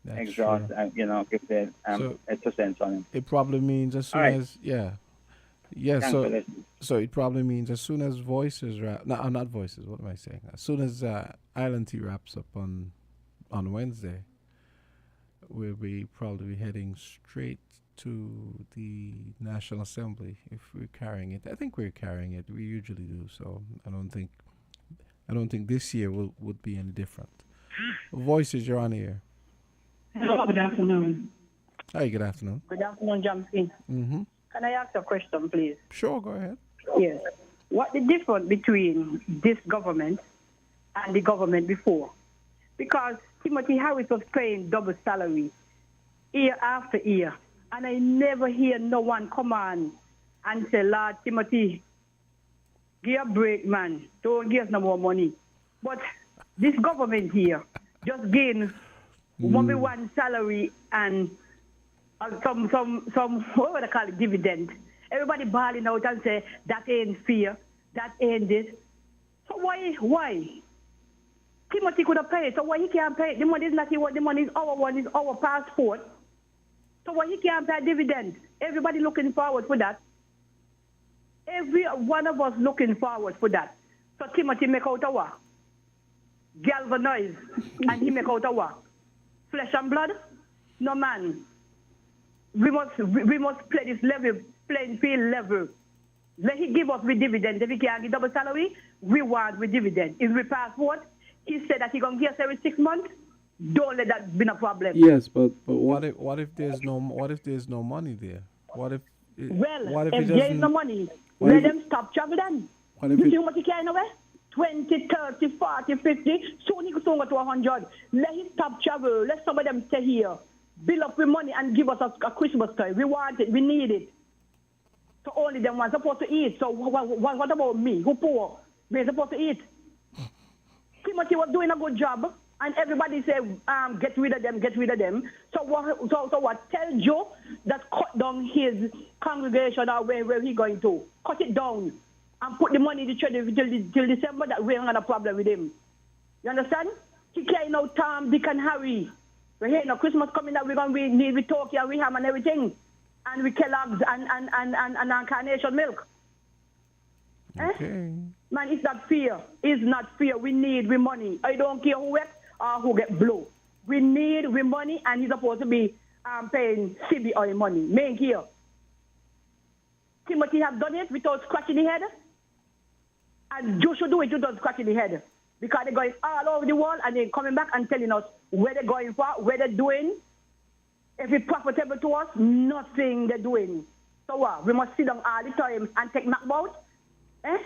exhaust and give their 2 cents on it.
It probably means as soon as So it probably means as soon as Voices not Voices. What am I saying? As soon as Island Tea wraps up on Wednesday, we'll be probably heading straight to the National Assembly if we're carrying it. I think we're carrying it. We usually do. So I don't think this year would be any different. Voices, you're on air.
Hello, good afternoon.
Hi, good afternoon.
Good afternoon, Jamski.
Mm-hmm.
Can I ask a question, please?
Sure, go ahead.
Yes. What the difference between this government and the government before? Because Timothy Harris was paying double salary year after year, and I never hear no one come on and say, Lord Timothy, give a break, man. Don't give us no more money. But this government here just gain one salary and some what they call it, dividend. Everybody bawling out and say that ain't fair, that ain't this. So why? Timothy could have paid, so why he can't pay? The money is not what the money is our one, is our passport. So why he can't pay dividend? Everybody looking forward for that. Every one of us looking forward for that. So Timothy make out a what? Galvanize, and he make out a what? Flesh and blood? No, man. We must play this level playing field level. Let he give us with dividend. If he can't give double salary, we want with dividend. If we passport, he said that he gonna give us every 6 months. Don't let that be a problem.
Yes, but what if there's no money there? What if
If
he
there is no
doesn't?
money,
what
let
if
them stop traveling.
What if
You
it-
see how much he can away? 20, 30, 40, 50. Soon he could soon go to 100. Let him stop travel. Let some of them stay here. Build up with money and give us a Christmas toy. We want it. We need it. So only them ones supposed to eat. So what about me, who poor? We're supposed to eat. Timothy was doing a good job, and everybody said, get rid of them, get rid of them. So what? Tell Joe that cut down his congregation or where he going to. Cut it down and put the money in the treasury till December, that we ain't got a problem with him. You understand? He carrying out Tom, Dick, and Harry. We're here, Christmas coming that we're going to need with turkey and we ham and everything. And with Kellogg's and carnation milk.
Okay.
Man, it's not fear. It's not fear. We need money. I don't care who wet or who get blow. We need money, and he's supposed to be paying CB oil money. Make here. Timothy have done it without scratching the head. And you should do it without scratching the head. Because they're going all over the world and they're coming back and telling us where they're going for, where they're doing. If it's profitable to us, nothing they're doing. So what? We must sit down all the time and take knock out?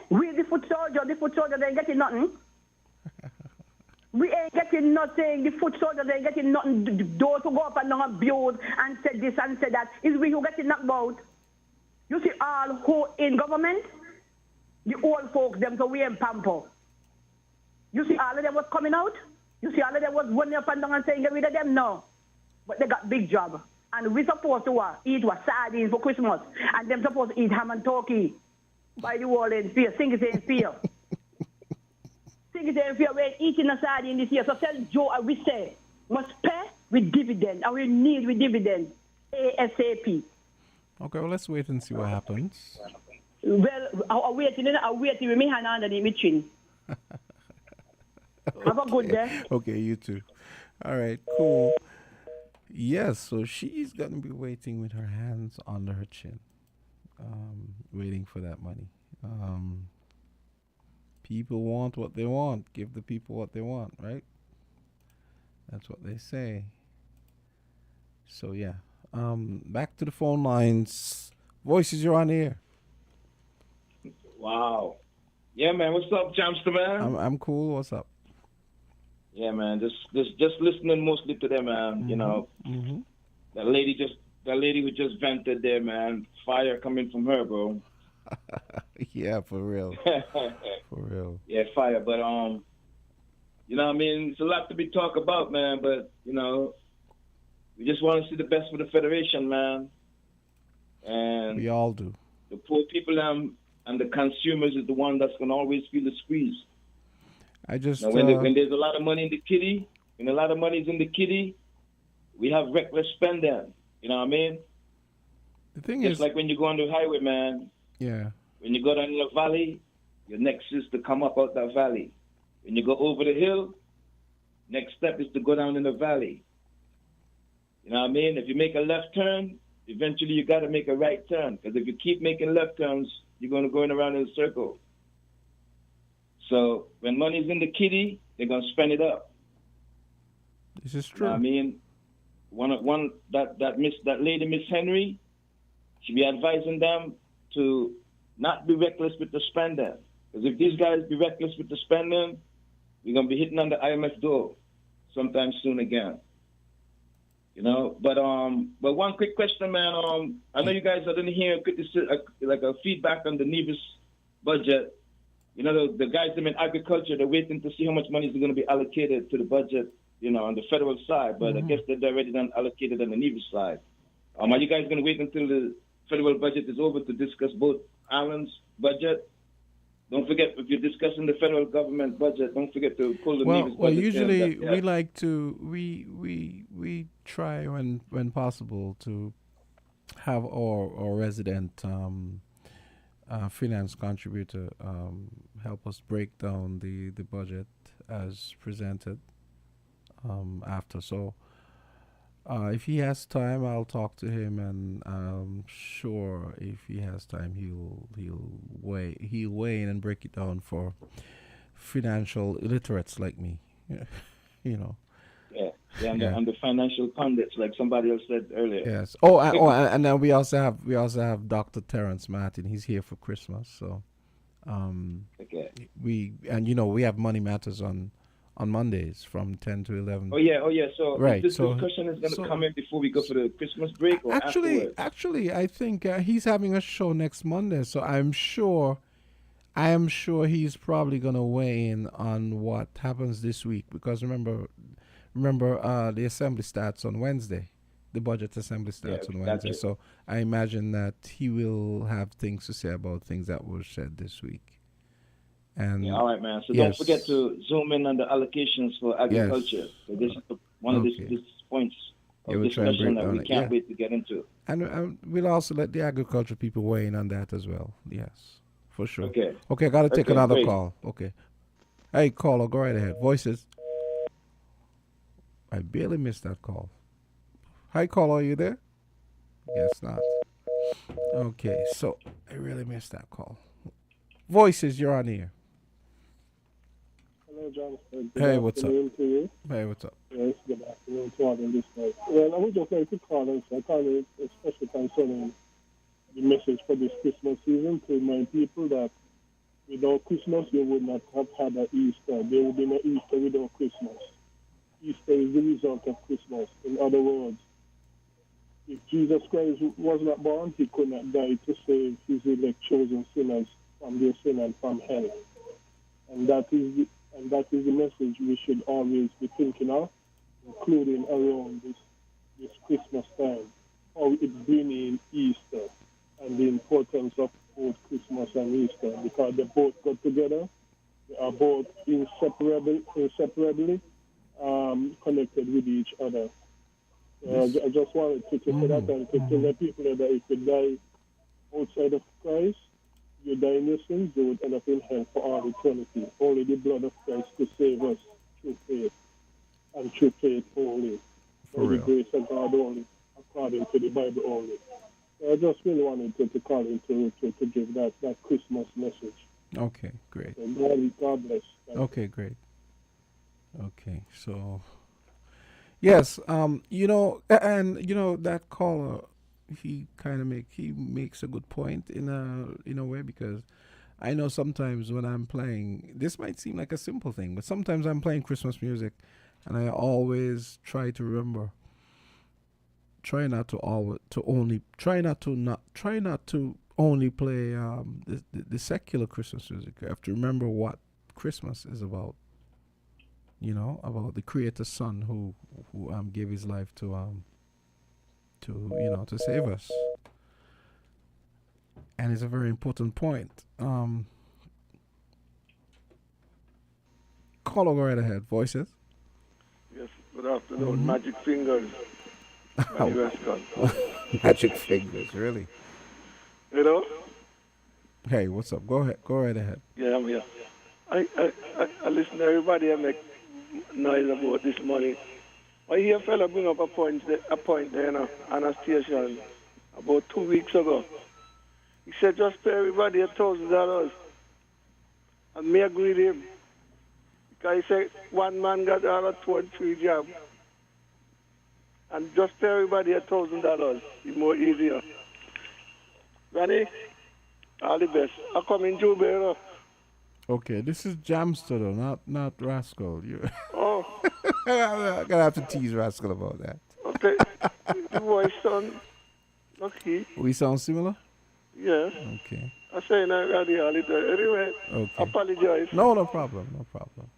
We the foot soldier they ain't getting nothing. We ain't getting nothing. The foot soldiers ain't getting nothing. Those who go up and down abuse and say this and say that, is we who getting knocked out. You see all who in government, the old folks, them, so we ain't pamper. You see all of them was coming out? You see all of them was running up and down and saying get rid of them? No. But they got big job. And we supposed to eat sardines for Christmas. And them supposed to eat ham and turkey. By the wall in fear. Sing it in fear. Sing it in fear. We ain't eating a sardine this year. So tell Joe and we say, must pay with dividend. And we need with dividend. ASAP.
Okay, well, let's wait and see what happens.
Well, I'll wait with me hand under the chin. Have a good day.
Okay, you too. All right, cool. Yes, so she's going to be waiting with her hands under her chin, waiting for that money. People want what they want. Give the people what they want, right? That's what they say. So, yeah. Back to the phone lines. Voices, you're on the air.
Wow. Yeah, man. What's up, Jamster, man?
I'm cool. What's up?
Yeah, man. Just listening mostly to them, man.
Mm-hmm.
You know, that lady who just vented there, man. Fire coming from her, bro.
Yeah, for real. For real.
Yeah, fire. But you know what I mean? It's a lot to be talked about, man. But you know, we just want to see the best for the Federation, man. And
we all do.
The poor people and the consumers is the one that's gonna always feel the squeeze.
I just
now, when there's a lot of money in the kitty, when a lot of money is in the kitty, we have reckless spending. You know what I mean?
The thing
Just
is,
like when you go on the highway, man.
Yeah.
When you go down the valley, your next is to come up out that valley. When you go over the hill, next step is to go down in the valley. You know what I mean? If you make a left turn, eventually you got to make a right turn. Because if you keep making left turns, you're going to go around in a circle. So when money's in the kitty, they're going to spend it up.
This is
You
true.
know what I mean? That lady, Miss Henry, she be advising them to not be reckless with the spending. Because if these guys be reckless with the spending, we're going to be hitting on the IMF door sometime soon again. You know, but one quick question, man. I know you guys are going to hear a feedback on the Nevis budget. You know, the guys in agriculture, they're waiting to see how much money is going to be allocated to the budget, you know, on the federal side. But I guess they're already done allocated on the Nevis side. Are you guys going to wait until the federal budget is over to discuss both islands' budget? Don't forget, if you're discussing the federal government budget, don't forget to pull the Nevis budget.
Well, usually we like to we try when possible to have our resident finance contributor help us break down the budget as presented after. So If he has time, I'll talk to him, and I'm sure if he has time, he'll weigh in and break it down for financial illiterates like me. you know.
Yeah, and the financial pundits, like somebody else said earlier.
Yes. And then we also have Dr. Terrence Martin. He's here for Christmas, so
okay.
We have Money Matters on Mondays from 10 to 11.
Oh yeah. So
right.
This discussion is going to come in before we go for the Christmas break, or afterwards?
Actually, I think he's having a show next Monday, so I am sure he's probably going to weigh in on what happens this week, because remember, the assembly starts on Wednesday. The budget assembly starts on Wednesday. So I imagine that he will have things to say about things that were said this week. And
all right, man. So don't forget to zoom in on the allocations for agriculture. So this is one of these points of discussion that we can't wait to get into.
And we'll also let the agriculture people weigh in on that as well. Yes, for sure.
Okay,
I got to take another call. Okay. Hey, caller, go right ahead. Voices. I barely missed that call. Hi, caller, are you there? Guess not. Okay, so I really missed that call. Voices, you're on here.
Hello, John.
Hey, what's up?
To you.
Hey, what's up?
Yes, good afternoon to all the listeners. Well, I would just like to call and say, especially concerning the message for this Christmas season, to remind people that without Christmas, they would not have had an Easter. There would be no Easter without Christmas. Easter is the result of Christmas. In other words, if Jesus Christ was not born, he could not die to save his elect chosen sinners from their sin and from hell. And that is the message we should always be thinking of, including around this Christmas time, how it's bringing Easter and the importance of both Christmas and Easter, because they both go together. They are both inseparably connected with each other. I just wanted to say that and to let people know that if you die outside of Christ, you die in your sins, you would end up in hell for all eternity. Only the blood of Christ could save us through faith, and through faith only. For the grace of God only, according to the Bible only. So I just really wanted to call in to give that Christmas message.
Okay, great.
So God bless.
Okay, great. Okay, so yes, that caller, he makes a good point in a way, because I know sometimes when I'm playing, this might seem like a simple thing, but sometimes I'm playing Christmas music, and I always try to remember, try not to only play the secular Christmas music. I have to remember what Christmas is about. About the Creator's Son who gave his life to save us. And it's a very important point. Call over right ahead. Voices.
Yes, good afternoon. Magic Fingers.
Magic Fingers, really? Hey, what's up? Go ahead. Go right ahead.
Yeah, I'm here. I listen to everybody and make noise about this money. I hear a fella bring up a point there on a station about 2 weeks ago. He said just pay everybody $1,000. And me agree with him. Because he said one man got all a 2 job. And just pay everybody $1,000. It's more easier. Ronnie, all the best. I come in Juba.
Okay, this is Jamster though, not Rascal.
Oh.
I'm gonna have to tease Rascal about that.
Okay. The voice sound lucky.
We sound similar?
Yeah.
Okay.
I say not really all the time. Anyway,
okay.
Apologize.
No problem.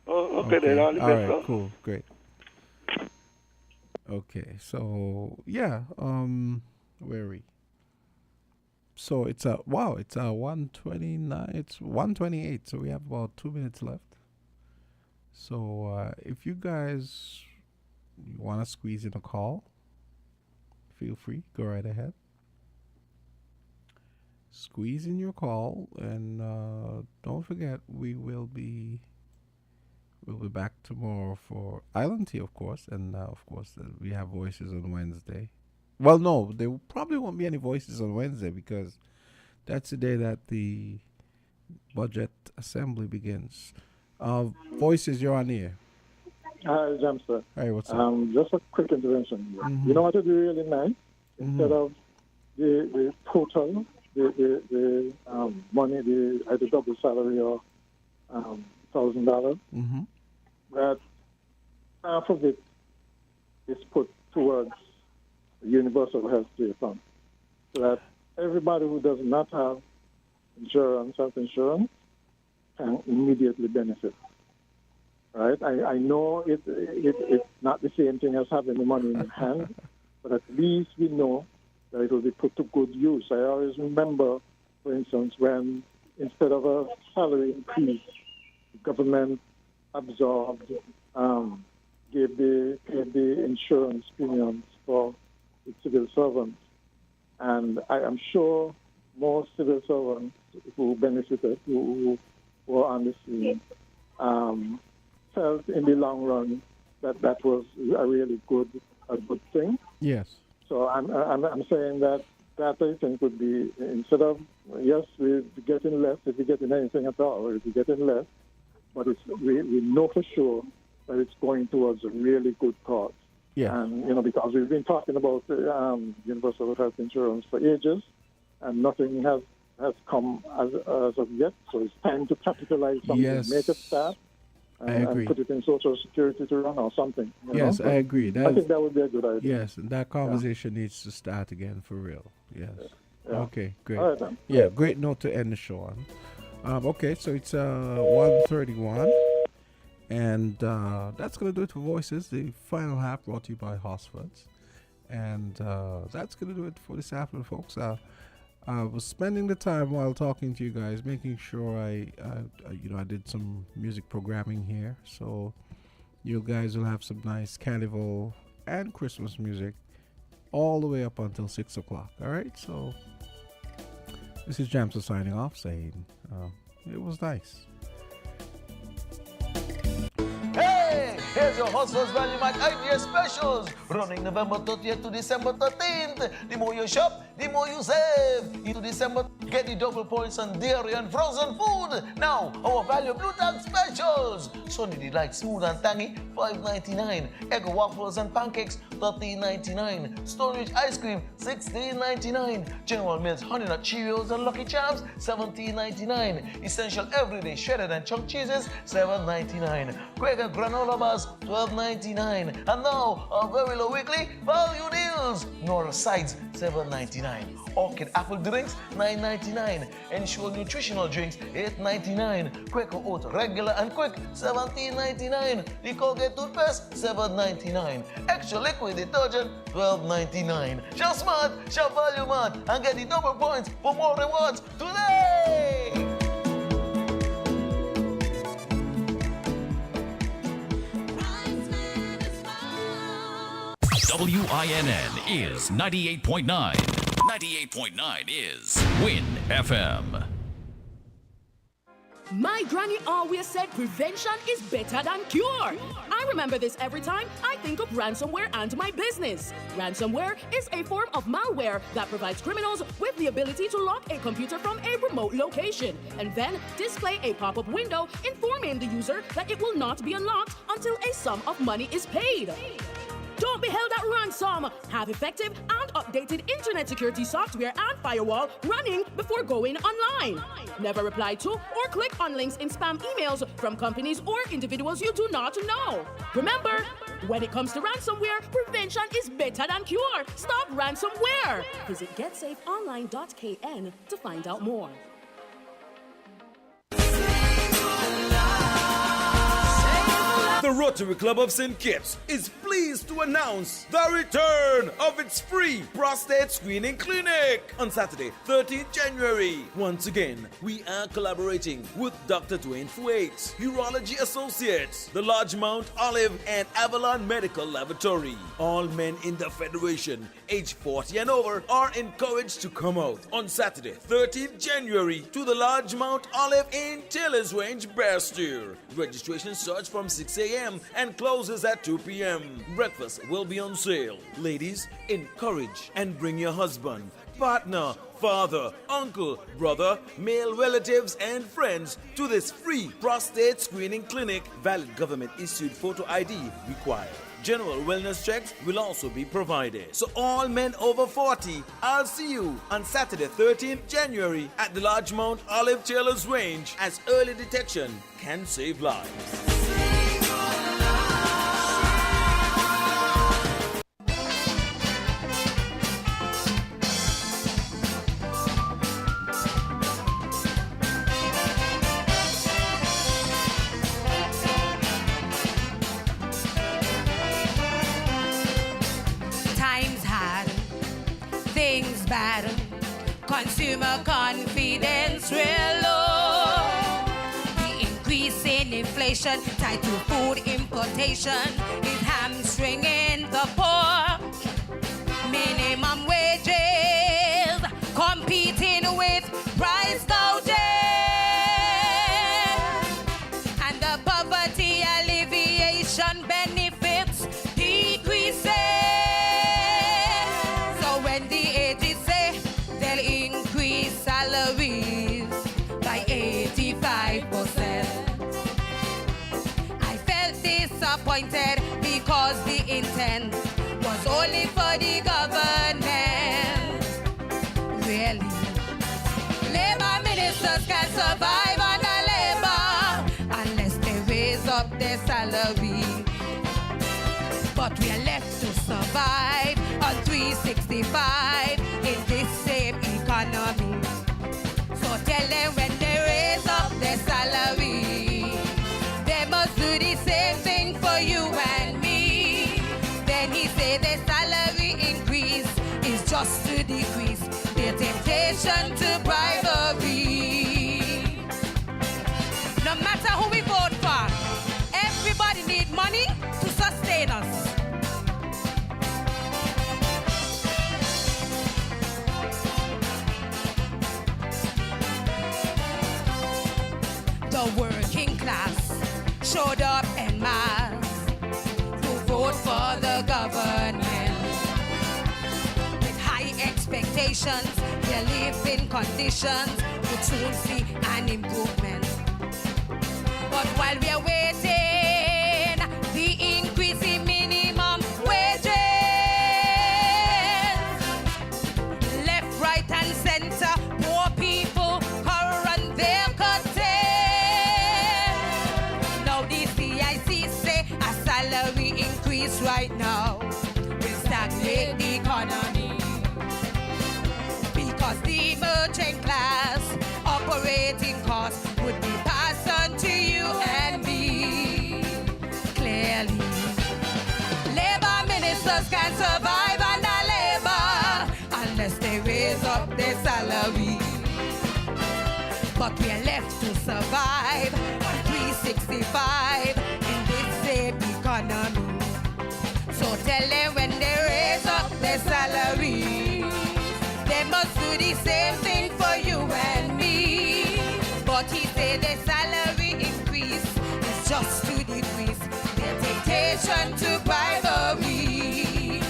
Oh, okay then. All the best.
All right, cool, great. Okay, so yeah, where are we? So it's 1:29. It's 1:28. So we have about 2 minutes left. So if you guys want to squeeze in a call, feel free. Go right ahead. Squeeze in your call, and don't forget we will be We'll be back tomorrow for Island Tea, of course. And, of course, we have Voices on Wednesday. Well, no, there probably won't be any Voices on Wednesday because that's the day that the budget assembly begins. Voices, you're on here.
Hi, Jamster.
Hey, what's up?
Just a quick intervention.
Mm-hmm.
You know what would be really nice? Instead of the total, the money, either double salary or $1,000, that half of it is put towards the universal health care fund, so that everybody who does not have health insurance, can immediately benefit. Right? I know it's not the same thing as having the money in your hand, but at least we know that it will be put to good use. I always remember, for instance, when instead of a salary increase, the government absorbed, paid the insurance premiums for the civil servants. And I am sure most civil servants who benefited, who were on the scene, felt in the long run that was a really good thing.
Yes.
So I'm saying that I think would be, instead of, yes, we're getting less, if we're getting anything at all, or if we're getting less, but we know for sure that it's going towards a really good cause.
Yeah.
And, because we've been talking about universal health insurance for ages, and nothing has come as of yet. So it's time to capitalize something, make it start, and put it in Social Security to run or something.
Yes, I agree.
I think that would be a good idea.
Yes, and that conversation needs to start again for real. Yes.
Yeah.
Okay, great.
All right, then.
Yeah, great note to end the show on. Okay, so it's 1:31. And that's going to do it for Voices. The final half brought to you by Hosfords. And that's going to do it for this afternoon, folks. I was spending the time while talking to you guys, making sure I did some music programming here. So you guys will have some nice Carnival and Christmas music all the way up until 6 o'clock. All right? So this is Jamsa signing off, saying it was nice.
Hey, here's your Hustlers Value Match idea specials running November 30th to December 13th. The more you shop, the more you save. Into December, get the double points on dairy and frozen food. Now, our value blue tag specials. Sunny Delight Smooth and Tangy, $5.99. Egg waffles and pancakes, $13.99. Stone Ridge ice cream, $16.99. General Mills Honey Nut Cheerios and Lucky Charms, $17.99. Essential Everyday Shredded and Chunk Cheeses, $7.99. Quaker Granola Bars, $12.99. And now, our very low weekly value deals. Nora Sides, $7.99. Orchid Apple Drinks, $9.99. Ensure Nutritional Drinks, $8.99. Quaker Oat Regular and Quick, $17.99. The Colgate Toothpaste, $7.99. Extra Liquid Detergent, $12.99. Shop smart, shop value mart, and get the double points for more rewards today!
WINN is 98.9. 98.9 is Win FM.
My granny always said prevention is better than cure. I remember this every time I think of ransomware and my business. Ransomware is a form of malware that provides criminals with the ability to lock a computer from a remote location and then display a pop-up window informing the user that it will not be unlocked until a sum of money is paid. Don't be held at ransom. Have effective and updated internet security software and firewall running before going online. Never reply to or click on links in spam emails from companies or individuals you do not know. Remember, when it comes to ransomware, prevention is better than cure. Stop ransomware. Visit getsafeonline.kn to find out more.
The Rotary Club of St. Kitts is pleased
pleased to announce the return of its free prostate screening clinic on Saturday, 13th January. Once again, we are collaborating with Dr. Dwayne Thwaites, Urology Associates, the Large Mount Olive and Avalon Medical Laboratory. All men in the Federation, age 40 and over, are encouraged to come out on Saturday, 13th January to the Large Mount Olive in Taylor's Range, Brewster. Registration starts from 6 a.m. and closes at 2 p.m. Breakfast will be on sale. Ladies, encourage and bring your husband, partner, father, uncle, brother, male relatives, and friends to this free prostate screening clinic. Valid government-issued photo ID required. General wellness checks will also be provided. So all men over 40, I'll see you on Saturday, 13th January at the Large Mount Olive Taylor's Range, as early detection can save lives.
Bad. Consumer confidence real low. The increase in inflation tied to food importation is hamstringing the poor. Minimum wages competing with price gouging, and the poverty alleviation benefits decreasing. Salaries by 85%. I felt disappointed because the intent was only for the government. Really, labor ministers can survive under labor unless they raise up their salary. But we are left to survive on 365 in this same economy. So tell them when they raise up their salary, they must do the same thing for you and me. Then he said the salary increase is just to decrease their temptation to bribery. No matter who we vote for, everybody needs money to sustain us. The working class showed up en masse to vote for the government. With high expectations, their living conditions would soon see an improvement. But while we are waiting, the increase in minimum wages, left, right, and center, poor people current their cutting. Salary increase right now will stagnate the economy, because the merchant class operating costs would be passed on to you and me. Clearly, labor ministers can survive under labor unless they raise up their salary. But we are left to survive on 365 economy. So tell them when they raise up their salary, they must do the same thing for you and me. But he said the salary increase is just to decrease their temptation to bribery.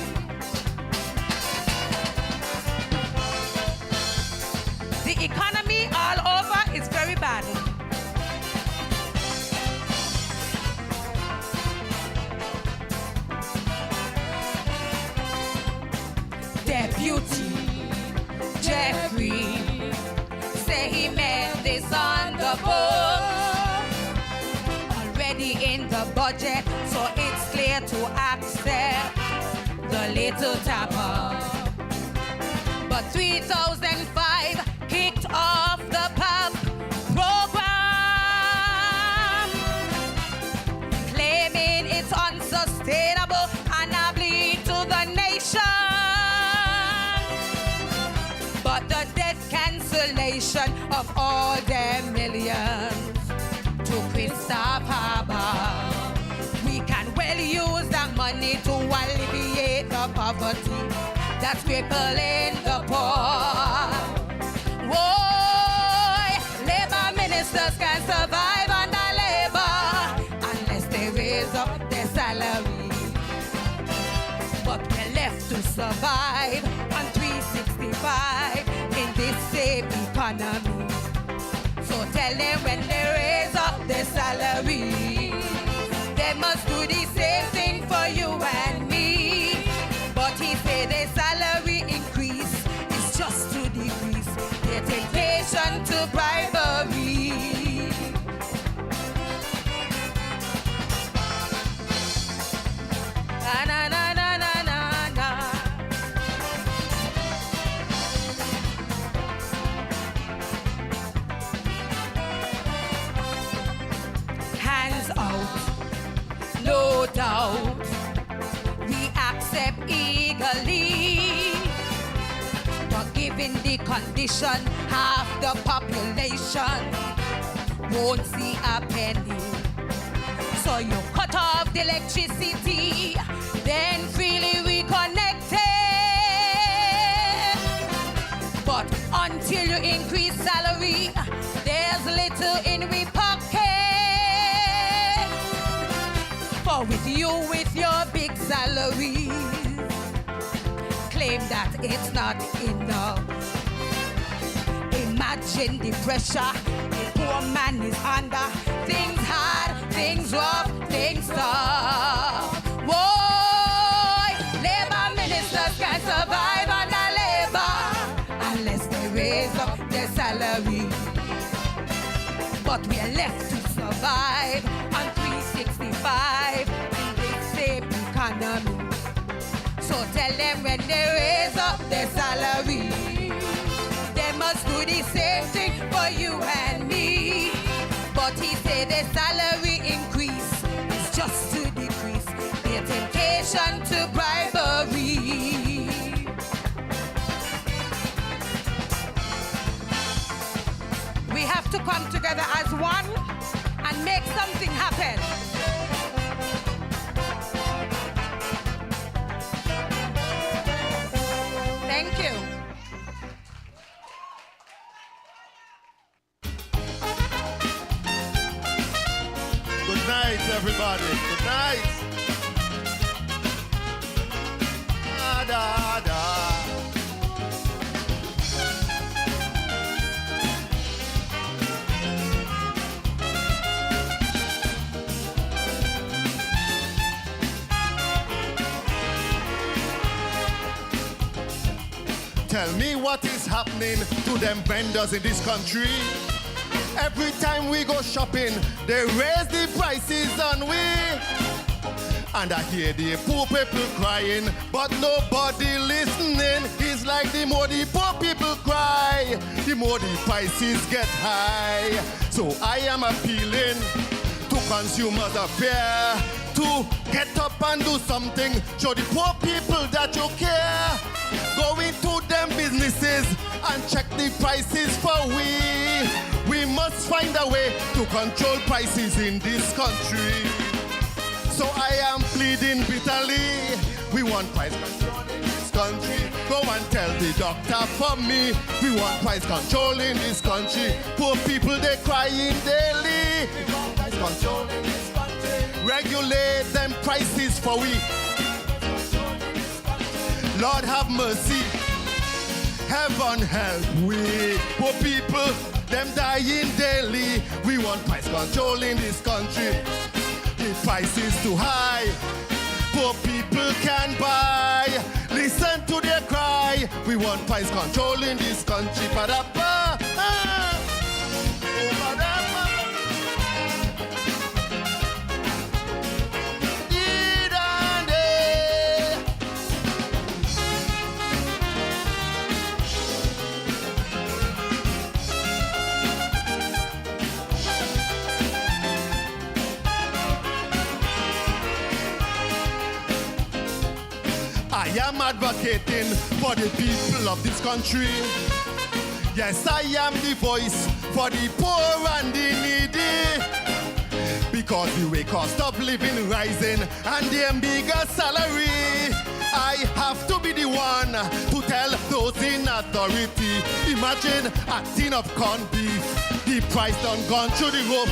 The economy all over is very bad. Deputy Jeffrey say he made this on the board, already in the budget, so it's clear to accept the little tapper. But 2005 kicked off the PAP program, claiming it's unsustainable and population of all them millions to Christopher Harbour. We can well use that money to alleviate the poverty that's crippling the poor. Whoa, labor ministers can survive under labor unless they raise up their salary. But we're left to survive on 365 in this same economy. So tell them when they raise up their salary, they must do the same thing for you and me. But he said the salary increase is just to decrease their temptation to bribery. Na na na na na na na. Hands out, no doubt, we accept eagerly. But given the condition, half the population won't see a penny. So you cut off the electricity, then freely reconnect it. But until you increase salary, there's little in we pocket. For with you, with your big salary, claim that it's not enough. Imagine the pressure the poor man is under. Things hard, things rough, things tough. Whoa, labor ministers can't survive under labor unless they raise up their salary. But we're left to survive on 365 in this same economy. So tell them when they raise up their salary, they must do the same thing for you and me. But he said the salary increase is just to decrease their temptation to bribery. We have to come together as one and make something happen. Thank you.
Good night, everybody. Good night. Da, da, da. Tell me what is happening to them vendors in this country. Every time we go shopping, they raise the prices on we. And I hear the poor people crying, but nobody listening. It's like the more the poor people cry, the more the prices get high. So I am appealing to consumers affairs to get up and do something. Show the poor people that you care. Go into them businesses and check the prices for we. We must find a way to control prices in this country. So I am pleading bitterly. We want price control in this country. Go and tell the doctor for me. We want price control in this country. Poor people, they crying daily. We want price control in this country. Regulate them prices for we. Lord have mercy. Heaven help we. Poor people, them dying daily. We want price control in this country. The price is too high. Poor people can't buy. Listen to their cry. We want price control in this country. Ba-da-ba. I am advocating for the people of this country. Yes, I am the voice for the poor and the needy. Because the way cost of living rising and the bigger salary, I have to be the one to tell those in authority. Imagine a tin of corned beef, the price done gone through the roof.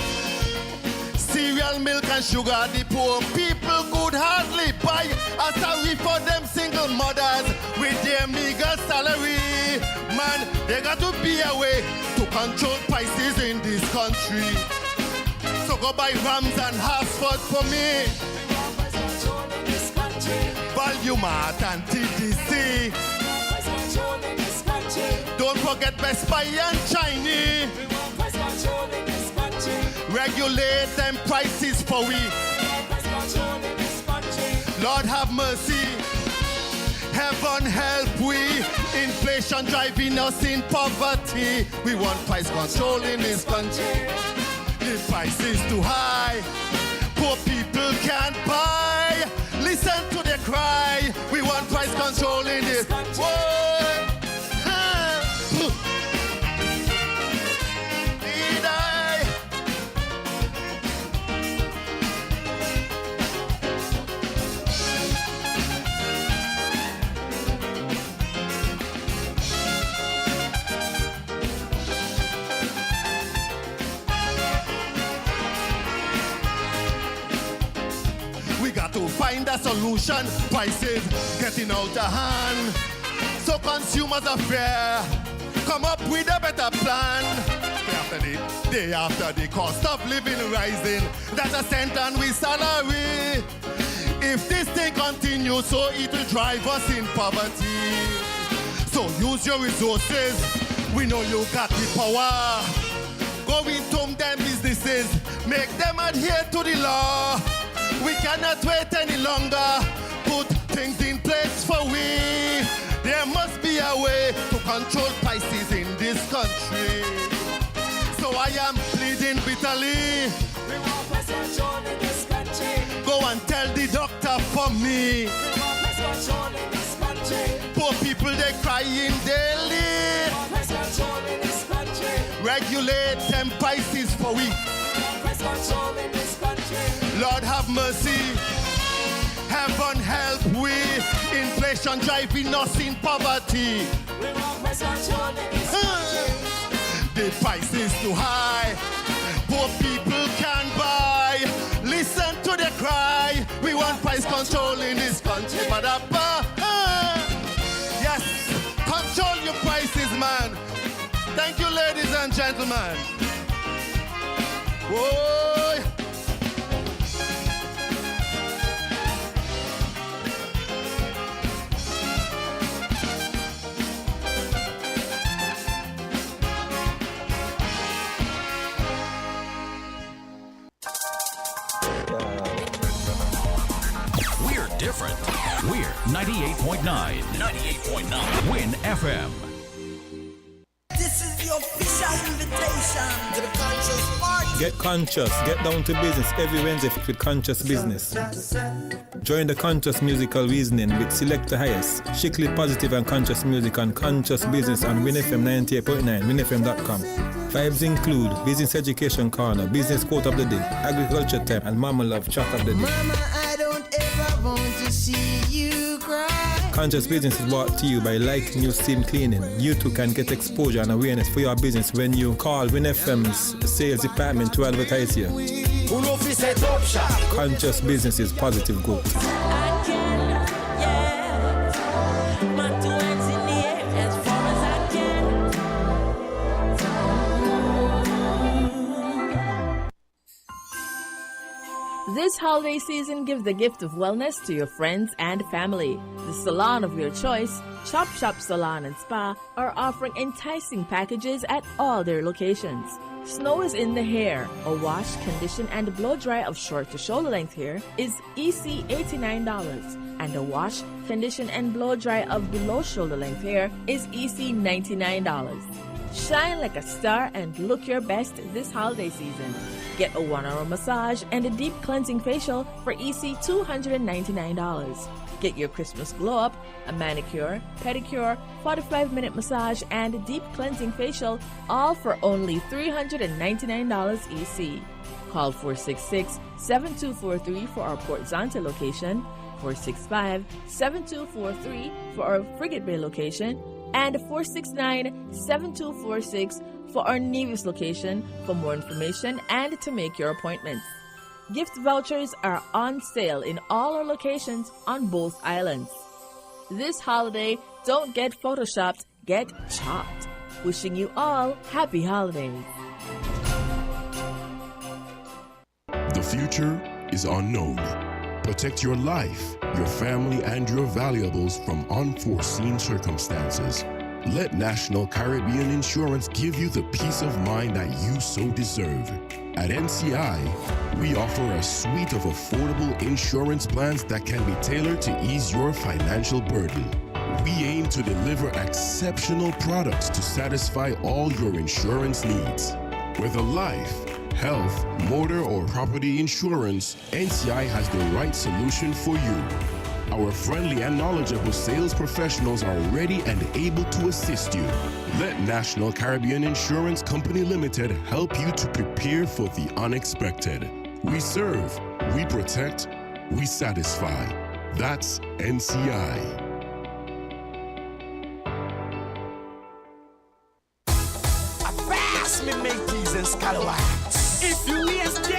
Cereal, milk and sugar, the poor people could hardly buy. A salary for them single mothers with their meager salary. Man, there got to be a way to control prices in this country. So go buy Rams and Hasford for me. Value Mart and TDC. Don't forget Best Buy and Chinese. Regulate them prices for we. Lord have mercy. Heaven help we. Inflation driving us in poverty. We want price control in this country. The price is too high. Poor people can't buy. Listen to their cry. We want price control in this country. To find a solution, prices getting out of hand. So consumers are fair. Come up with a better plan. Day after the cost of living rising, that's a cent and we salary. If this thing continues, so it will drive us in poverty. So use your resources. We know you got the power. Go into them businesses, make them adhere to the law. We cannot wait any longer. Put things in place for we. There must be a way to control prices in this country. So I am pleading bitterly. We want price control in this country. Go and tell the doctor for me. We want price control in this country. Poor people, they're crying daily. We want price control in this country. Regulate them prices for we. We want price control in this country. Lord have mercy, heaven help we. Inflation driving us in poverty. We want price control in this country. The price is too high. Poor people can't buy. Listen to their cry. We want price control in this country. Yes, control your prices, man. Thank you, ladies and gentlemen. Whoa.
Different. We're 98.9. 98.9. Win FM.
This is the official invitation to the Conscious Party.
Get conscious. Get down to business every Wednesday with Conscious Business. Join the Conscious Musical Reasoning with Select the Highest, Strictly Positive and Conscious Music and Conscious Business on WinFM 98.9, winfm.com. Vibes include Business Education Corner, Business Quote of the Day, Agriculture Time, and Mama Love Chat of the Day.
Mama, I don't ever want to see you cry.
Conscious Business is brought to you by Light New Steam Cleaning. You too can get exposure and awareness for your business when you call WinFM's sales department to advertise here. Conscious Business is positive growth.
This holiday season, give the gift of wellness to your friends and family. The salon of your choice, Chop Shop Salon and Spa, are offering enticing packages at all their locations. Snow is in the hair. A wash, condition, and blow dry of short to shoulder length hair is EC $89. And a wash, condition, and blow dry of below shoulder length hair is EC $99. Shine like a star and look your best this holiday season. Get a 1-hour massage and a deep cleansing facial for EC $299. Get your Christmas glow up, a manicure, pedicure, 45-minute massage, and a deep cleansing facial, all for only $399 EC. Call 466-7243 for our Port Zante location, 465-7243 for our Frigate Bay location, and 469-7246 for our Nevis location for more information and to make your appointments. Gift vouchers are on sale in all our locations on both islands. This holiday, don't get photoshopped, get chopped. Wishing you all happy holidays.
The future is unknown. Protect your life, your family, and your valuables from unforeseen circumstances. Let National Caribbean Insurance give you the peace of mind that you so deserve. At NCI, we offer a suite of affordable insurance plans that can be tailored to ease your financial burden. We aim to deliver exceptional products to satisfy all your insurance needs. Whether life, health, motor, or property insurance, NCI has the right solution for you. Our friendly and knowledgeable sales professionals are ready and able to assist you. Let National Caribbean Insurance Company Limited help you to prepare for the unexpected. We serve, we protect, we satisfy. That's NCI.
Me make these and scalawags. If you waste